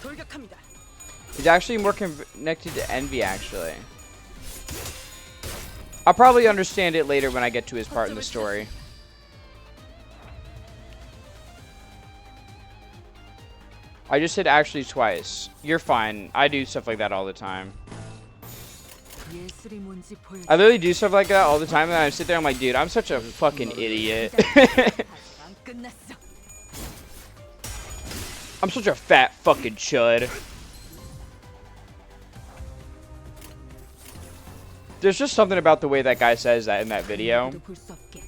돌격합니다. He's actually more connected to Envy, actually. I'll probably understand it later when I get to his part in the story. I just said actually twice. You're fine. I do stuff like that all the time. 예술이 뭔지 보여줘. I literally do stuff like that all the time, and I sit there, I'm like, dude, I'm such a fucking idiot. 안 끝났어. I'm such a fat fucking chud. There's just something about the way that guy says that in that video. 볼 수 없게.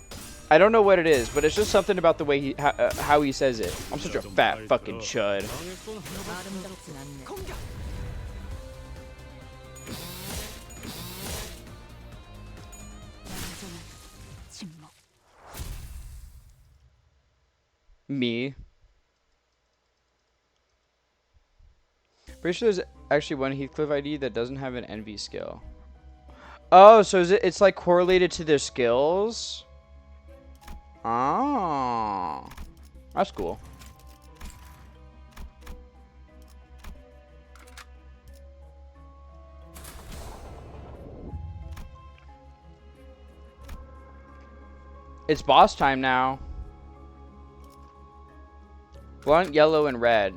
I don't know what it is, but it's just something about the way how he says it. I'm such a fat fucking chud. 방해 건 하나가 아름답진 않네. 공격. 완전한 침묵. Me. Pretty sure there's actually one Heathcliff ID that doesn't have an envy skill. Oh, so is it's like correlated to their skills? Oh. That's cool. It's boss time now. Blunt, yellow, and red.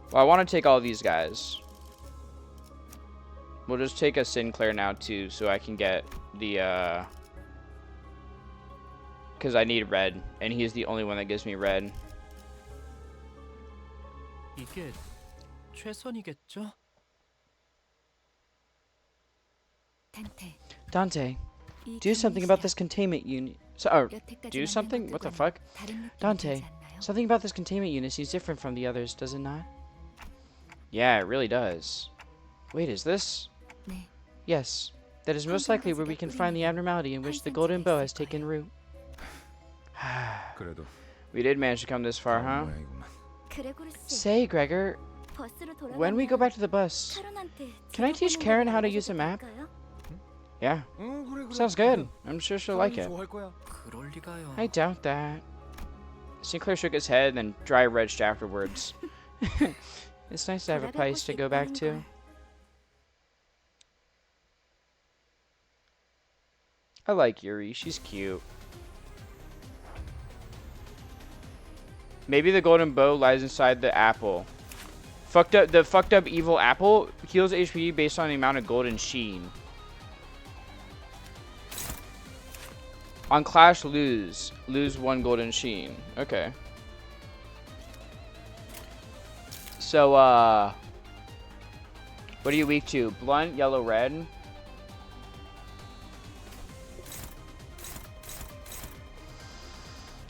Well, I want to take all these guys. We'll just take a Sinclair now, too, so I can get the, because I need red, and he's the only one that gives me red. 이게 최선이겠죠? 텐테. Dante, do something about this containment unit. Do something? What the fuck? Dante, something about this containment unit seems different from the others, does it not? Yeah, it really does. Wait, is this? 네. Yes. That is most likely where we can find the abnormality in which the golden bow has taken root. 그래도 We did manage to come this far, huh? 모양이구만. 그레고르스. Say, Gregor, 버스로 when we go 돌아가면 back to the bus, 카론한테 can I teach Karen how to use a map? 될까요? Yeah, 그래, sounds good. I'm sure she'll like it. 좋아할 거야. 그럴 리가요. I doubt that. Sinclair shook his head and then dry retched afterwards. It's nice to have a place to go back to. I like Yuri. She's cute. Maybe the golden bow lies inside the apple. The fucked up evil apple heals HP based on the amount of golden sheen. On Clash, lose 1 golden sheen. Okay. So, what are you weak to? Blunt, yellow, red?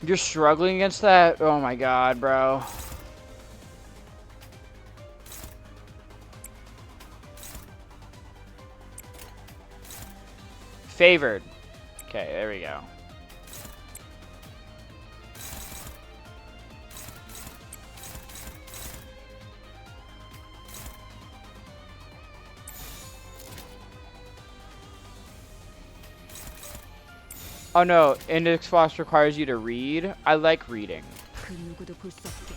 You're struggling against that? Oh my god, bro. Favored. Okay, there we go. Oh no, Index Fox requires you to read. I like reading. 그 누구도 볼 수 없게.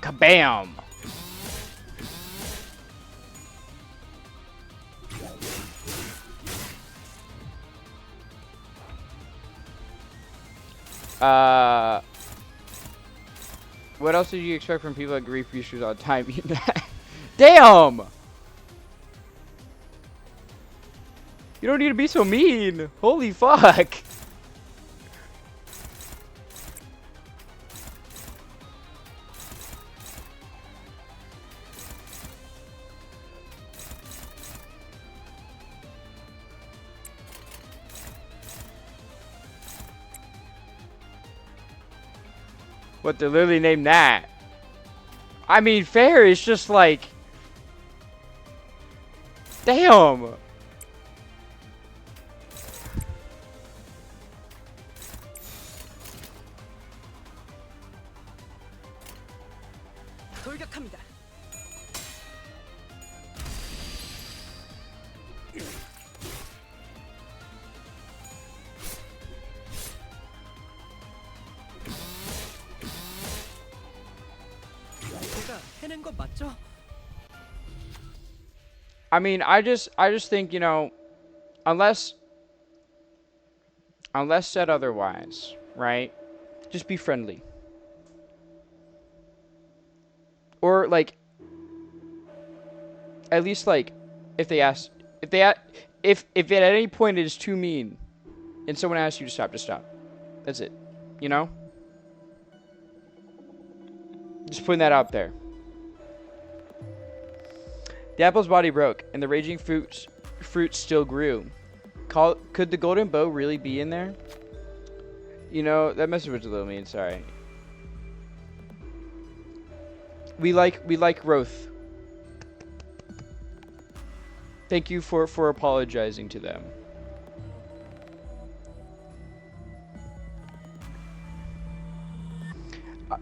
Kabam! What else did you expect from people that grief issues all the time? Damn! You don't need to be so mean. Holy fuck. What, they're literally named that? I mean, fair, it's just like... Damn! 돌격합니다. 제가 해낸 거 맞죠? I mean, I just think, you know, unless said otherwise, right? Just be friendly. Or like, at least like, if at any point it is too mean, and someone asks you to stop, just stop. That's it. You know? Just putting that out there. The apple's body broke, and the raging fruit still grew. Could the golden bow really be in there? You know, that message was a little mean, sorry. We like growth. Thank you for apologizing to them.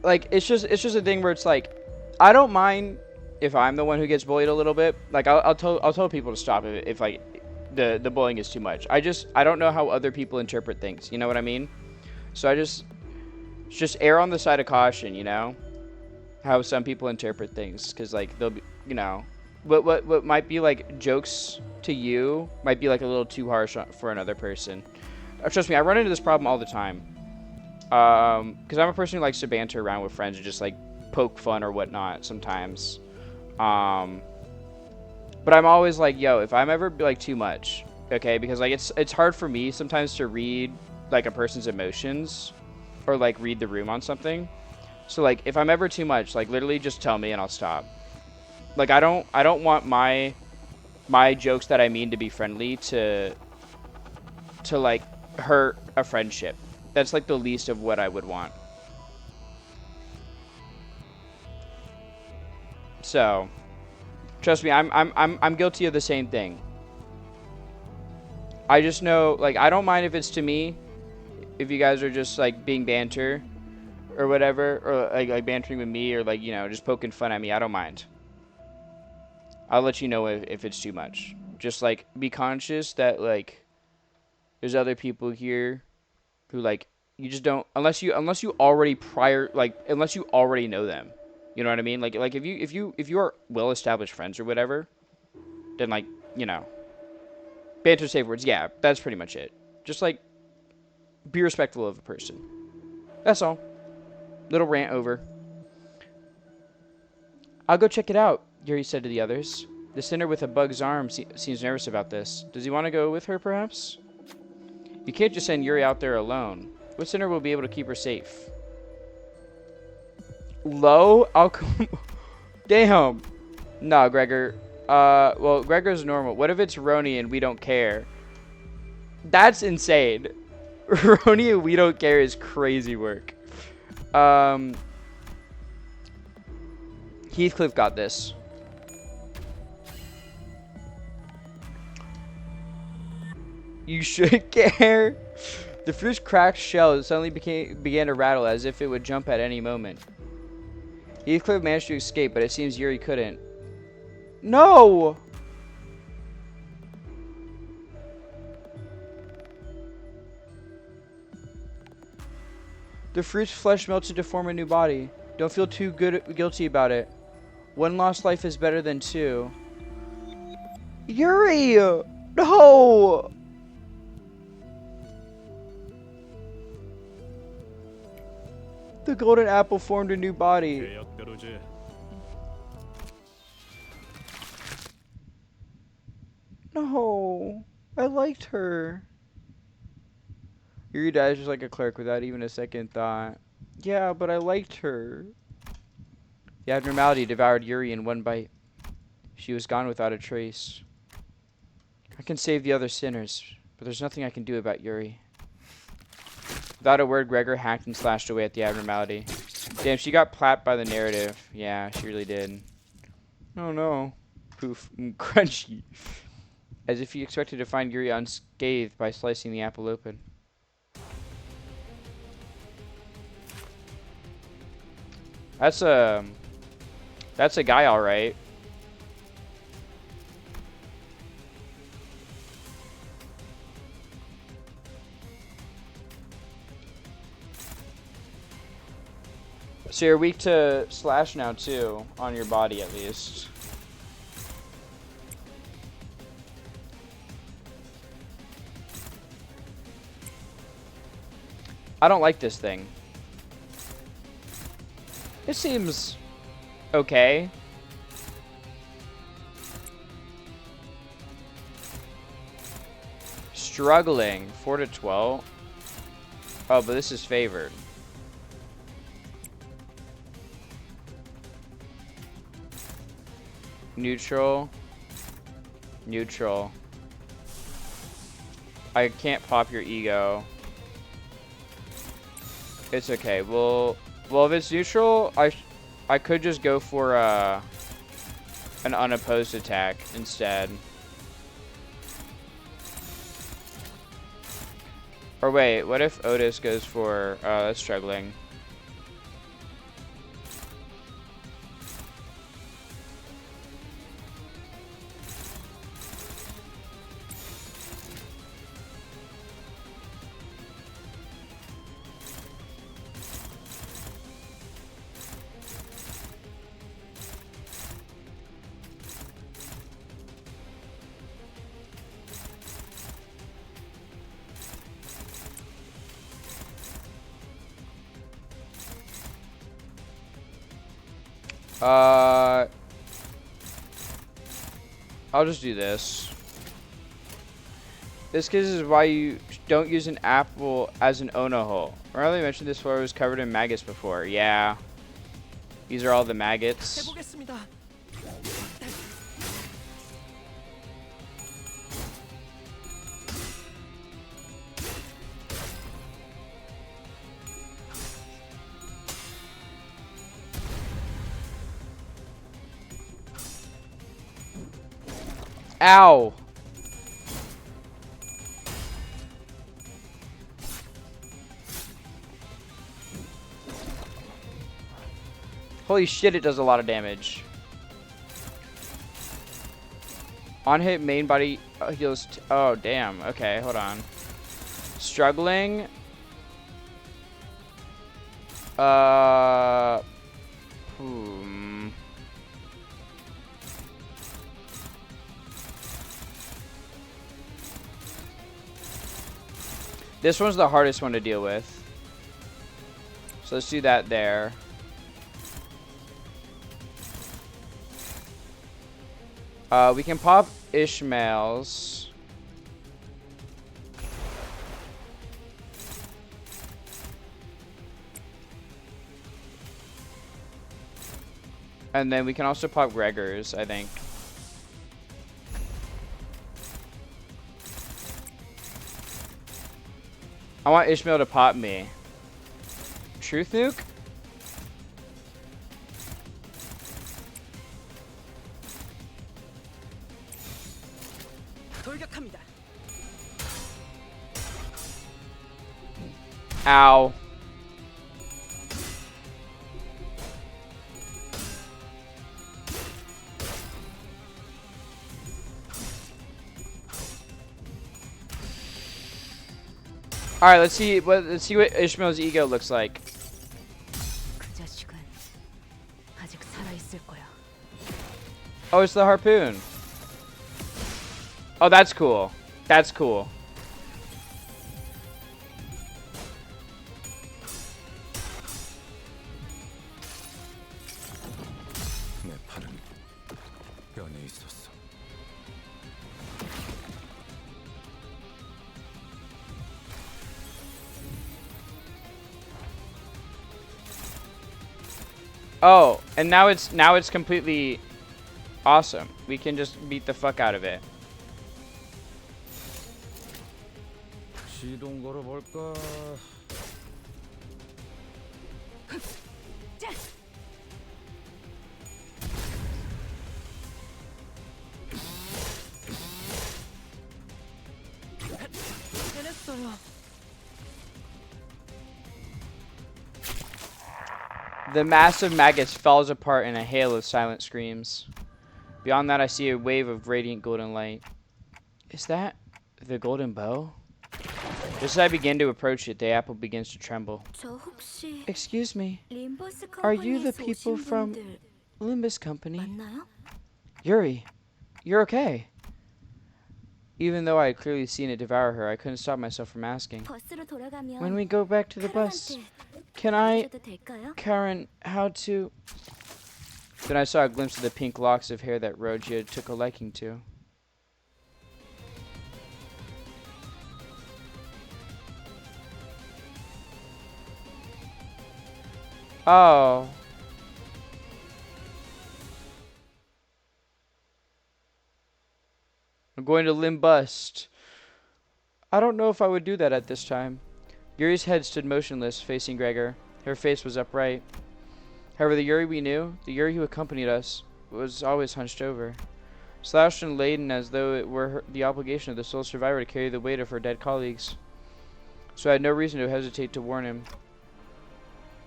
Like, it's just a thing where it's like, I don't mind if I'm the one who gets bullied a little bit. Like, I'll tell people to stop if like the bullying is too much. I don't know how other people interpret things. You know what I mean? So I just err on the side of caution. You know how some people interpret things, because like they'll be, you know, what might be like jokes to you might be like a little too harsh for another person. Trust me, I run into this problem all the time. Because I'm a person who likes to banter around with friends and just like poke fun or whatnot sometimes. But I'm always like, yo, if I'm ever like too much, okay, because like it's hard for me sometimes to read like a person's emotions or like read the room on something. So like if I'm ever too much, like literally just tell me and I'll stop. Like I don't want my jokes that I mean to be friendly to like hurt a friendship. That's like the least of what I would want. So, trust me, I'm guilty of the same thing. I just know, like, I don't mind if it's to me, if you guys are just like being banter or whatever, or like bantering with me, or like, you know, just poking fun at me. I don't mind. I'll let you know if it's too much. Just like be conscious that like there's other people here who like you just don't, unless you already unless you already know them. You know what I mean? Like if you are well established friends or whatever, then like, you know, banter, safe words, yeah, that's pretty much it. Just like be respectful of a person. That's all. Little rant over. I'll go check it out, Yuri said to the others. The sinner with a bug's arm seems nervous about this. Does he want to go with her, perhaps? You can't just send Yuri out there alone. What sinner will be able to keep her safe? Low? I'll come. Damn. Nah, Gregor. Well, Gregor's normal. What if it's Roni and we don't care? That's insane. Roni and we don't care is crazy work. Heathcliff got this. You should care. The fruit's cracked shell suddenly began to rattle as if it would jump at any moment. Heathcliff managed to escape, but it seems Yuri couldn't. No! The fruit's flesh melted to form a new body. Don't feel too guilty about it. One lost life is better than two. Yuri! No! The golden apple formed a new body. 계약대로지. No, I liked her. Yuri dies just like a clerk without even a second thought. Yeah, but I liked her. The abnormality devoured Yuri in one bite. She was gone without a trace. I can save the other sinners, but there's nothing I can do about Yuri. Without a word, Gregor hacked and slashed away at the abnormality. Damn, she got plapped by the narrative. Yeah, she really did. Oh no. Poof. Crunchy. As if he expected to find Yuri unscathed by slicing the apple open. That's a guy, alright. So you're weak to slash now too, on your body at least. I don't like this thing. It seems okay. Struggling, 4 to 12. Oh, but this is favored. Neutral. Neutral. I can't pop your ego. It's okay. Well, if it's neutral, I could just go for an unopposed attack instead. Or wait, what if Otis goes for that's struggling. I'll just do this. This case is why you don't use an apple as an Ono hole. I already mentioned this floor was covered in maggots before. Yeah. These are all the maggots. Ow! Holy shit, it does a lot of damage. On hit, main body heals. Oh, damn. Okay, hold on. Struggling. This one's the hardest one to deal with. So let's do that there. We can pop Ishmael's. And then we can also pop Gregor's, I think. I want Ishmael to pop me. Truth nuke? Ow. All right, let's see what Ishmael's ego looks like. 그 자식은 아직 살아 있을 거야. Oh, it's the harpoon. Oh, that's cool. That's cool. 있었어. Oh, and now it's completely awesome. We can just beat the fuck out of it. 시동 걸어볼까? The massive maggots falls apart in a hail of silent screams. Beyond that, I see a wave of radiant golden light. Is that the golden bow? Just as I begin to approach it, the apple begins to tremble. 저 혹시 Excuse me, 림버스 are you the 컴퍼니에서 people 오신 from 분들 Limbus Company? 맞나요? Yuri, you're okay. Even though I had clearly seen it devour her, I couldn't stop myself from asking. 버스로 돌아가면 When we go back to the bus, 카런한테 can I, 알려줘도 될까요? Karen, how to... Then I saw a glimpse of the pink locks of hair that Rogia took a liking to. Oh. I'm going to Limbust. I don't know if I would do that at this time. Yuri's head stood motionless, facing Gregor. Her face was upright. However, the Yuri we knew, the Yuri who accompanied us, was always hunched over, slouched and laden as though it were the obligation of the sole survivor to carry the weight of her dead colleagues. So I had no reason to hesitate to warn him.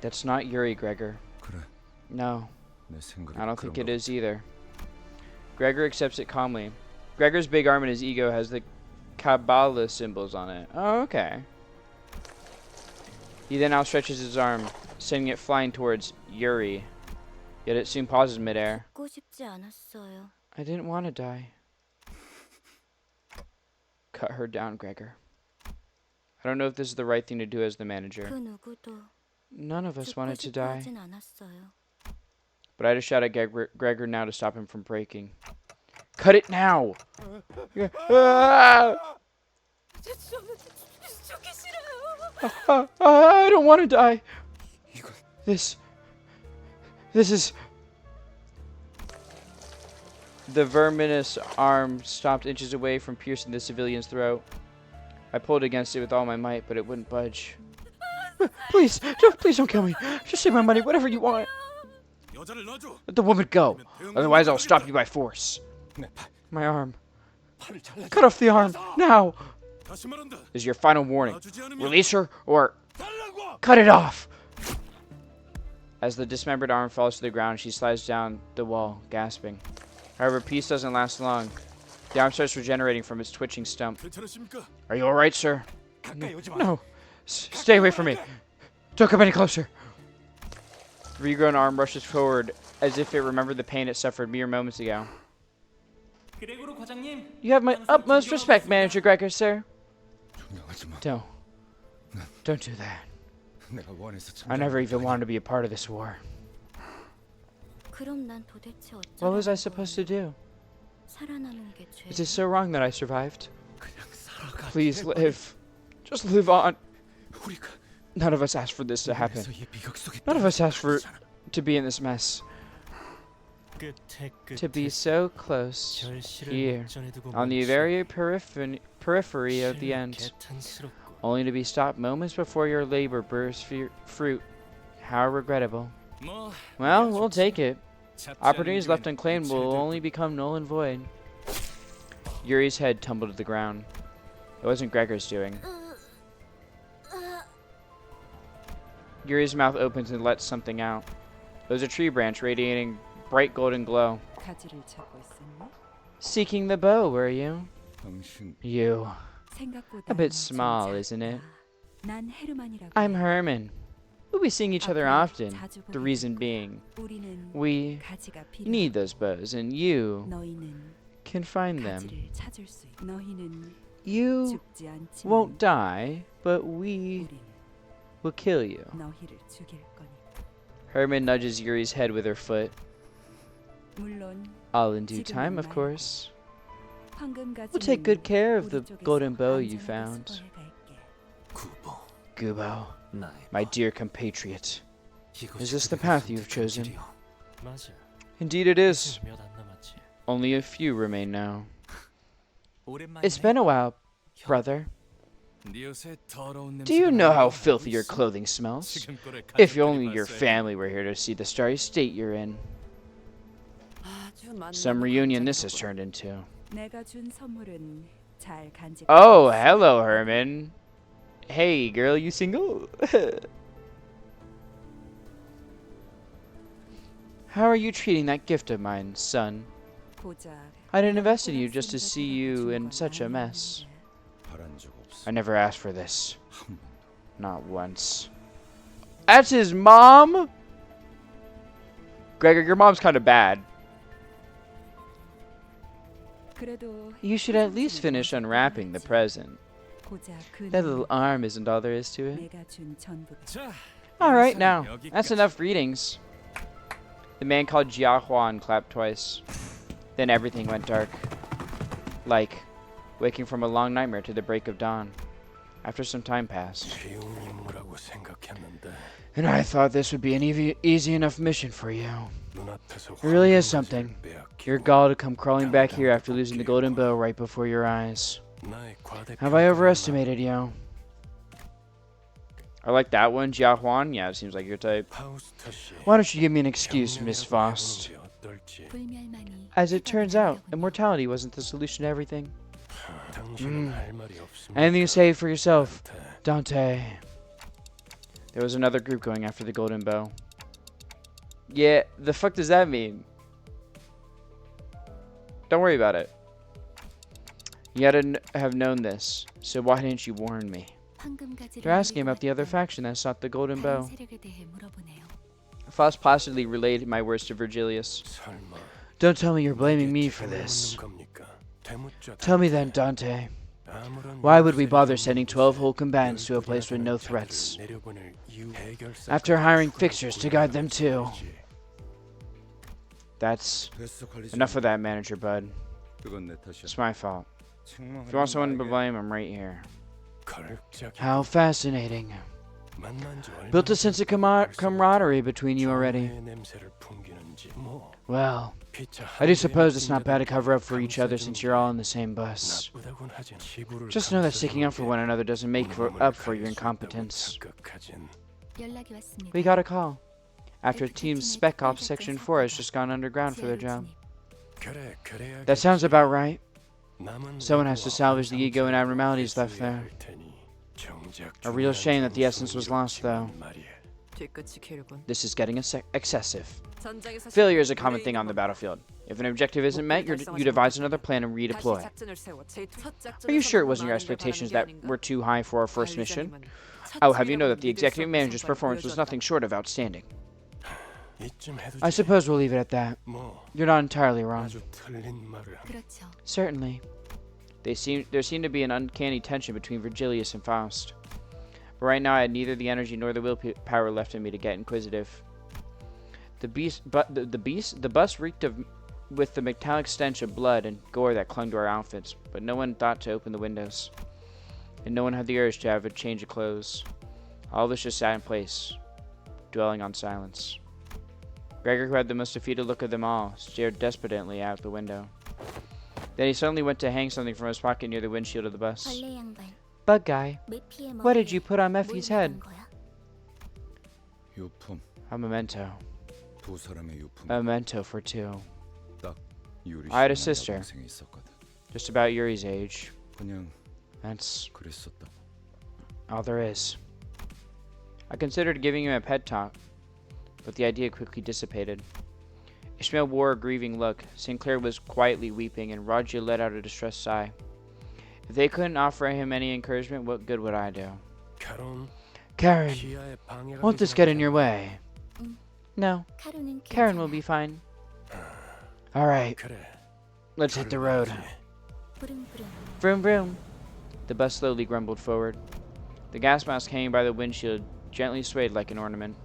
That's not Yuri, Gregor. 그래. No, 내 생각이 I don't think 그런가 it is either. Gregor accepts it calmly. Gregor's big arm in his ego has the Kabbalah symbols on it. Oh, okay. He then outstretches his arm, sending it flying towards Yuri. Yet it soon pauses midair. 죽고 싶지 않았어요. I didn't want to die. Cut her down, Gregor. I don't know if this is the right thing to do as the manager. 그 누구도 None of us 죽고 wanted to 싶어 die. 하진 않았어요. But I had to shout at Gregor now to stop him from breaking. Cut it now! Ah! 죽기 싫어요. I don't want to die. This is... The verminous arm stopped inches away from piercing the civilian's throat. I pulled against it with all my might, but it wouldn't budge. Please don't kill me. Just save my money, whatever you want. Let the woman go. Otherwise, I'll stop you by force. My arm. Cut off the arm, now. This is your final warning. Release her, or cut it off. As the dismembered arm falls to the ground, she slides down the wall, gasping. However, peace doesn't last long. The arm starts regenerating from its twitching stump. Are you alright, sir? No. Stay away from me. Don't come any closer. The regrown arm rushes forward as if it remembered the pain it suffered mere moments ago. You have my utmost respect, Manager Gregor, sir. Don't do that. I never even wanted to be a part of this war. 그럼 난 도대체 What was I 어쩌라는 supposed to do? 살아남은 게 죄. Is it so wrong that I survived? Please live. Just live on. None of us asked for this to happen. None of us asked for to be in this mess. To be so close here, on the very periphery of the end, only to be stopped moments before your labor bears fruit. How regrettable. Well, we'll take it. Opportunities left unclaimed will only become null and void. Yuri's head tumbled to the ground. It wasn't Gregor's doing. Yuri's mouth opens and lets something out. It was a tree branch radiating bright golden glow. Seeking the bow, were you? You. A bit small, isn't it? I'm Herman. We'll be seeing each other often. The reason being, we need those bows, and you can find them. You won't die, but we will kill you. Herman nudges Yuri's head with her foot. 물론 All in due time, of course. 황금가지는 We'll take good care of the 우리 쪽에서 golden bow you 안전하게 found. 수거해갈게. Gubo, my dear compatriot. Is this the path you've chosen? 맞아. Indeed it is. 몇안 남았지. Only a few remain now. It's been a while, brother. Do you know how filthy your clothing smells? If only your family were here to see the starry state you're in. Some reunion this has turned into. 내가 준 선물은 잘 간직. Oh, hello, Herman. Hey, girl, you single? How are you treating that gift of mine, son? 고작 I didn't invest in you just to see you in such a mess. I never asked for this. Not once. That's his mom? Gregor, your mom's kind of bad. 그래도 You should at least finish unwrapping the present. 고작 그 That little arm isn't all there is to it. 내가 준 전부다. 자, Alright, now. That's enough readings. The man called Jia Huan clapped twice. Then everything went dark. Like waking from a long nightmare to the break of dawn. After some time passed. And I thought this would be an easy enough mission for you. It really is something. Your gall to come crawling back here after losing the golden bow right before your eyes. Have I overestimated you? I like that one, Jia Huan. Yeah, it seems like your type. Why don't you give me an excuse, Miss Faust? As it turns out, immortality wasn't the solution to everything. Anything to say for yourself, Dante? There was another group going after the golden bow. Yeah, the fuck does that mean? Don't worry about it. You had to have known this, so why didn't you warn me? They're asking about the other faction that sought the golden bow. Faust placidly relayed my words to Virgilius. Don't tell me you're blaming me for this. Tell me then, Dante. Why would we bother sending 12 whole combatants to a place with no threats? After hiring fixers to guide them too. That's enough of that, Manager Bud. It's my fault. If you want someone to blame, I'm right here. How fascinating. Built a sense of camaraderie between you already. Well, I do suppose it's not bad to cover up for each other since you're all in the same bus. Just know that sticking up for one another doesn't make up for your incompetence. We got a call. After Team Spec Ops Section 4 has just gone underground for their job. That sounds about right. Someone has to salvage the ego and abnormalities left there. A real shame that the essence was lost, though. This is getting excessive. Failure is a common thing on the battlefield. If an objective isn't met, you devise another plan and redeploy. Are you sure it wasn't your expectations that were too high for our first mission? I will have you know that the executive manager's performance was nothing short of outstanding. I suppose we'll leave it at that. You're not entirely wrong. Certainly. There seemed to be an uncanny tension between Virgilius and Faust. But right now I had neither the energy nor the willpower left in me to get inquisitive. The bus reeked with the metallic stench of blood and gore that clung to our outfits, but no one thought to open the windows. And no one had the urge to have a change of clothes. All of us just sat in place, dwelling on silence. Gregor, who had the most defeated look of them all, stared despondently out the window. Then he suddenly went to hang something from his pocket near the windshield of the bus. Bug guy, what did you put on Mephi's head? A memento. A memento for two. I had a sister, just about Yuri's age. That's all there is. I considered giving him a pet talk, but the idea quickly dissipated. Ishmael wore a grieving look, Sinclair was quietly weeping, and Raja let out a distressed sigh. If they couldn't offer him any encouragement, what good would I do? Karen, won't this get in your way? No, Karen will be fine. Alright, let's hit the road. Vroom vroom. The bus slowly grumbled forward. The gas mask hanging by the windshield gently swayed like an ornament.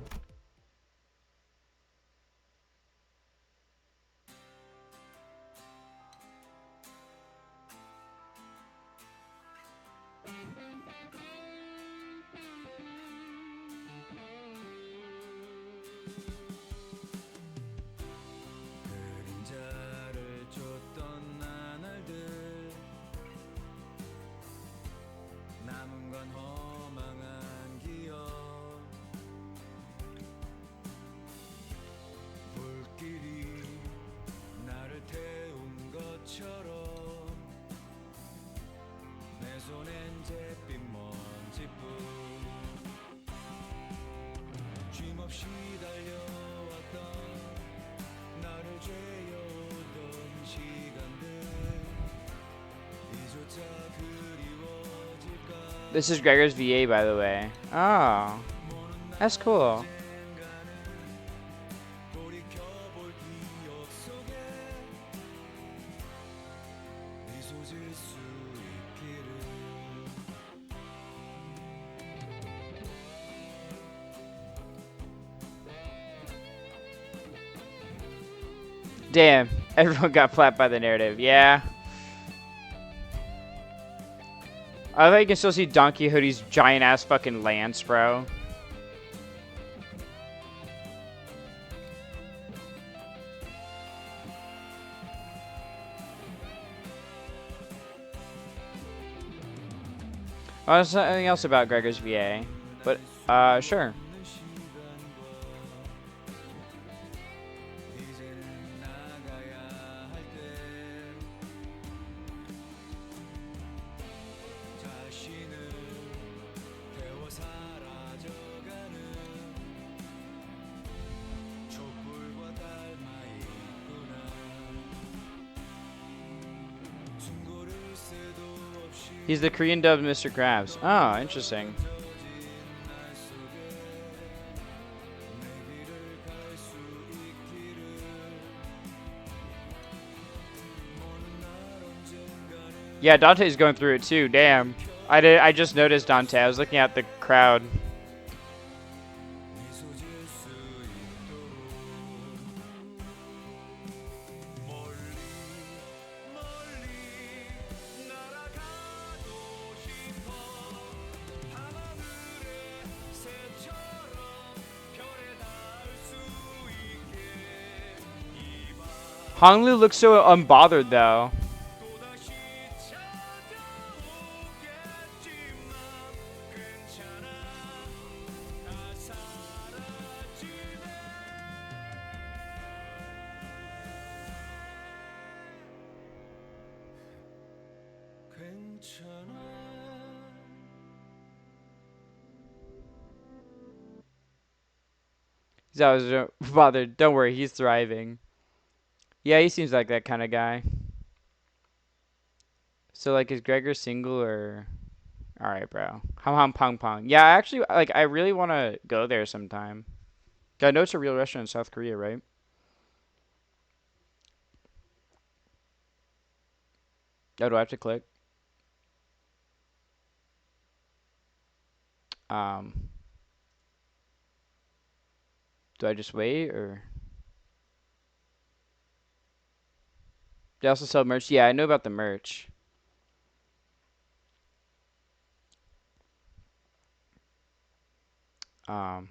This is Gregor's VA, by the way. Oh, that's cool. Damn, everyone got flat by the narrative. Yeah. I think you can still see Donkey Hoodie's giant ass fucking lance, bro. Oh, there's something else about Gregor's VA, but sure. He's the Korean dubbed Mr. Krabs. Oh, interesting. Yeah, Dante's going through it too. Damn. I just noticed Dante. I was looking at the crowd. Honglu looks so unbothered though. He's always bothered. Don't worry, he's thriving. Yeah, he seems like that kind of guy. So, like, is Gregor single or... Alright, bro. Hum hum pong pong. Yeah, actually, like, I really want to go there sometime. I know it's a real restaurant in South Korea, right? Oh, do I have to click? Do I just wait, or... They also sell merch? Yeah, I know about the merch. Oh,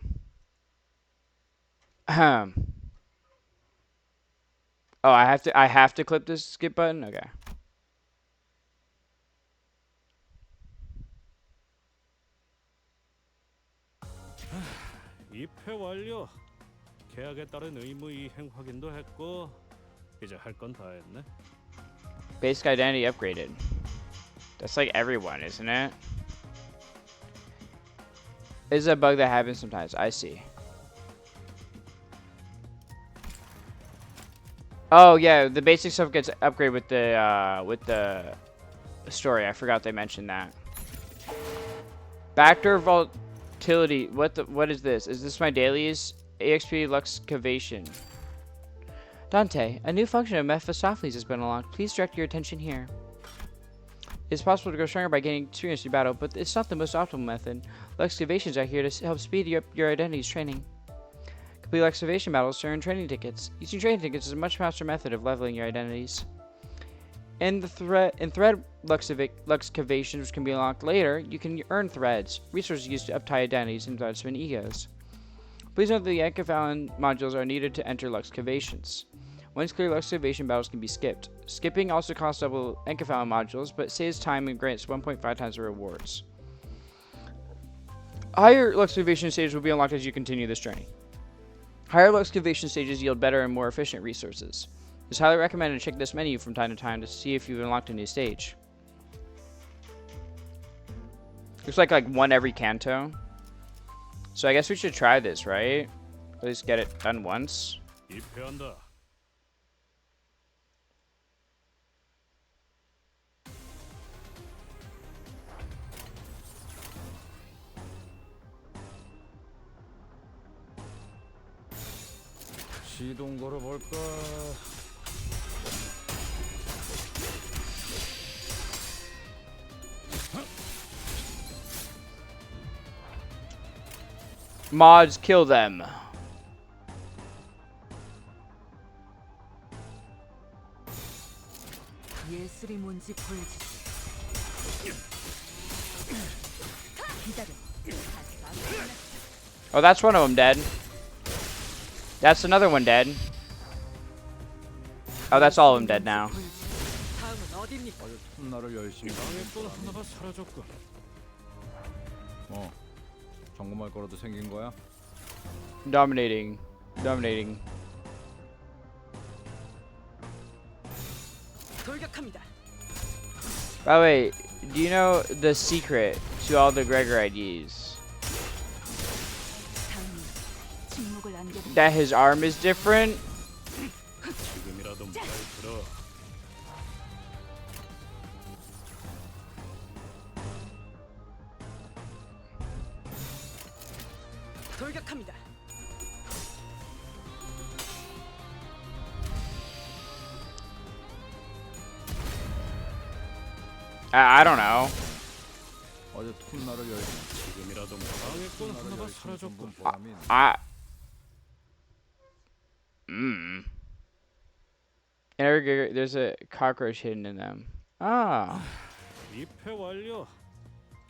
I have to click this skip button? Okay. 입회 완료. 계약에 따른 의무 이행 확인도 했고 이제 할 건 다 했네. Basic identity upgraded. That's like everyone, isn't it? It's a bug that happens sometimes. I see. Oh yeah, the basic stuff gets upgraded with the story. I forgot they mentioned that. Backdoor volatility. What is this? Is this my dailies? EXP Luxcavation. Dante, a new function of Mephistopheles has been unlocked. Please direct your attention here. It's possible to grow stronger by gaining experience in battle, but it's not the most optimal method. Luxcavations are here to help speed up your identity's training. Complete Luxcavation battles to earn training tickets. Using training tickets is a much faster method of leveling your identities. In thread Luxcavations, which can be unlocked later, you can earn threads, resources used to uptie identities and tribesmen egos. Please note that the Encephalon modules are needed to enter Luxcavations. Once clear, Luxcavation battles can be skipped. Skipping also costs double Encephalon modules, but saves time and grants 1.5 times the rewards. Higher Luxcavation stages will be unlocked as you continue this journey. Higher Luxcavation stages yield better and more efficient resources. It's highly recommended to check this menu from time to time to see if you've unlocked a new stage. Looks like one every Canto. So I guess we should try this, right? At least get it done once. 입회한다. 시동 걸어볼까? Mods, kill them. 예술이 뭔지 보여주지. 기다려. Oh, that's one of them dead. That's another one dead. Oh, that's all of them dead now. 다음은 어디입니까? 어제 톱날을 열심히 방해꾼 당했구나. 하나가 사라졌군. 점검할 거라도 생긴 거야? Dominating. Dominating. 돌격합니다. By the way, do you know the secret to all the Gregor IDs? 다음은 침묵을 안겨. That his arm is different? 지금이라도 말 들어. 돌격합니다. I don't know. 어제 톱날을 열심히 지금이라도 방해꾼 하나가 사라졌군. 보람이 있네. In every Gregor, there's a cockroach hidden in them. Ah. 입회 완료.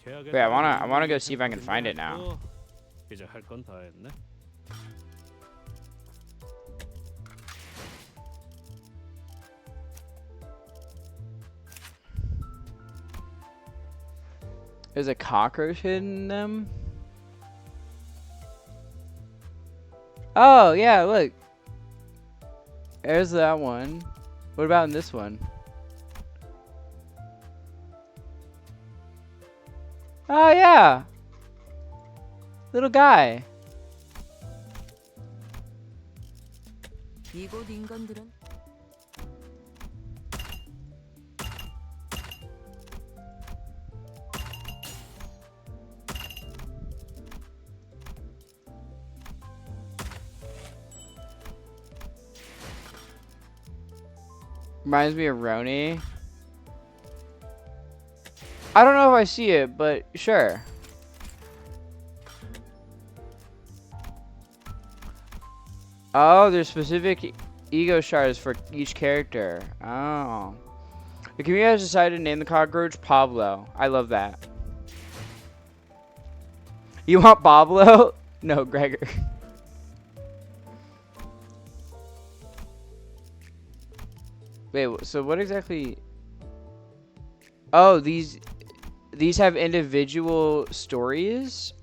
계약에 Wait, I wanna 따른 go see if I can 의무이 find it now. 행하겠고, 이제 할 건 다 했네. There's a cockroach hidden in them? Oh, yeah, look. There's that one. What about in this one? Oh, yeah. Little guy. 이곳 인간들은 Reminds me of Roni. I don't know if I see it, but sure. Oh, there's specific ego shards for each character. Oh. The community has decided to name the cockroach Pablo. I love that. You want Pablo? No, Gregor. Wait, so what exactly? Oh, these have individual stories?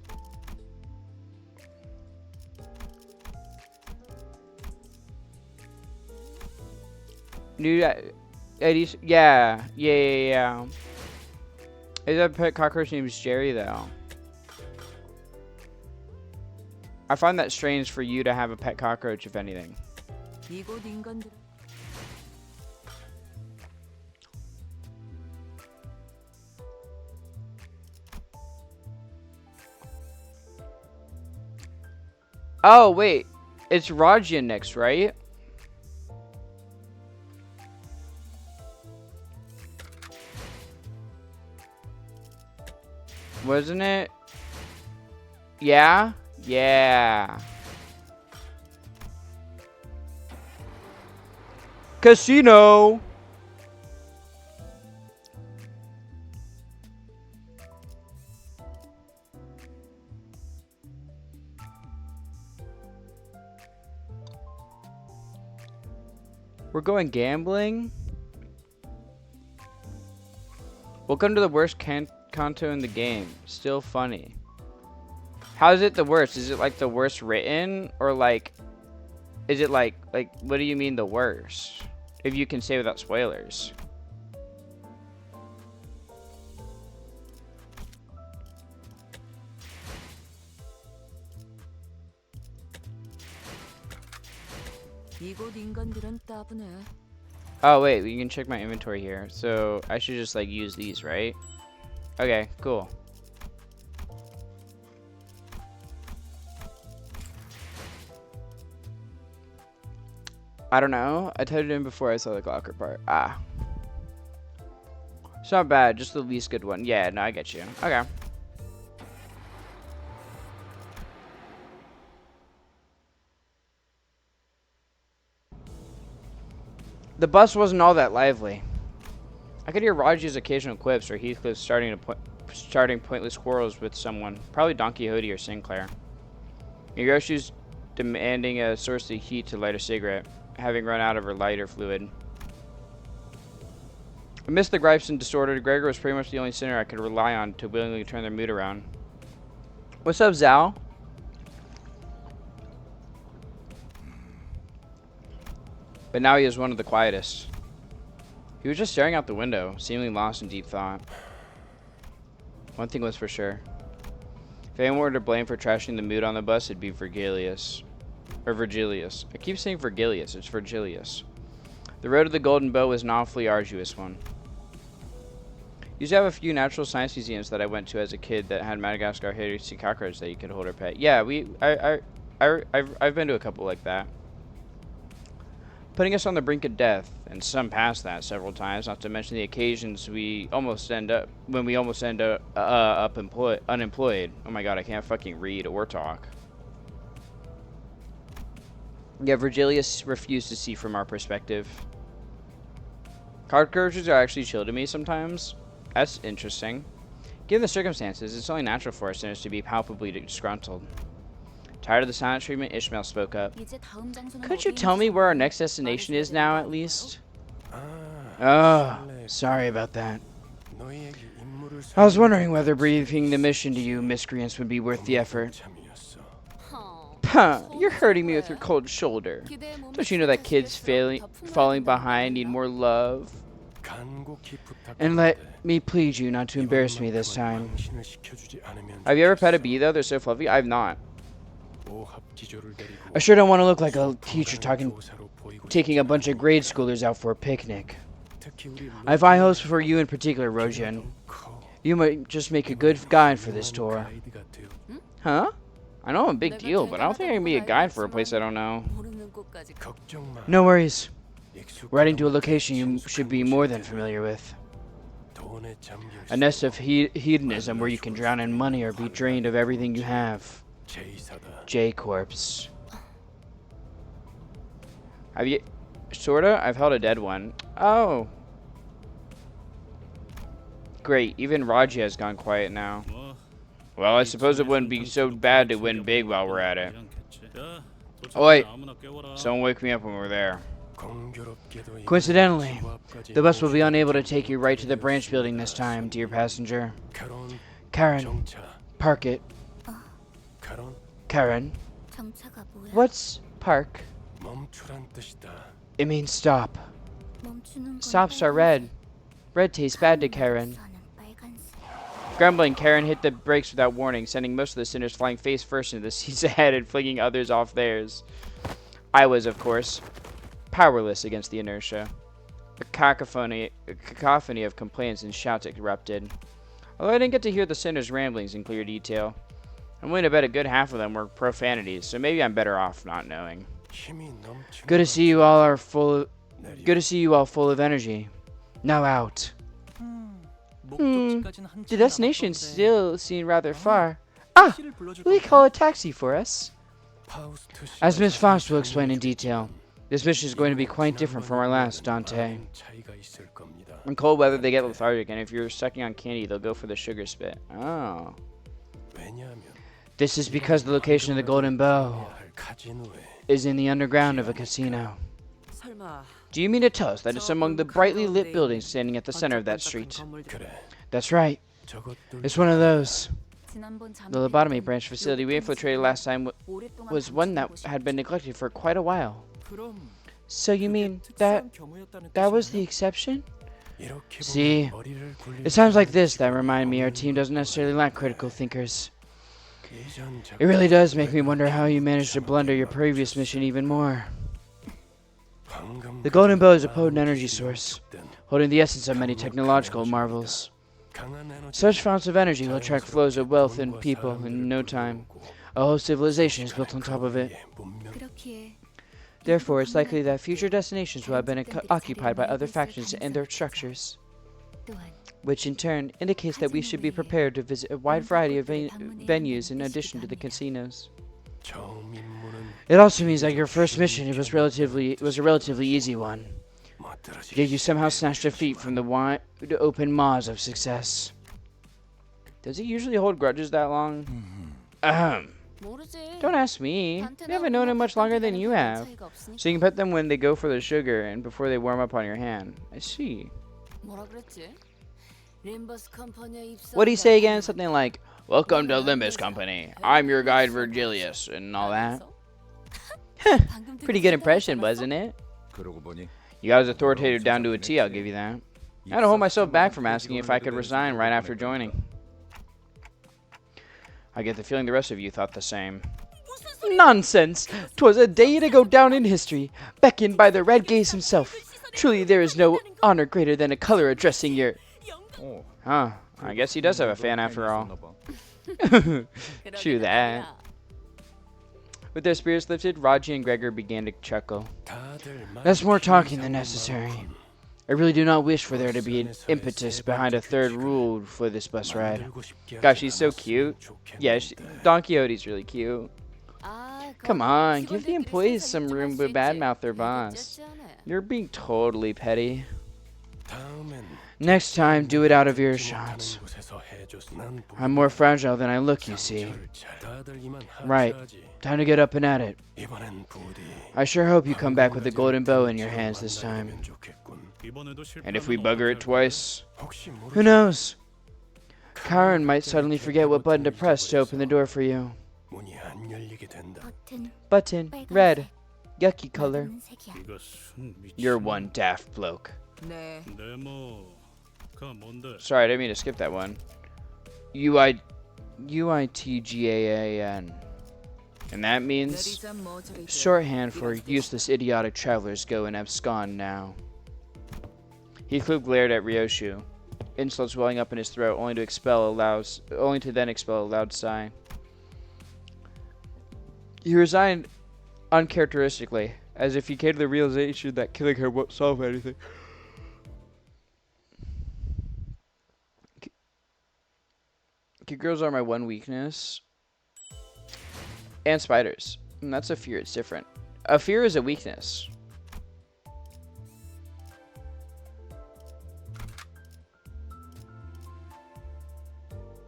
New Eddie's, yeah. Is a pet cockroach named Jerry though? I find that strange for you to have a pet cockroach, if anything. 이곳 인간들은 Oh wait, it's Rajian next, right? Wasn't it? Yeah? Yeah. Casino! We're going gambling? Welcome to the worst Canto in the game. Still funny. How is it the worst? Is it like the worst written? Or like... Is it like... what do you mean the worst? If you can say without spoilers. 이곳 인간들은 따분해. Oh wait, you can check my inventory here. So I should just like use these, right? Okay, cool. I don't know. I typed it in before I saw the Glocker part. Ah. It's not bad, just the least good one. Yeah, no, I get you. Okay. The bus wasn't all that lively. I could hear Raji's occasional quips or Heathcliff starting pointless quarrels with someone, probably Don Quixote or Sinclair. Yogoshu's demanding a source of heat to light a cigarette, having run out of her lighter fluid. Amidst the gripes and disorder, Gregor was pretty much the only sinner I could rely on to willingly turn their mood around. What's up, Zal? But now he is one of the quietest. He was just staring out the window, seemingly lost in deep thought. One thing was for sure. If anyone were to blame for trashing the mood on the bus, it'd be Virgilius. Or Virgilius. I keep saying Virgilius, it's Virgilius. The road to the Golden Bow was an awfully arduous one. Used to have a few natural science museums that I went to as a kid that had Madagascar hairy sea cockroach that you could hold or pet. Yeah, I've been to a couple like that. Putting us on the brink of death, and some past that several times, not to mention the occasions we almost end up unemployed. Oh my god, I can't fucking read or talk. Yeah, Virgilius refused to see from our perspective. Cockroaches are actually chill to me sometimes. That's interesting. Given the circumstances, it's only natural for our sinners to be palpably disgruntled. Tired of the silent treatment, Ishmael spoke up. Could you tell me where our next destination is now, at least? Oh, sorry about that. I was wondering whether briefing the mission to you miscreants would be worth the effort. Huh, you're hurting me with your cold shoulder. Don't you know that kids falling behind need more love? And let me plead you not to embarrass me this time. Have you ever pet a bee, though? They're so fluffy. I've not. I sure don't want to look like a teacher taking a bunch of grade schoolers out for a picnic. I have high hopes for you in particular, Rojan. You might just make a good guide for this tour. Huh? I know I'm a big deal, but I don't think I can be a guide for a place I don't know. No worries. We're heading to a location you should be more than familiar with. A nest of hedonism where you can drown in money or be drained of everything you have. J-Corpse. Have you... Sorta? I've held a dead one. Oh. Great. Even Raji has gone quiet now. Well, I suppose it wouldn't be so bad to win big while we're at it. Oh, wait. Someone wake me up when we're there. Coincidentally, the bus will be unable to take you right to the branch building this time, dear passenger. Karen, park it. Karen, what's park? It means stop. Stops are red. Red tastes bad to Karen. Grumbling, Karen hit the brakes without warning, sending most of the sinners flying face first into the seats ahead and flinging others off theirs. I was, of course, powerless against the inertia. A cacophony of complaints and shouts erupted. Although I didn't get to hear the sinners' ramblings in clear detail, I'm willing to bet a good half of them were profanities, so maybe I'm better off not knowing. Good to see you all full of energy. Now out. The destination still seems rather far. Ah! Will you call a taxi for us? As Miss Faust will explain in detail, this mission is going to be quite different from our last, Dante. In cold weather, they get lethargic, and if you're sucking on candy, they'll go for the sugar spit. Oh. This is because the location of the Golden Bow is in the underground of a casino. Do you mean to tell us that it's among the brightly lit buildings standing at the center of that street? That's right. It's one of those. The lobotomy branch facility we infiltrated last time was one that had been neglected for quite a while. So you mean that was the exception? See, it's times like this that remind me our team doesn't necessarily lack critical thinkers. It really does make me wonder how you managed to blunder your previous mission even more. The Golden Bow is a potent energy source, holding the essence of many technological marvels. Such founts of energy will attract flows of wealth and people in no time. A whole civilization is built on top of it. Therefore, it's likely that future destinations will have been occupied by other factions and their structures, which in turn indicates that we should be prepared to visit a wide variety of venues in addition to the casinos. It also means that your first mission was a relatively easy one. Yet you somehow snatched defeat from the wide open maws of success. Does he usually hold grudges that long? 모르지. Don't ask me. We haven't known him much longer than you have. So you can pet them when they go for the sugar and before they warm up on your hand. I see. 뭐라 그랬지? 림버스 컴퍼니에 입사. What do you say again? Something like, "Welcome to Limbus Company. I'm your guide Virgilius," and all that. Pretty good impression, wasn't it? 그러고 보니 You got as authoritative down to a T, I'll give you that. I had to hold myself back from asking if I could resign right after joining. I get the feeling the rest of you thought the same. Nonsense! 'Twas a day to go down in history, beckoned by the Red Gaze himself. Truly there is no honor greater than a color addressing your... 어, Huh, I guess he does have a fan after all. True that. With their spirits lifted, Raji and Gregor began to chuckle. That's more talking than necessary. I really do not wish for there to be an impetus behind a third rule for this bus ride. Gosh, she's so cute. Yeah, Don Quixote's really cute. Come on, give the employees some room to badmouth their boss. You're being totally petty. Next time, do it out of earshot. I'm more fragile than I look, you see. Right. Time to get up and at it. I sure hope you come back with the golden bow in your hands this time. And if we bugger it twice, who knows? Karen might suddenly forget what button to press to open the door for you. Button, red, yucky color. You're one daft bloke. 네. 네모가 뭔데? Sorry, I didn't mean to skip that one. UITGAAN. And that means 내리자 뭐 저리 돼. shorthand for useless idiotic travelers go and abscond now. Heathcliff glared at Ryoshu, insults welling up in his throat, only to then expel a loud sigh. He resigned uncharacteristically, as if he came to the realization that killing her won't solve anything. Okay, girls are my one weakness. And spiders. That's a fear, it's different. A fear is a weakness.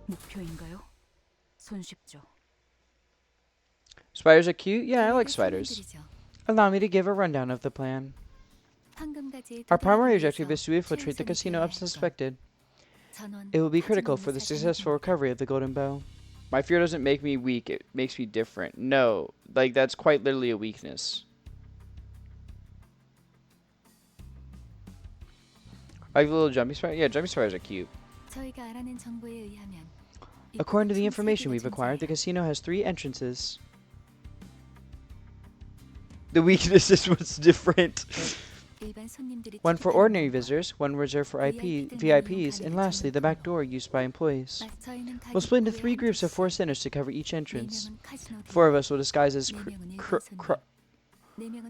목표인가요? 손쉽죠. Spiders are cute? Yeah, I like spiders. Allow me to give a rundown of the plan. Our primary objective is to infiltrate the casino unsuspected. It will be critical for the successful recovery of the golden bow. My fear doesn't make me weak, it makes me different. No, like that's quite literally a weakness. Like the little jumpy spider? Yeah, jumpy spiders are cute. According to the information we've acquired, the casino has 3 entrances. The weakness is what's different. One for ordinary visitors, one reserved for VIPs, and lastly, the back door used by employees. We'll split into 3 groups of 4 sinners to cover each entrance. 4 of us will disguise as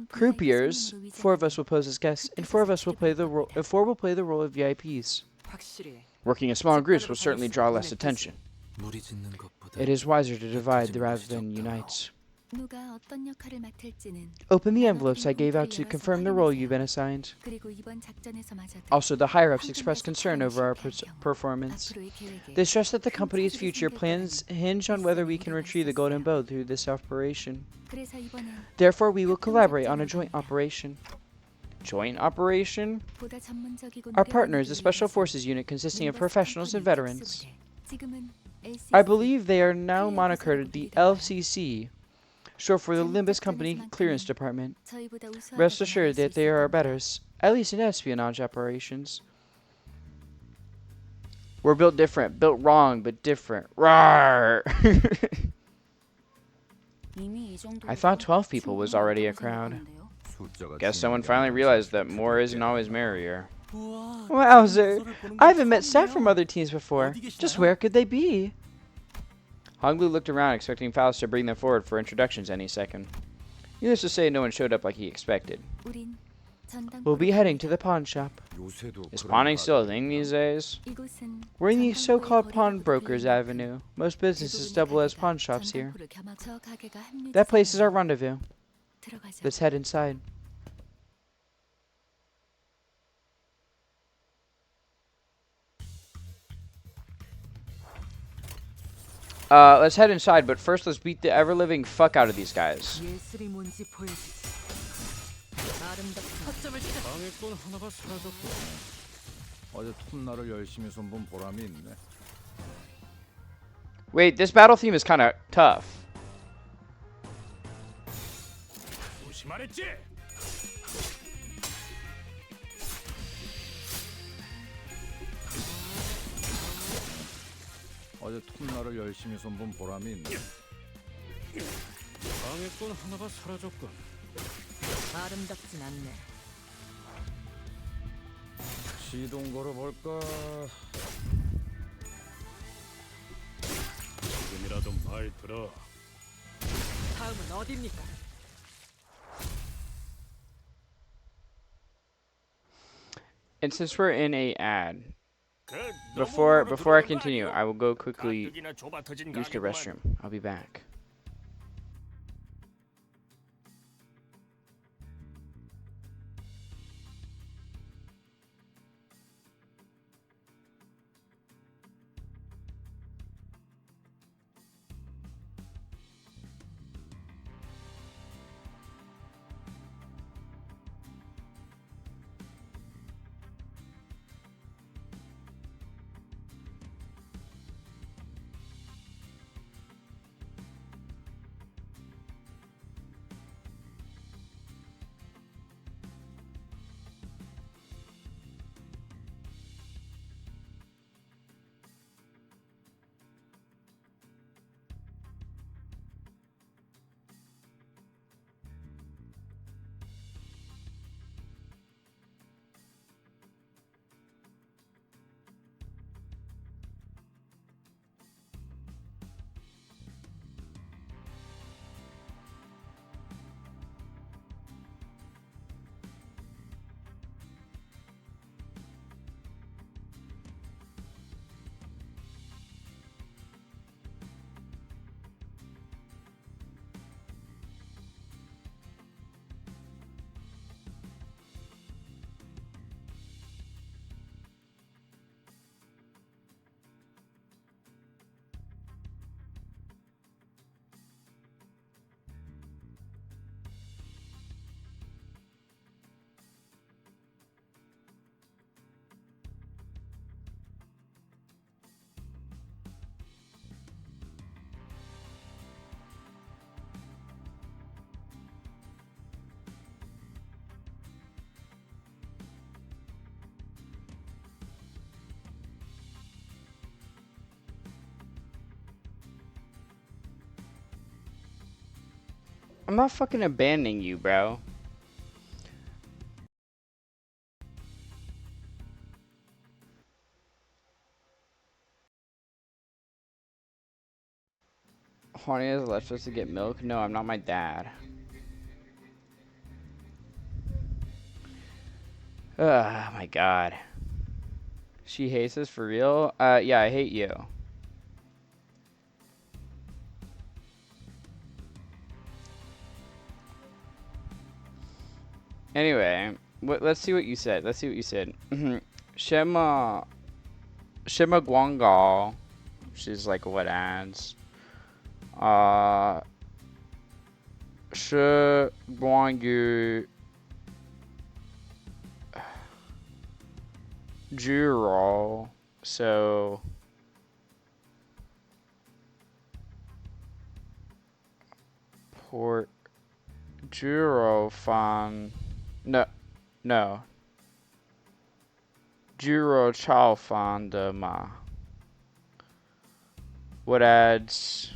croupiers, 4 of us will pose as guests, and 4 will play the role of VIPs. Working in small groups will certainly draw less attention. It is wiser to divide rather than unite. Open the envelopes I gave out to confirm the role you've been assigned. Also, the higher-ups expressed concern over our performance. They stress that the company's future plans hinge on whether we can retrieve the golden bow through this operation. Therefore, we will collaborate on a joint operation. Joint operation? Our partner is a special forces unit consisting of professionals and veterans. I believe they are now monikered the LCC, short for the Limbus Company Clearance Department. Rest assured that they are our betters, at least in espionage operations. We're built different, built wrong, but different. Rawr! I thought 12 people was already a crowd. Guess someone finally realized that more isn't always merrier. Wowzer! I haven't met staff from other teams before. Just where could they be? Honglu looked around, expecting Faust to bring them forward for introductions any second. Needless to say, no one showed up like he expected. 우린 전당. We'll be heading to the pawn shop. 요새도 Is 그런 pawning still a 가게가 thing 있나? these days? 이곳은 We're in the 전당포의 so-called 거래라고 pawnbrokers 불리는 avenue. Most businesses 대부분의 double as 가게가 pawn shops here. 전당포를 겸하- 저 가게가 합류 That place is our 지점이에요. rendezvous. 들어가죠. Let's head inside. Let's head inside, but first let's beat the ever-living fuck out of these guys. 예술이 뭔지 보여주지. 아름답게 허점을 치. 방해꾼 하나가 사라졌고. 어제 톱날을 열심히 손본 보람이 있네. Wait, this battle theme is kind of tough. 조심하랬지? 어제 톱날을 열심히 손본 보람이 있네. 방해꾼 하나가 사라졌군. 아름답진 않네. 시동 걸어볼까? 지금이라도 말 들어. 다음은 어디입니까? And since we're in a ad, 그 before 너머로 I 들어오는 거 continue, 아니오? I will go quickly 가뜩이나 좁아터진 use the 가게구만. restroom. I'll be back. I'm not fucking abandoning you, bro. Horny has left us to get milk? No, I'm not my dad. Oh my god. She hates us for real? Yeah, I hate you. Anyway, let's see what you said. Let's see what you said. Shema Guangal. She's like what ads? Shi Guangu Juro. So Port Juro Fan. No. Juro Chao Fan de Ma. What ads?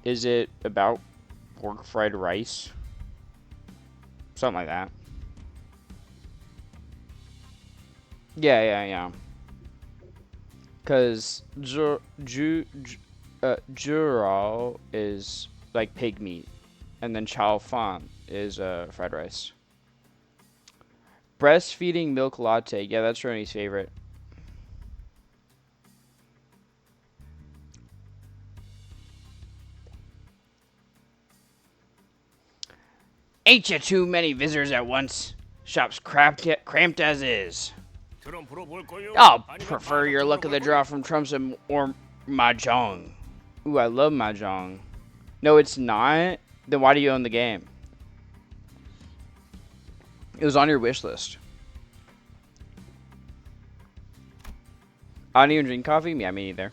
Is it about pork fried rice? Something like that. Yeah. Cause Jurao is like pig meat, and then chow fan is fried rice. Breastfeeding milk latte. Yeah, that's Roni's favorite. Ain't ya too many visitors at once? Shop's cramped as is. I'll prefer your luck of the draw from Trumps or Mahjong. Ooh, I love Mahjong. No, it's not. Then why do you own the game? It was on your wish list. I don't even drink coffee? Yeah, me neither.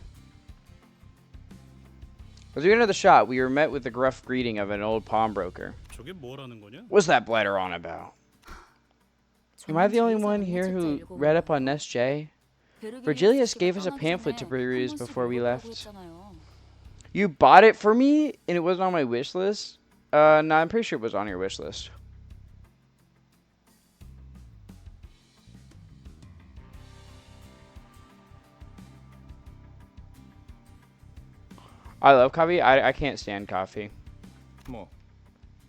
As we enter the shop, we were met with the gruff greeting of an old pawnbroker. What's that blighter on about? Am I the only one here who read up on Nest J? Virgilius gave us a pamphlet to peruse before we left. You bought it for me and it wasn't on my wish list? No, I'm pretty sure it was on your wish list. I love coffee. I can't stand coffee. 뭐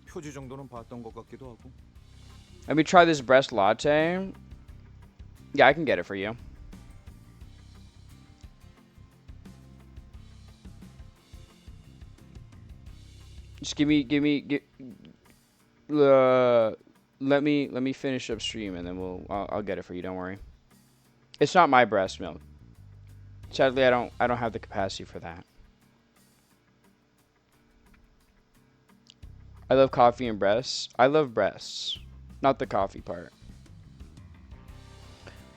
표지 정도는 봤던 것 같기도 하고. Let me try this breast latte. Yeah, I can get it for you. Just let me finish up stream and then I'll get it for you. Don't worry. It's not my breast milk. Sadly, I don't have the capacity for that. I love coffee and breasts. I love breasts, not the coffee part.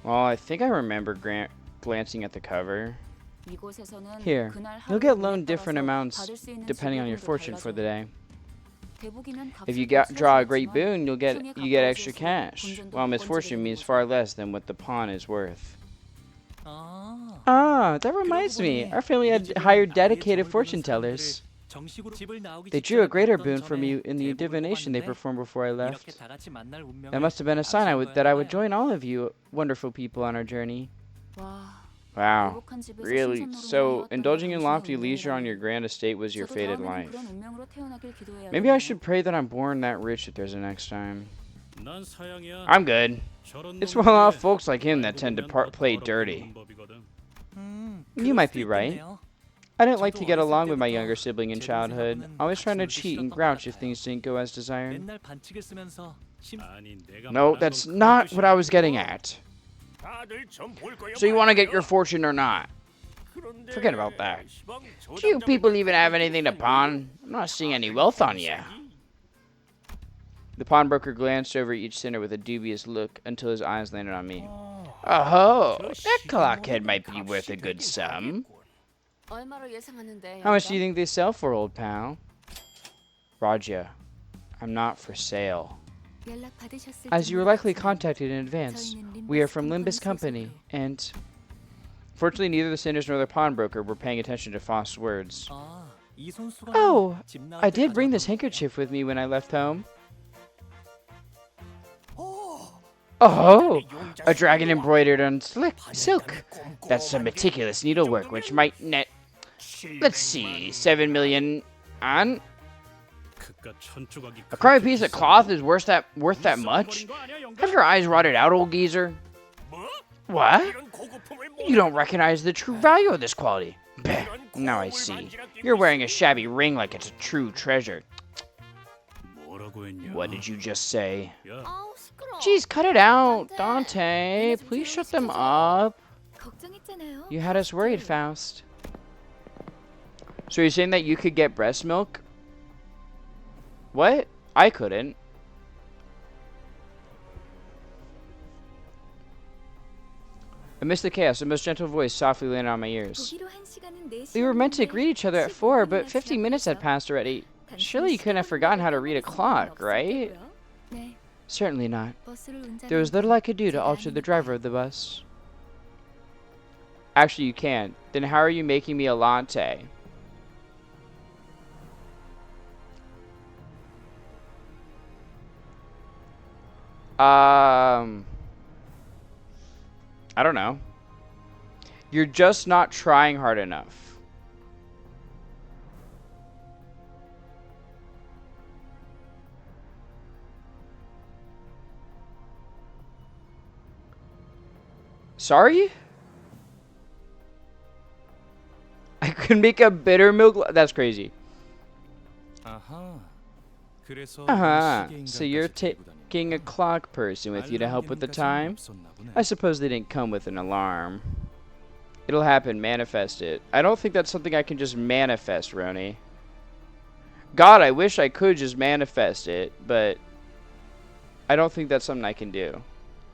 Well, I think I remember glancing at the cover. Here, you'll get loaned different amounts depending on your fortune for the day. If you draw a great boon, you get extra cash, while misfortune means far less than what the pawn is worth. Ah, that reminds me. Our family had hired dedicated fortune tellers. They drew a greater boon for me in the divination they performed before I left. That must have been a sign that I would join all of you wonderful people on our journey. Wow, really? So, indulging in lofty leisure on your grand estate was your fated life. Maybe I should pray that I'm born that rich if there's a next time. I'm good. It's well-off folks like him that tend to play dirty. You might be right. I didn't like to get along with my younger sibling in childhood, always trying to cheat and grouch if things didn't go as desired. No, that's not what I was getting at. So you want to get your fortune or not? Forget about that. Do you people even have anything to pawn? I'm not seeing any wealth on you. The pawnbroker glanced over each sinner with a dubious look until his eyes landed on me. Oh, that clockhead might be worth a good sum. How much do you think they sell for, old pal? Raja, I'm not for sale. As you were likely contacted in advance, we are from Limbus Company, and... Fortunately, neither the sinners nor the pawnbroker were paying attention to Faust's words. Oh, I did bring this handkerchief with me when I left home. Oh, a dragon embroidered on silk. That's some meticulous needlework, which might net... Let's see, 7 million on... A crummy piece of cloth is worth that much? Have your eyes rotted out, old geezer? What? You don't recognize the true value of this quality. Bah, now I see. You're wearing a shabby ring like it's a true treasure. What did you just say? Jeez, cut it out, Dante. Please shut them up. You had us worried, Faust. So you're saying that you could get breast milk? What? I couldn't. Amidst the chaos, a most gentle voice softly landed on my ears. We were meant to greet each other at 4, but 15 minutes had passed already. Surely you couldn't have forgotten how to read a clock, right? Certainly not. There was little I could do to alter the driver of the bus. Actually, you can. Then how are you making me a latte? I don't know. You're just not trying hard enough. Sorry? I could make a bitter milk. That's crazy. 아하. 그래서 Uh-huh. 시계 So you're 인간까지 들고 taking a clock person with you to help with the time? I suppose they didn't come with an alarm. It'll happen. Manifest it. I don't think that's something I can just manifest, Roni. God, I wish I could just manifest it, but I don't think that's something I can do.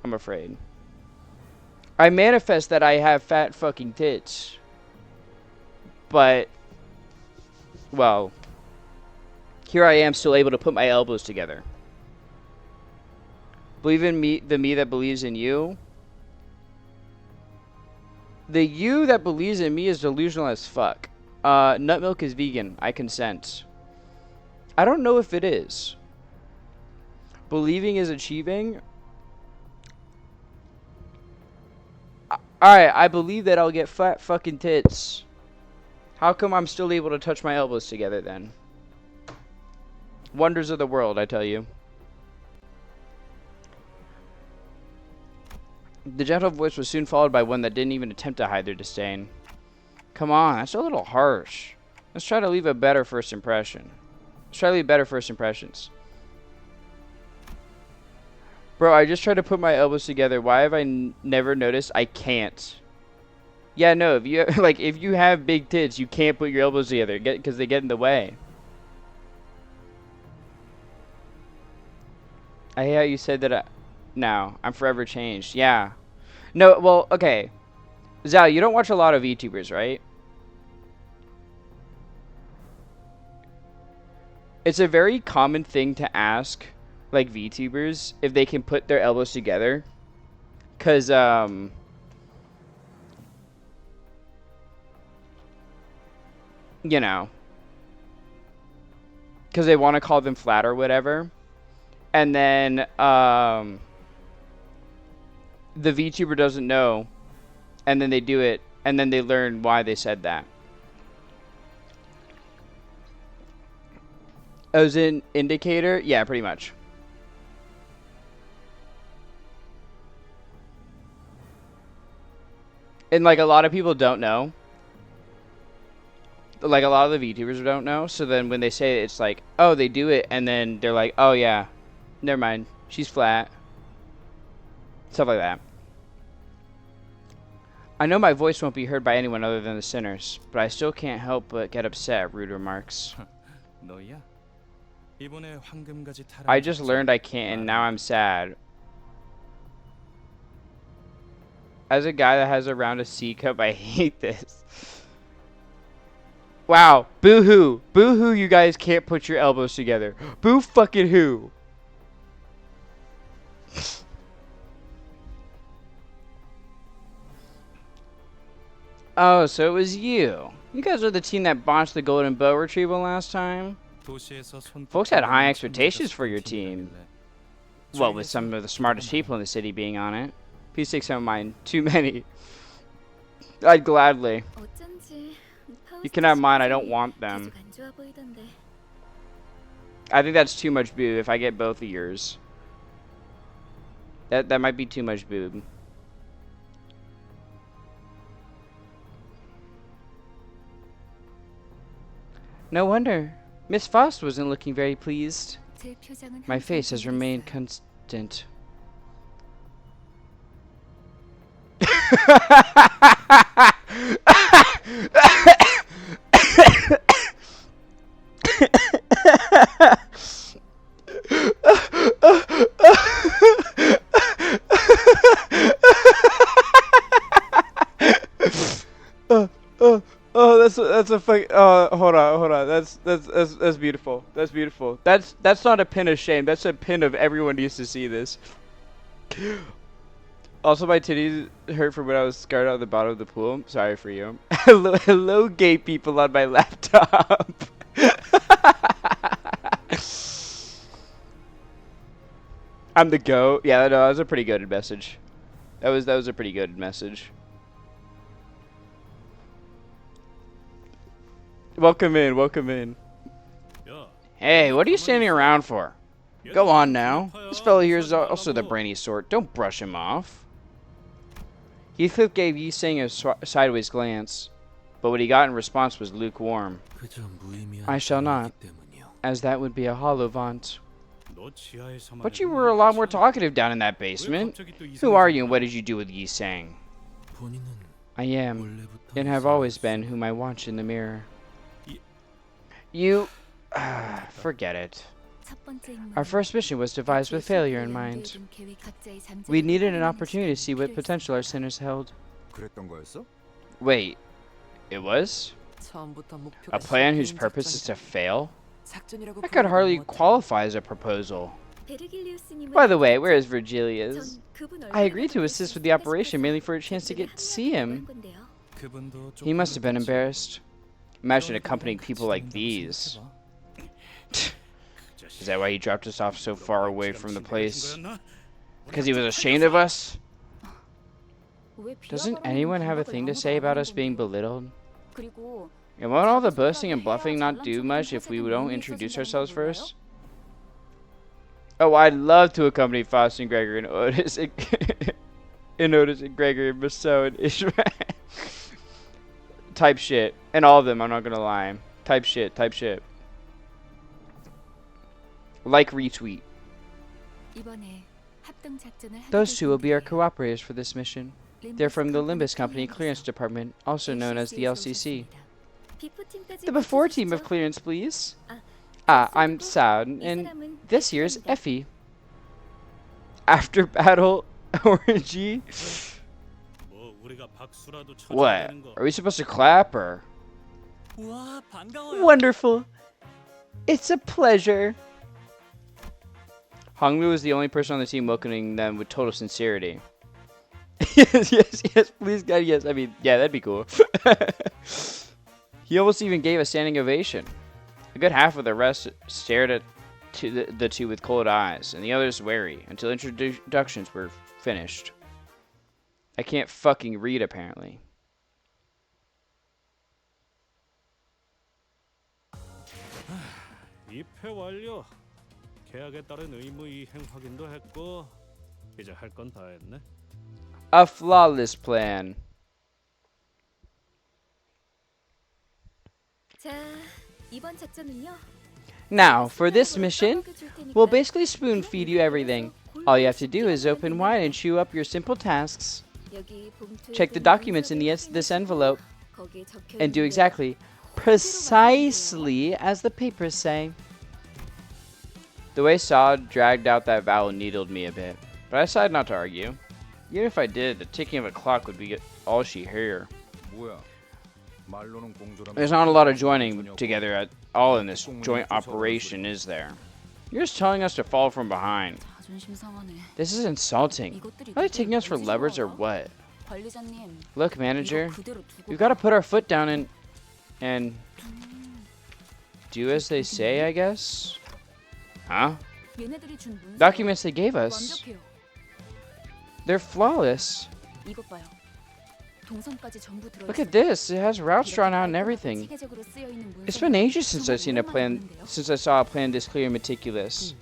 I'm afraid. I manifest that I have fat fucking tits. But, well, here I am still able to put my elbows together. Believe in me, the me that believes in you. The you that believes in me is delusional as fuck. Nut milk is vegan. I consent. I don't know if it is. Believing is achieving. Alright, I believe that I'll get fat fucking tits. How come I'm still able to touch my elbows together then? Wonders of the world, I tell you. The gentle voice was soon followed by one that didn't even attempt to hide their disdain. Come on, that's a little harsh. Let's try to leave a better first impression. Let's try to leave better first impressions. Bro, I just tried to put my elbows together. Why have I never noticed? I can't. Yeah, no, if you like, if you have big tits, you can't put your elbows together because they get in the way. I hate how you said that. No, I'm forever changed. Yeah. No, well, okay. Zhao, you don't watch a lot of VTubers, right? It's a very common thing to ask, like, VTubers if they can put their elbows together. Because, you know. Because they want to call them flat or whatever. And then, the VTuber doesn't know. And then they do it. And then they learn why they said that. As an indicator? Yeah, pretty much. And, like, a lot of people don't know. Like, a lot of the VTubers don't know. So then when they say it, it's like, oh, they do it. And then they're like, oh, yeah. Never mind. She's flat. Stuff like that. I know my voice won't be heard by anyone other than the sinners, but I still can't help but get upset at rude remarks. 너야? 이번에 황금가지 타라. I just learned I can't, and now I'm sad. As a guy that has around a C cup, I hate this. Wow, boo-hoo. Boo-hoo, you guys can't put your elbows together. Boo fucking who. Oh, so it was you. You guys are the team that botched the golden bow retrieval last time. Folks had high expectations for your team. Well, with some of the smartest people in the city being on it. Please take some of mine. Too many. I'd gladly. You can have mine, I don't want them. I think that's too much boob if I get both of yours. That might be too much boob. No wonder. Miss Faust wasn't looking very pleased. My face has remained constant. Oh, that's a fuck. Hold on. That's beautiful. That's beautiful. That's not a pin of shame. That's a pin of everyone needs to see this. Also, my titties hurt from when I was scarred out the bottom of the pool. Sorry for you. Hello, gay people on my laptop. I'm the goat. Yeah, no, that was a pretty good message. That was a pretty good message. Welcome in, welcome in. Hey, what are you standing around for? Go on now. This fellow here is also the brainy sort. Don't brush him off. Heathcliff gave Yi Sang a sideways glance, but what he got in response was lukewarm. I shall not, as that would be a hollow vaunt. But you were a lot more talkative down in that basement. Who are you and what did you do with Yi Sang? I am, and have always been, whom I watch in the mirror. You... forget it. Our first mission was devised with failure in mind. We needed an opportunity to see what potential our sinners held. Wait, it was? A plan whose purpose is to fail? That could hardly qualify as a proposal. By the way, where is Virgilius? I agreed to assist with the operation mainly for a chance to get to see him. He must have been embarrassed. Imagine accompanying people like these. Is that why he dropped us off so far away from the place? Because he was ashamed of us? Doesn't anyone have a thing to say about us being belittled? And won't all the boasting and bluffing not do much if we don't introduce ourselves first? Oh, I'd love to accompany Faust and Gregory and Otis and Gregory and Musso and Ishmael. Type shit. And all of them, I'm not gonna lie. Type shit, type shit. Like retweet. Those two will be our cooperators for this mission. They're from the Limbus Company Clearance Department, also known as the LCC. The before team of clearance, please. I'm Saud, and this here's Effie. After battle, orangey. What? Are we supposed to clap or? Wonderful. It's a pleasure. Honglu is the only person on the team welcoming them with total sincerity. yes, please, God, yes. I mean, yeah, that'd be cool. He almost even gave a standing ovation. A good half of the rest stared at the two with cold eyes, and the others wary, until introductions were finished. I can't fucking read, apparently. 입회 완료. 계약에 따른 의무 이행 확인도 했고 이제 할 건 다 했네. A flawless plan. Now, for this mission, we'll basically spoon feed you everything. All you have to do is open wide and chew up your simple tasks. Check the documents in this envelope and do exactly, precisely as the papers say. The way Saud dragged out that vowel needled me a bit, but I decided not to argue. Even if I did, the ticking of a clock would be all she hear. There's not a lot of joining together at all in this joint operation, is there? You're just telling us to fall from behind. This is insulting. Are they taking us for lovers or what? Look, manager, we've got to put our foot down and do as they say, I guess? Huh? Documents they gave us. They're flawless. Look at this. It has routes drawn out and everything. It's been ages since I've seen a plan. Since I saw a plan this clear and meticulous.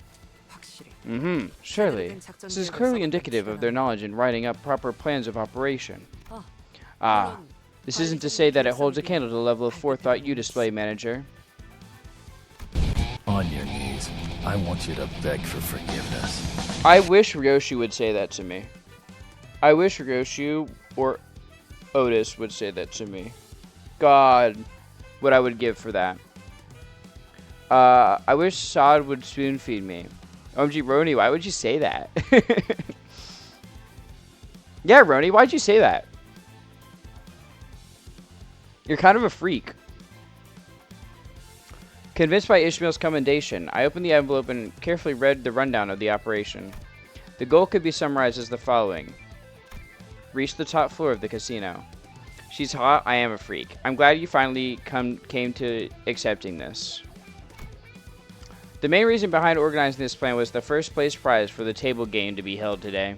Surely. This is clearly indicative of their knowledge in writing up proper plans of operation. This isn't to say that it holds a candle to the level of forethought you display, manager. On your knees. I want you to beg for forgiveness. I wish Ryoshu would say that to me. I wish Ryoshu or Otis would say that to me. God, what I would give for that. I wish Saud would spoon feed me. OMG, Roni, why would you say that? Yeah, Roni, why'd you say that? You're kind of a freak. Convinced by Ishmael's commendation, I opened the envelope and carefully read the rundown of the operation. The goal could be summarized as the following. Reach the top floor of the casino. She's hot, I am a freak. I'm glad you finally came to accepting this. The main reason behind organizing this plan was the first place prize for the table game to be held today.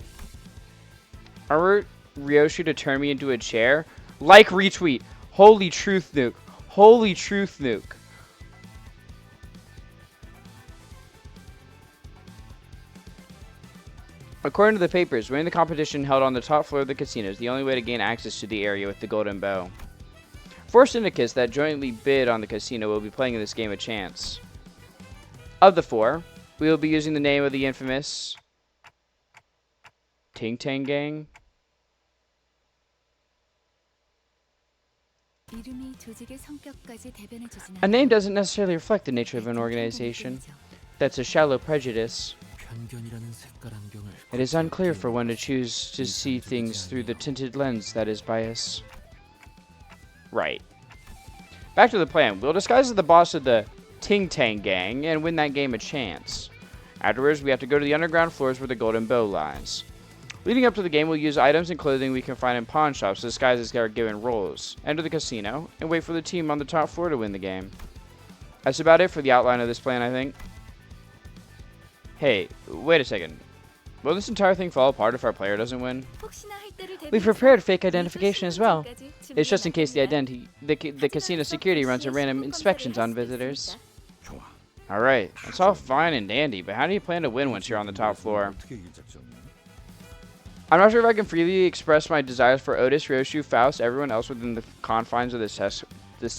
I wrote Ryoshu to turn me into a chair. Like retweet. Holy truth nuke. Holy truth nuke. According to the papers, winning the competition held on the top floor of the casino is the only way to gain access to the area with the golden bow. 4 syndicates that jointly bid on the casino will be playing in this game a chance. Of the 4, we will be using the name of the infamous Ting Tang Gang. A name doesn't necessarily reflect the nature of an organization. That's a shallow prejudice. It is unclear for one to choose to see things through the tinted lens that is bias. Right. Back to the plan. We'll disguise as the boss of the Ting Tang Gang and win that game a chance. Afterwards, we have to go to the underground floors where the golden bow lies. Leading up to the game, we'll use items and clothing we can find in pawn shops disguised as our given roles, enter the casino, and wait for the team on the top floor to win the game. That's about it for the outline of this plan, I think. Hey, wait a second. Will this entire thing fall apart if our player doesn't win? We've prepared fake identification as well. It's just in case the casino security runs a random inspections on visitors. Alright, that's all fine and dandy, but how do you plan to win once you're on the top floor? I'm not sure if I can freely express my desires for Otis, Ryoshu, Faust, everyone else within the confines of this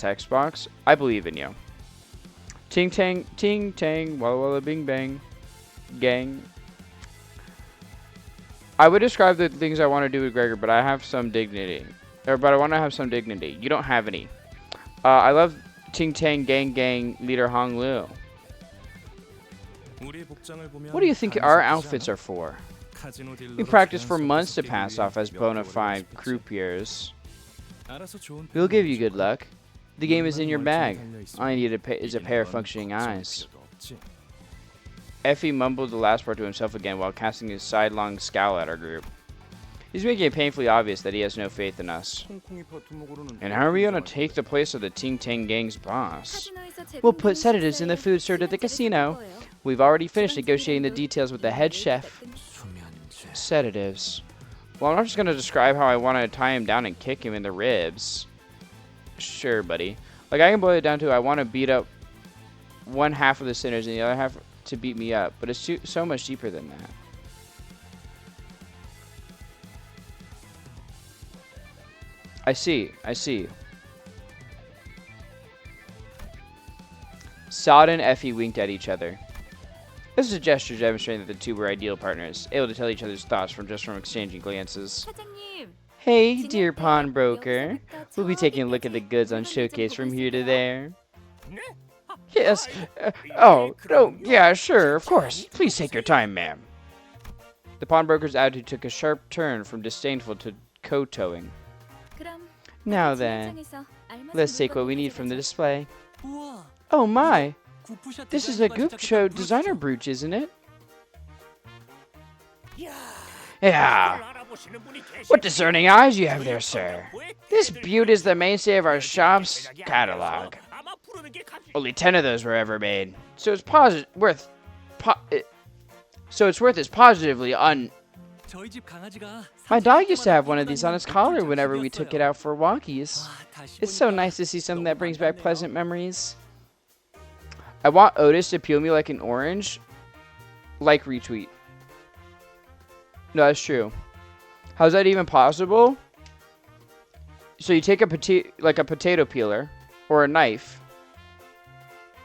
text box. I believe in you. Ting tang, walla walla bing bang, gang. I would describe the things I want to do with Gregor, but I have some dignity. But I want to have some dignity. You don't have any. I love Ting Tang Gang Gang leader Hong Lu. What do you think our outfits are for? We practiced for months to pass off as bona fide croupiers. We'll give you good luck. The game is in your bag. All I need is a pair of functioning eyes. Effie mumbled the last part to himself again while casting his sidelong scowl at our group. He's making it painfully obvious that he has no faith in us. And how are we going to take the place of the Ting Tang Gang's boss? We'll put sedatives in the food served at the casino. We've already finished negotiating the details with the head chef. Sedatives. Well, I'm not just going to describe how I want to tie him down and kick him in the ribs. Sure, buddy. Like, I can boil it down to I want to beat up one half of the sinners and the other half to beat me up. But it's so much deeper than that. I see. Sod and Effie winked at each other. This is a gesture demonstrating that the two were ideal partners, able to tell each other's thoughts from exchanging glances. Hey, dear pawnbroker. We'll be taking a look at the goods on showcase from here to there. Yes. Yeah, sure, of course. Please take your time, ma'am. The pawnbroker's attitude took a sharp turn from disdainful to kowtowing. Now then, let's take what we need from the display. Oh my! This is a Goop Show designer brooch, isn't it? Yeah. What discerning eyes you have there, sir. This beaut is the mainstay of our shop's catalog. Only 10 of those were ever made, so it's worth is positively My dog used to have one of these on his collar whenever we took it out for walkies. It's so nice to see something that brings back pleasant memories. I want Otis to peel me like an orange. Like retweet. No, that's true. How's that even possible? So you take a potato peeler or a knife,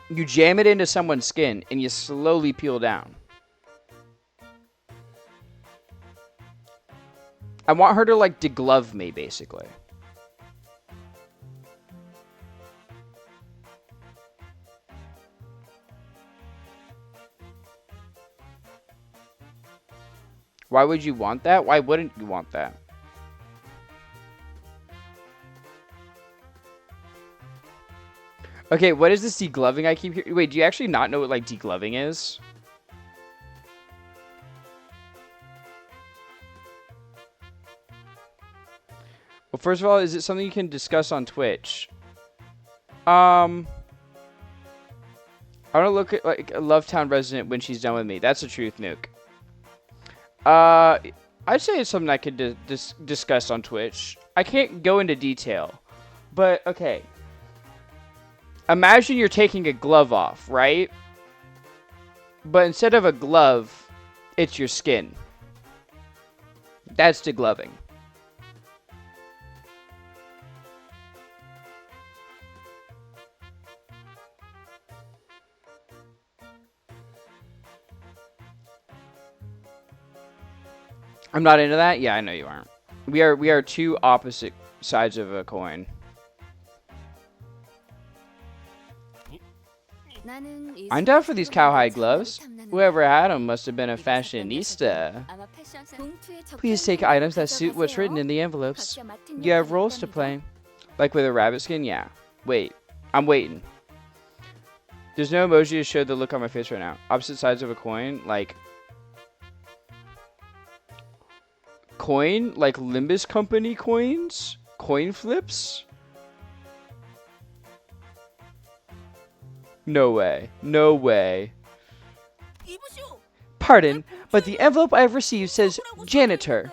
you jam it into someone's skin, and you slowly peel down. I want her to like deglove me, basically. Why would you want that? Why wouldn't you want that? Okay, what is this degloving I keep hearing? Wait, do you actually not know what like degloving is? Well, first of all, is it something you can discuss on Twitch? I want to look at like a Lovetown resident when she's done with me. That's the truth, Nuke. I'd say it's something I could discuss on Twitch. I can't go into detail, but okay. Imagine you're taking a glove off, right? But instead of a glove, it's your skin. That's degloving. I'm not into that? Yeah, I know you aren't. We are two opposite sides of a coin. I'm down for these cowhide gloves. Whoever had them must have been a fashionista. Please take items that suit what's written in the envelopes. You have roles to play. Like with a rabbit skin? Yeah. Wait. I'm waiting. There's no emoji to show the look on my face right now. Opposite sides of a coin? Like... Coin? Like Limbus Company coins? Coin flips? No way. No way. Pardon, but the envelope I've received says janitor.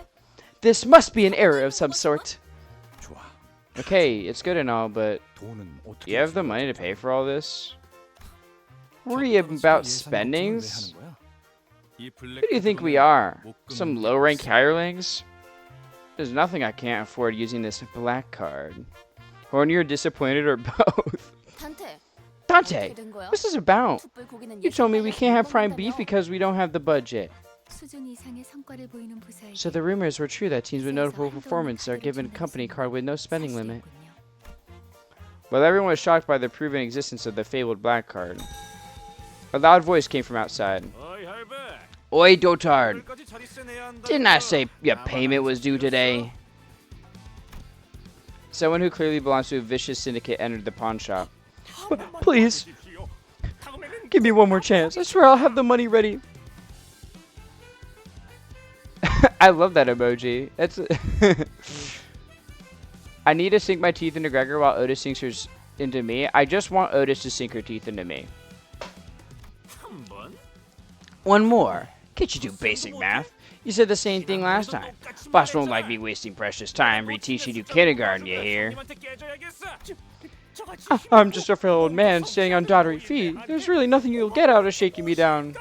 This must be an error of some sort. Okay, it's good and all, but do you have the money to pay for all this? Worry about spendings? Who do you think we are? Some low-rank hirelings? There's nothing I can't afford using this black card. Horny or disappointed or both? Dante, what's this about? You told me we can't have prime beef because we don't have the budget. So the rumors were true that teams with notable performance are given a company card with no spending limit. Well, everyone was shocked by the proven existence of the fabled black card. A loud voice came from outside. Oi, dotard! Didn't I say your payment was due today? Someone who clearly belongs to a vicious syndicate entered the pawn shop. Please, give me one more chance. I swear I'll have the money ready. I love that emoji. That's. I need to sink my teeth into Gregor while Otis sinks hers into me. I just want Otis to sink her teeth into me. One more. Can't you do basic math? You said the same thing last time. Boss won't like me wasting precious time reteaching you kindergarten, you hear? I'm just a frail old man standing on doddering feet. There's really nothing you'll get out of shaking me down.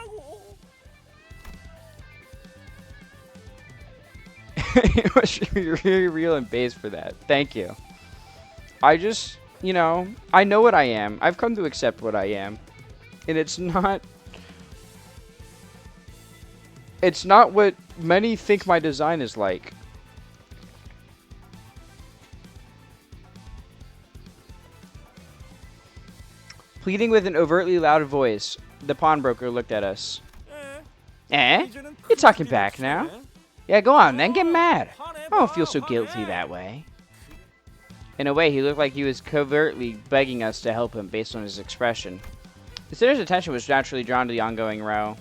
It was really real and base for that. Thank you. I just, you know, I know what I am. I've come to accept what I am. And it's not what many think my design is like. Pleading with an overtly loud voice, the pawnbroker looked at us. Eh? You're talking back now? Yeah, go on then, get mad. I don't feel so guilty that way. In a way, he looked like he was covertly begging us to help him based on his expression. The sitter's attention was naturally drawn to the ongoing row.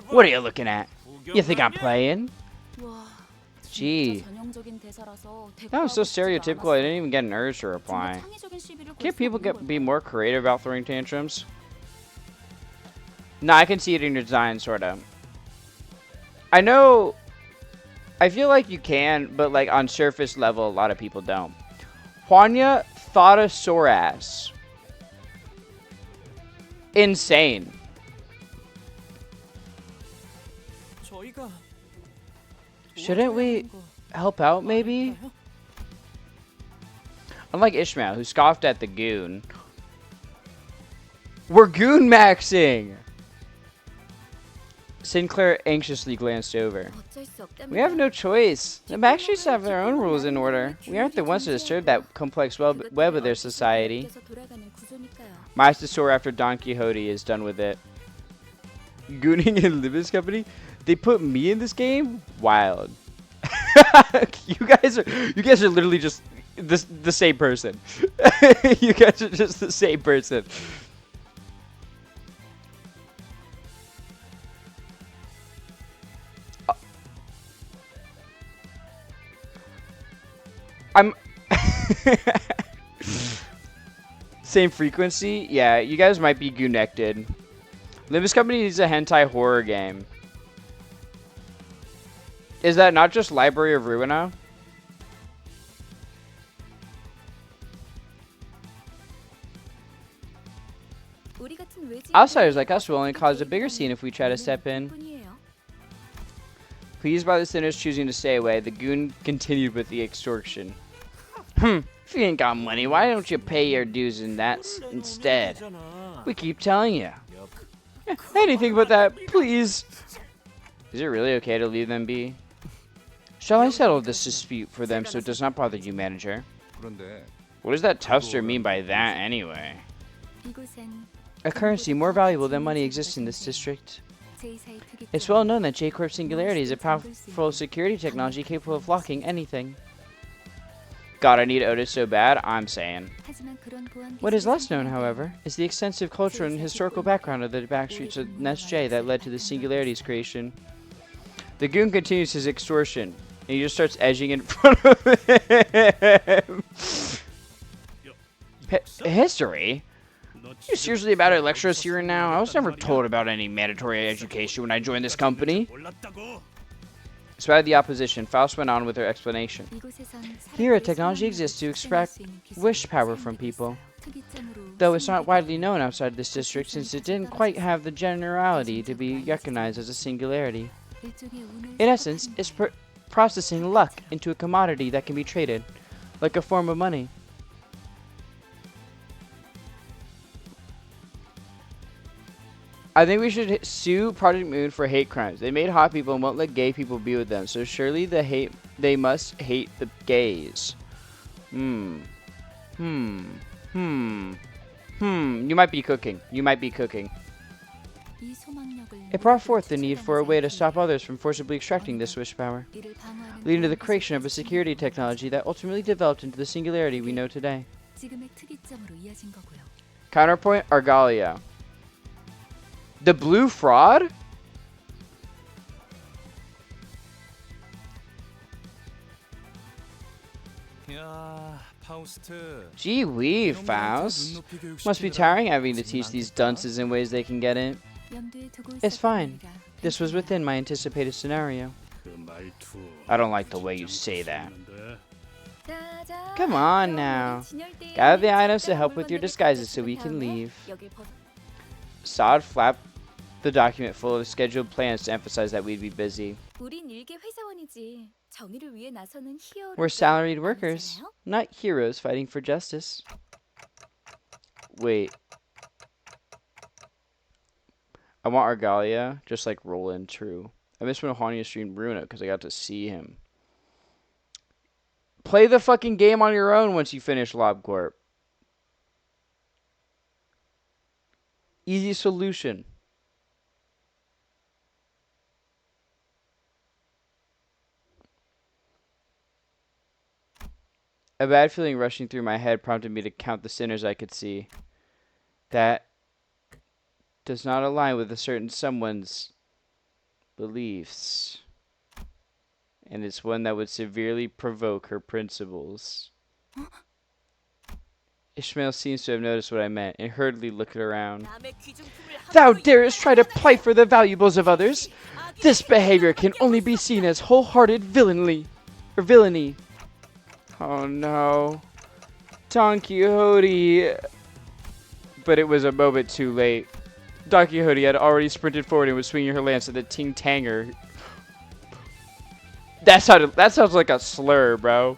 What are you looking at? You think I'm playing? Gee. That was so stereotypical I didn't even get an urge to reply. Can't people be more creative about throwing tantrums? Nah, I can see it in your design, sorta. I know... I feel like you can, but like on surface level, a lot of people don't. Juanya Thotosaurus. Insane. Shouldn't we help out, maybe? Unlike Ishmael, who scoffed at the goon. We're goon maxing! Sinclair anxiously glanced over. We have no choice. The Backstreets have their own rules in order. We aren't the ones to disturb that complex web of their society. My sore after Don Quixote is done with it. Gooning in Limbus Company? They put me in this game? Wild. You guys are literally just the same person. You guys are just the same person. I'm same frequency? Yeah, you guys might be goonected. Limbus Company needs a hentai horror game. Is that not just Library of Ruina? Outsiders like us will only cause a bigger scene if we try to step in. Pleased by the sinners choosing to stay away, the goon continued with the extortion. If you ain't got money, why don't you pay your dues in that instead? We keep telling you. Anything but that, please. Is it really okay to leave them be? Shall I settle this dispute for them so it does not bother you, manager? 그런데 What does that Tufster mean by that, anyway? A currency more valuable than money exists in this district. It's well known that J-Corp Singularity is a powerful security technology capable of locking anything. God, I need Otis so bad, I'm saying. What is less known, however, is the extensive cultural and historical background of the backstreets of Nest J that led to the Singularity's creation. The goon continues his extortion, and he just starts edging in front of him. History? You seriously about to lecture us here and now? I was never told about any mandatory education when I joined this company. Despite the opposition, Faust went on with her explanation. Here, a technology exists to extract wish power from people. Though it's not widely known outside this district since it didn't quite have the generality to be recognized as a singularity. In essence, it's processing luck into a commodity that can be traded, like a form of money. I think we should sue Project Moon for hate crimes. They made hot people and won't let gay people be with them, so surely they must hate the gays. You might be cooking. You might be cooking. It brought forth the need for a way to stop others from forcibly extracting this wish power, leading to the creation of a security technology that ultimately developed into the singularity we know today. Counterpoint, Argalia. The blue fraud? Gee wee, Faust. Must be tiring having to teach these dunces in ways they can get it. It's fine. This was within my anticipated scenario. I don't like the way you say that. Come on now. Gather the items to help with your disguises so we can leave. Sod flapped the document full of scheduled plans to emphasize that we'd be busy. We're salaried workers, not heroes fighting for justice. Wait. I want Argalia, just like Roland, true. I miss when Hania streamed Bruno because I got to see him. Play the fucking game on your own once you finish LobCorp. Easy solution. A bad feeling rushing through my head prompted me to count the sinners I could see. That does not align with a certain someone's beliefs. And it's one that would severely provoke her principles. Ishmael seems to have noticed what I meant and hurriedly looked around. Thou darest try to plight for the valuables of others? This behavior can only be seen as wholehearted villainy. Oh no. Don Quixote. But it was a moment too late. Don Quixote had already sprinted forward and was swinging her lance at the Ting Tanger. That sounds like a slur, bro.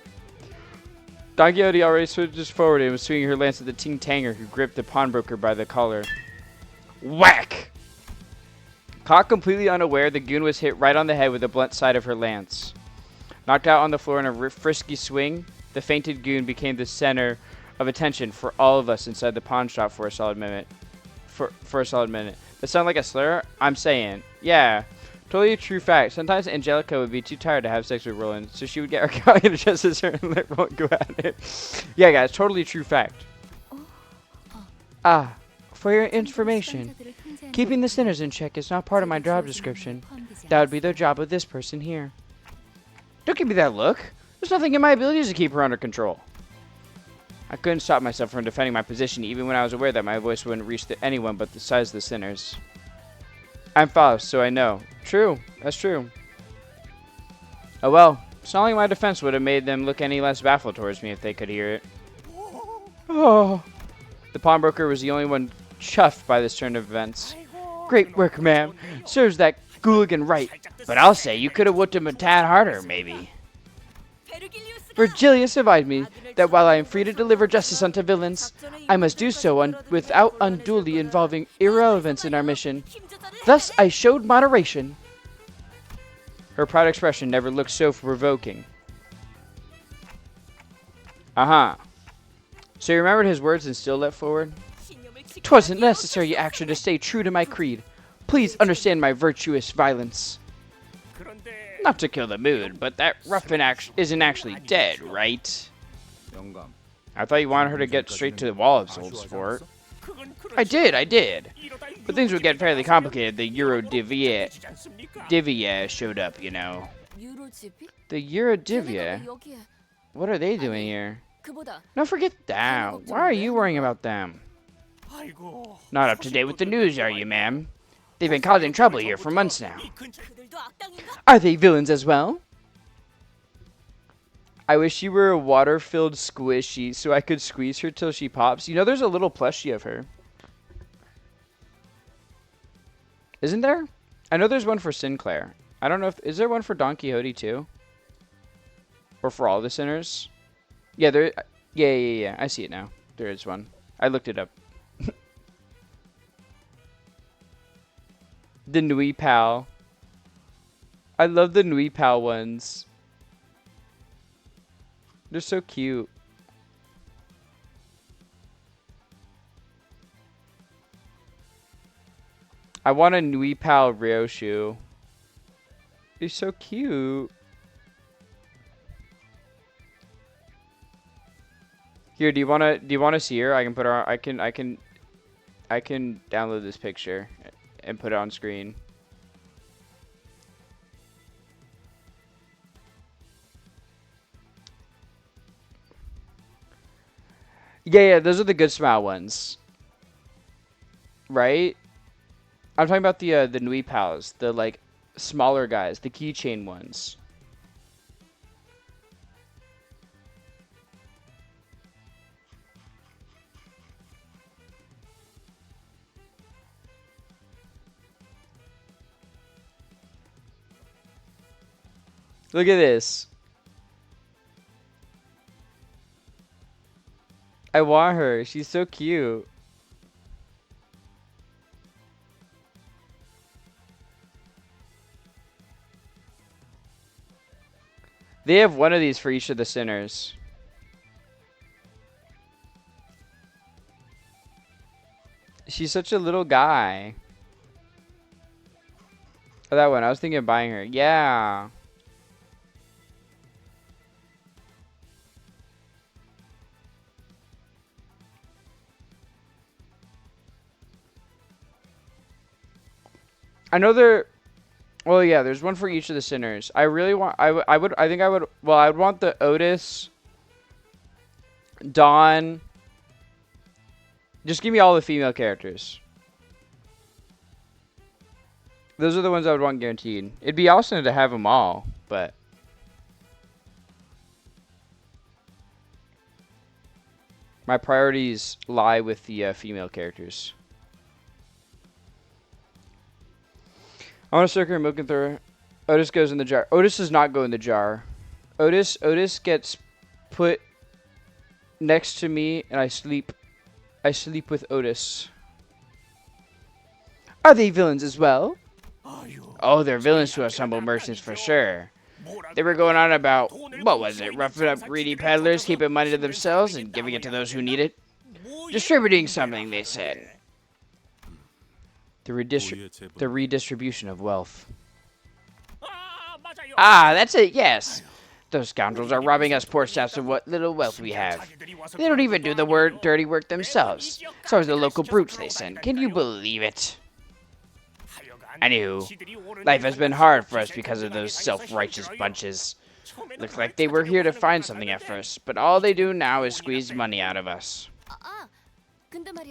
Don Quixote already switched forward and was swinging her lance at the Ting Tanger, who gripped the pawnbroker by the collar. Whack! Caught completely unaware, the goon was hit right on the head with the blunt side of her lance. Knocked out on the floor in a frisky swing, the fainted goon became the center of attention for all of us inside the pawn shop for a solid minute. For a solid minute. That sound like a slur? I'm saying. Yeah. Totally a true fact. Sometimes Angelica would be too tired to have sex with Roland, so she would get Argalia to just as her and let Roland go at it. Yeah, guys, totally true fact. Ah, for your information, keeping the sinners in check is not part of my job description. That would be the job of this person here. Don't give me that look. There's nothing in my abilities to keep her under control. I couldn't stop myself from defending my position even when I was aware that my voice wouldn't reach anyone but the size of the sinners. I'm Faust, so I know. True, that's true. Oh well, it's not like my defense would have made them look any less baffled towards me if they could hear it. Oh. The pawnbroker was the only one chuffed by this turn of events. Great work, ma'am. Serves that Gooligan right, but I'll say you could have whooped him a tad harder, maybe. Virgilius advised me that while I am free to deliver justice unto villains, I must do so without unduly involving irrelevance in our mission. Thus, I showed moderation. Her proud expression never looked so provoking. So he remembered his words and still leapt forward? 'Twasn't necessary action to stay true to my creed. Please understand my virtuous violence. Not to kill the mood, but that ruffian isn't actually dead, right? 영감. I thought you wanted her to get straight to the wall of souls for it. I did. But things would get fairly complicated. The Eurodivia showed up, you know. The Eurodivia? What are they doing here? No, forget that. Why are you worrying about them? Not up to date with the news, are you, ma'am? They've been causing trouble here for months now. Are they villains as well? I wish she were a water-filled squishy so I could squeeze her till she pops. You know there's a little plushie of her. Isn't there? I know there's one for Sinclair. I don't know if... Is there one for Don Quixote too? Or for all the sinners? Yeah, there... Yeah. I see it now. There is one. I looked it up. The Nui Pal. I love the Nui Pal ones. They're so cute. I want a Nui Pal Ryoshu. They're so cute. Here, do you wanna see her? I can put her. I can download this picture and put it on screen. Yeah, those are the good smile ones. Right? I'm talking about the Nui Pals, the like smaller guys, the keychain ones. Look at this. I want her. She's so cute. They have one of these for each of the sinners. She's such a little guy. Oh, that one. I was thinking of buying her. Yeah. I know there... Well, yeah, there's one for each of the sinners. I really want... I would want the Otis, Dawn... Just give me all the female characters. Those are the ones I would want guaranteed. It'd be awesome to have them all, but... My priorities lie with the female characters. I want to circle milk and throw. Otis goes in the jar. Otis does not go in the jar. Otis gets put next to me, and I sleep with Otis. Are they villains as well? Oh, they're villains to us humble merchants for sure. They were going on about, what was it, roughing up greedy peddlers, keeping money to themselves and giving it to those who need it? Distributing something, they said. The redistribution of wealth. Ah, that's it, yes. Those scoundrels are robbing us poor chaps of what little wealth we have. They don't even do the dirty work themselves. So is the local brutes they send. Can you believe it? Anywho, life has been hard for us because of those self-righteous bunches. Looks like they were here to find something at first, but all they do now is squeeze money out of us.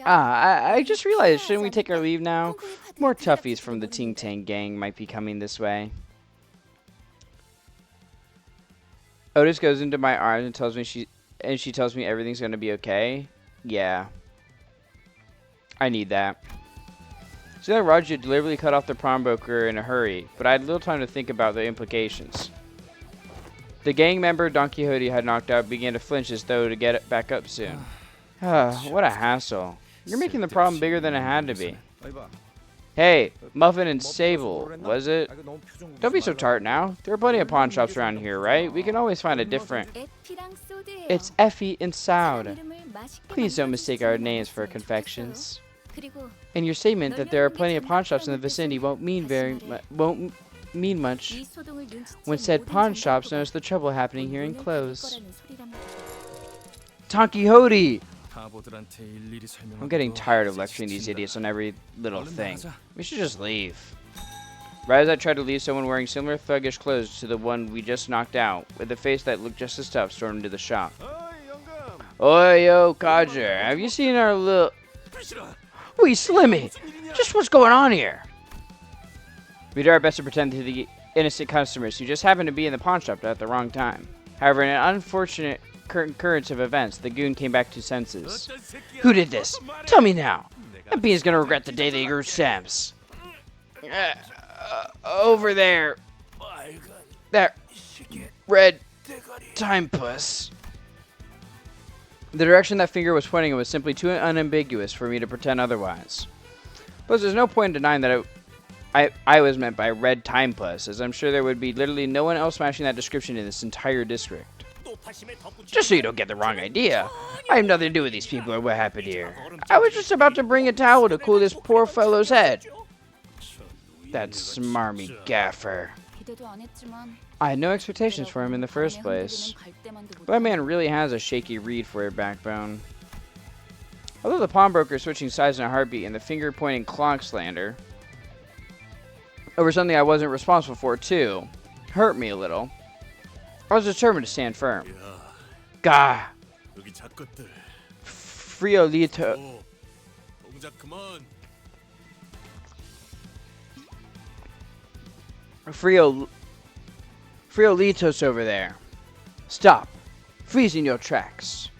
I just realized, shouldn't we take our leave now? More toughies from the Ting Tang gang might be coming this way. Otis goes into my arms and tells me she tells me everything's gonna be okay. Yeah. I need that. See that Raju deliberately cut off the pawnbroker in a hurry, but I had little time to think about the implications. The gang member Don Quixote had knocked out began to flinch as though to get it back up soon. What a hassle. You're making the problem bigger than it had to be. Hey, Muffin and Sable, was it? Don't be so tart now. There are plenty of pawn shops around here, right? We can always find a different... It's Effie and Soud. Please don't mistake our names for confections. And your statement that there are plenty of pawn shops in the vicinity won't mean much when said pawn shops notice the trouble happening here and close. Don Quixote! I'm getting tired of lecturing these idiots on every little thing. We should just leave. Right as I tried to leave, someone wearing similar thuggish clothes to the one we just knocked out, with a face that looked just as tough, stormed into the shop. Oi, yo, Codger, have you seen our little... Wee, Slimmy! Just what's going on here? We did our best to pretend to the innocent customers who just happened to be in the pawn shop at the wrong time. However, in an unfortunate concurrence of events, the goon came back to senses. Who did this? Tell me now. That being's gonna regret the day they grew stamps. Over there. That red time puss. The direction that finger was pointing was simply too unambiguous for me to pretend otherwise. Plus, there's no point in denying that I was meant by red time puss, as I'm sure there would be literally no one else matching that description in this entire district. Just so you don't get the wrong idea, I have nothing to do with these people or what happened here. I was just about to bring a towel to cool this poor fellow's head. That smarmy gaffer. I had no expectations for him in the first place. But that man really has a shaky reed for a backbone. Although the pawnbroker switching sides in a heartbeat and the finger-pointing clock slander over something I wasn't responsible for, too, hurt me a little, I was determined to stand firm. Gah! Friolito... Friolitos over there. Stop. Freeze in your tracks.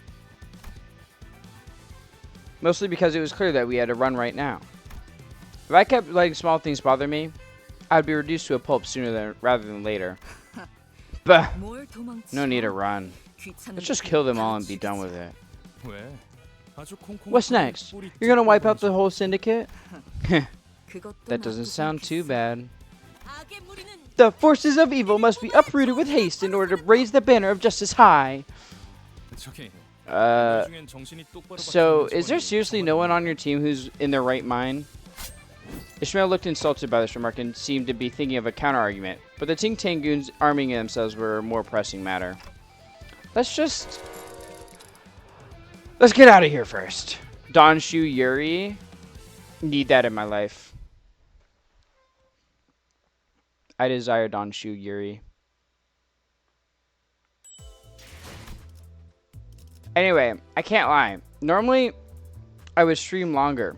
Mostly because it was clear that we had to run right now. If I kept letting small things bother me, I'd be reduced to a pulp sooner rather than later. Bah! No need to run. Let's just kill them all and be done with it. What's next? You're gonna wipe out the whole syndicate? That doesn't sound too bad. The forces of evil must be uprooted with haste in order to raise the banner of justice high. So, is there seriously no one on your team who's in their right mind? Ishmael looked insulted by this remark and seemed to be thinking of a counter-argument, but the Ting Tang goons arming themselves were a more pressing matter. Let's get out of here first. Don Shu Yuri. Need that in my life. I desire Don Shu Yuri. Anyway, I can't lie. Normally, I would stream longer.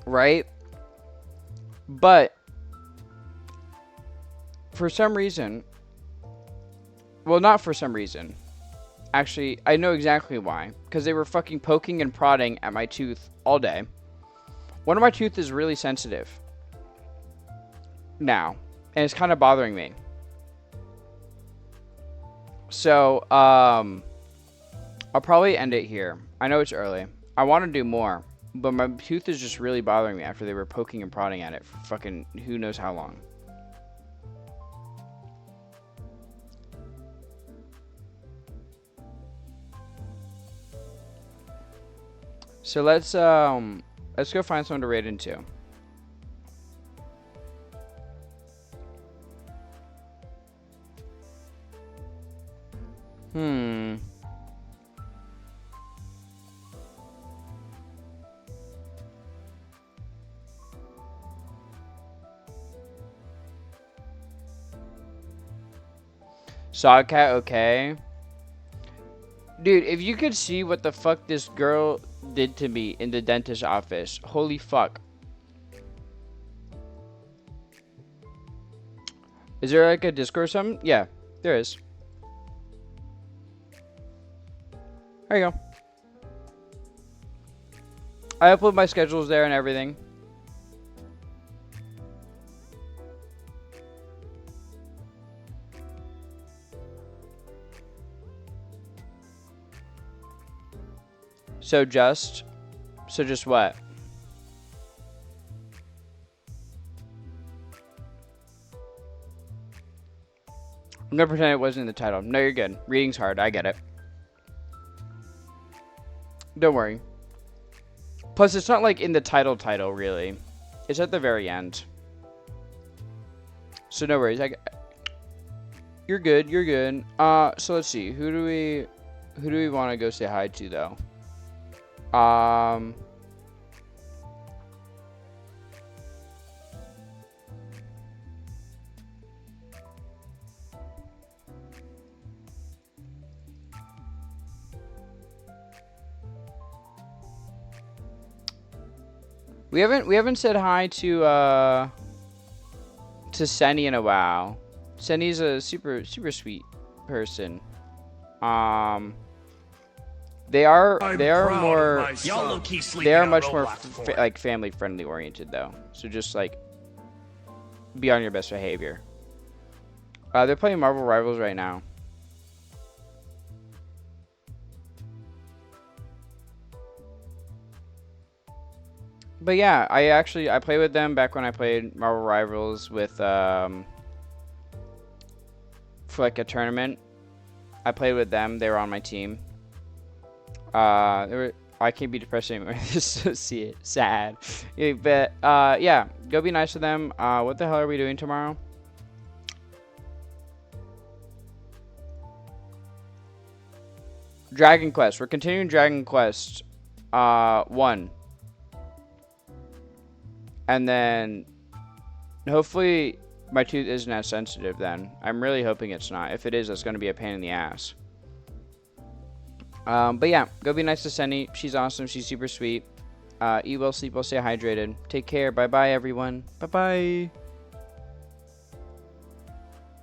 Right? But, for some reason... Well, not for some reason. Actually, I know exactly why. Because they were fucking poking and prodding at my tooth all day. One of my teeth is really sensitive. Now. And it's kind of bothering me. So, I'll probably end it here. I know it's early. I want to do more. But my tooth is just really bothering me after they were poking and prodding at it for fucking who knows how long. So let's go find someone to raid into. Sawcat, okay. Dude, if you could see what the fuck this girl did to me in the dentist office. Holy fuck. Is there like a Discord or something? Yeah, there is. There you go. I upload my schedules there and everything. So just what? I'm gonna pretend it wasn't in the title. No, you're good. Reading's hard. I get it. Don't worry. Plus, it's not like in the title, really. It's at the very end. So no worries. You're good. You're good. So let's see. Who do we want to go say hi to though? We haven't said hi to Senny in a while. Senny's a super sweet person. They are much more like family friendly oriented though. So just like be on your best behavior. They're playing Marvel Rivals right now. But yeah, I played with them back when I played Marvel Rivals with for like a tournament. I played with them. They were on my team. I can't be depressed anymore. Associate, sad. Yeah, but yeah, go be nice to them. What the hell are we doing tomorrow? Dragon Quest. We're continuing Dragon Quest 1. And then hopefully my tooth isn't as sensitive then. I'm really hoping it's not. If it is, that's going to be a pain in the ass. But yeah, go be nice to Senny. She's awesome. She's super sweet. Eat well, sleep well, stay hydrated. Take care. Bye-bye, everyone. Bye-bye.